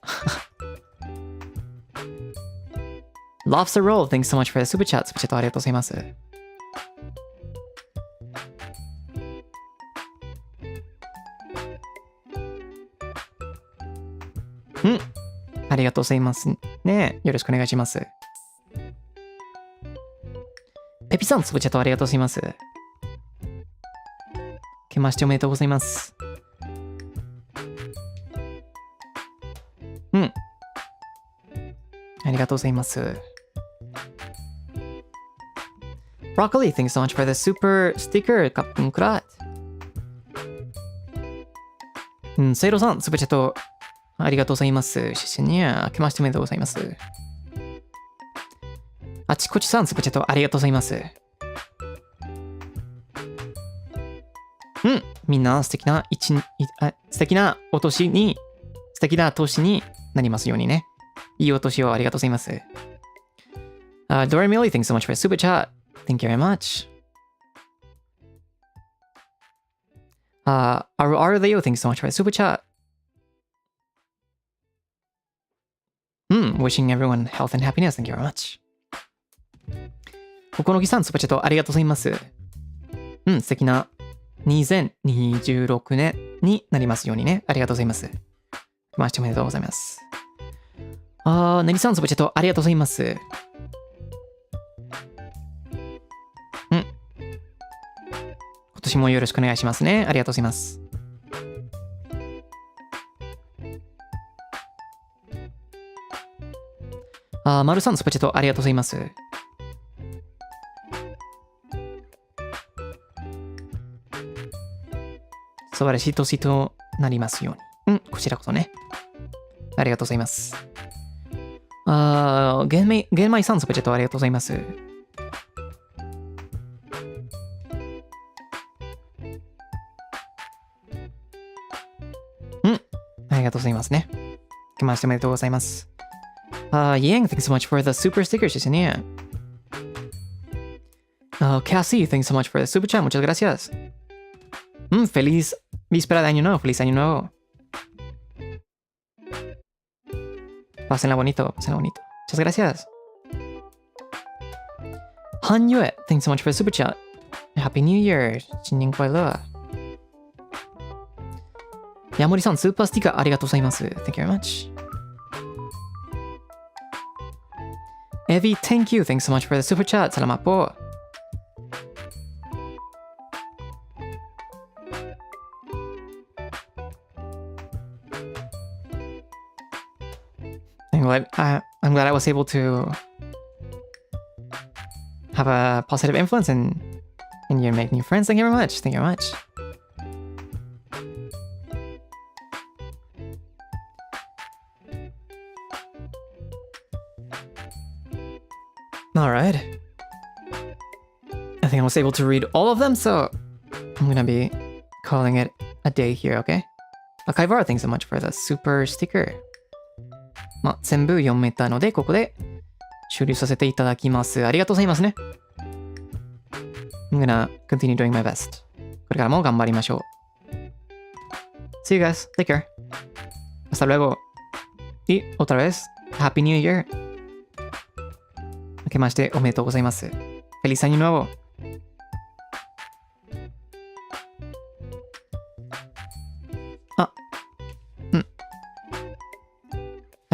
Lobster Roll, thanks so much for the super chat. スプチャットありがとうございます。ありがとうございますね。よろしくお願いします。ペピさん、スプチャットありがとうございます。けましておめでとうございます。ありがとうございます。Broccoli, thanks so much for the super sticker. カップンクラッ。セイロさん、スプチャットありがとうございます。シシニア、明けましておめでとうございます。あちこちさん、スプチャットありがとうございます。みんな素敵なお年に、素敵な年になりますようにね。いいお年をありがとうございます。Dora Millie, thanks so much for the super chat. Thank you very much. Aru Leo, thanks so much for the super chat. Wishing everyone health and happiness. Thank you very much. ここのぎさん、スーパーチャットありがとうございます。素敵な2026年になりますようにね。ありがとうございます。ましておめでとうございます。ネギさん、スーパーチャットありがとうございます。今年もよろしくお願いしますね。ありがとうございます。マルさん、スーパーチャットありがとうございます。素晴らしい年となりますように。こちらこそね。ありがとうございます。玄米さん、スーパーチャットありがとうございます。ありがとうございますね。明けましておめでとうございます。Yang, thanks so much for the super sticker, Shishania. Cassie, thanks so much for the super chat. Muchas gracias. Feliz víspera de año nuevo. Feliz año nuevo. Pásenla bonito, pásenla bonito. Muchas gracias. Han Yue, thanks so much for the super chat. Happy New Year. 新年快乐。ヤモリさん、スーパースティッカーありがとうございます。Thank you very much. Evie, thank you. Thanks so much for the super chat. Salamat po. I'm glad I was able to have a positive influence and you make new friends. Thank you very much. Thank you very much. All right. I think I was able to read all of them, so I'm gonna be calling it a day here, okay? Akaivara, thanks so much for the super sticker. 全部読めたので、ここで終了させていただきます。ありがとうございますね。I'm gonna continue doing my best. これからも頑張りましょう。See you guys. Take care. Hasta luego. Y otra vez, Happy New Year. 明けましておめでとうございます。Feliz Año Nuevo.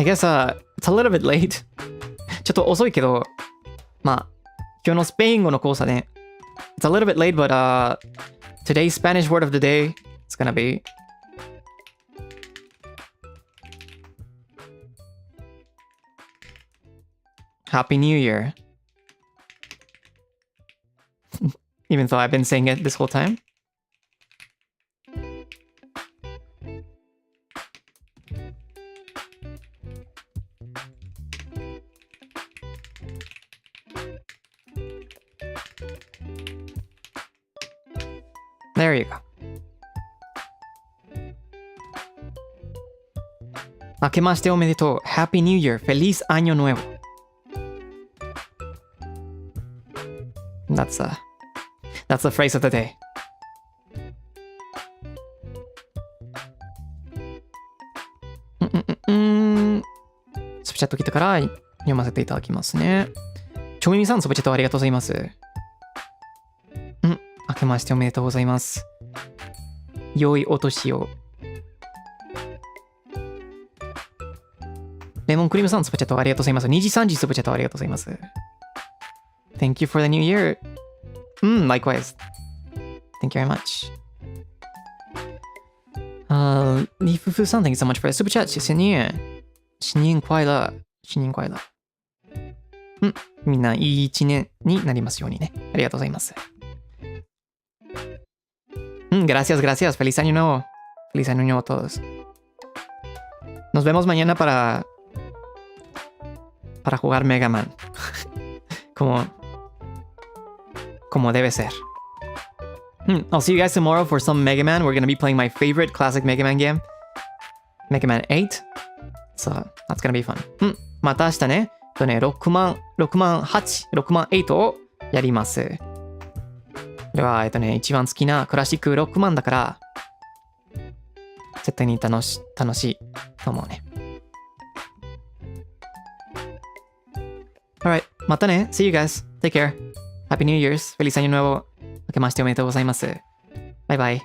I guess, it's a little bit late. ちょっと遅いけど、まあ、今日のスペイン語の講座ね。It's a little bit late, but today's Spanish word of the day is gonna be Happy New Year. Even though I've been saying it this whole time. There you go. 明けましておめでとう。Happy New Year. Feliz Año Nuevo. That's the phrase of the day. スプチャット来たから読ませていただきますね。ちょみみさん、スプチャットありがとうございます。明けましておめでとうございます。良いお年を。レモンクリームさん、スプチャットありがとうございます。2時3時スプチャットありがとうございます。Thank you for the new year. Likewise. Thank you very much. Li Fufu san, thank you so much for the super chat. 新年快乐。新年快乐。みんないい一年になりますようにね。ありがとうございます。Gracias, gracias. Feliz año nuevo. Feliz año nuevo a todos. Nos vemos mañana para jugar Mega Man. como debe ser. I'll see you guys tomorrow for some Mega Man. We're going to be playing my favorite classic Mega Man game. Mega Man 8. So that's going to be fun. また明日ね。6万8をやります。これは、一番好きなクラシック6万だから、絶対に楽しいと思うね。Alright, またね。See you guys. Take care. Happy New Year's. Feliz Año Nuevo. 明けましておめでとうございます。バイバイ。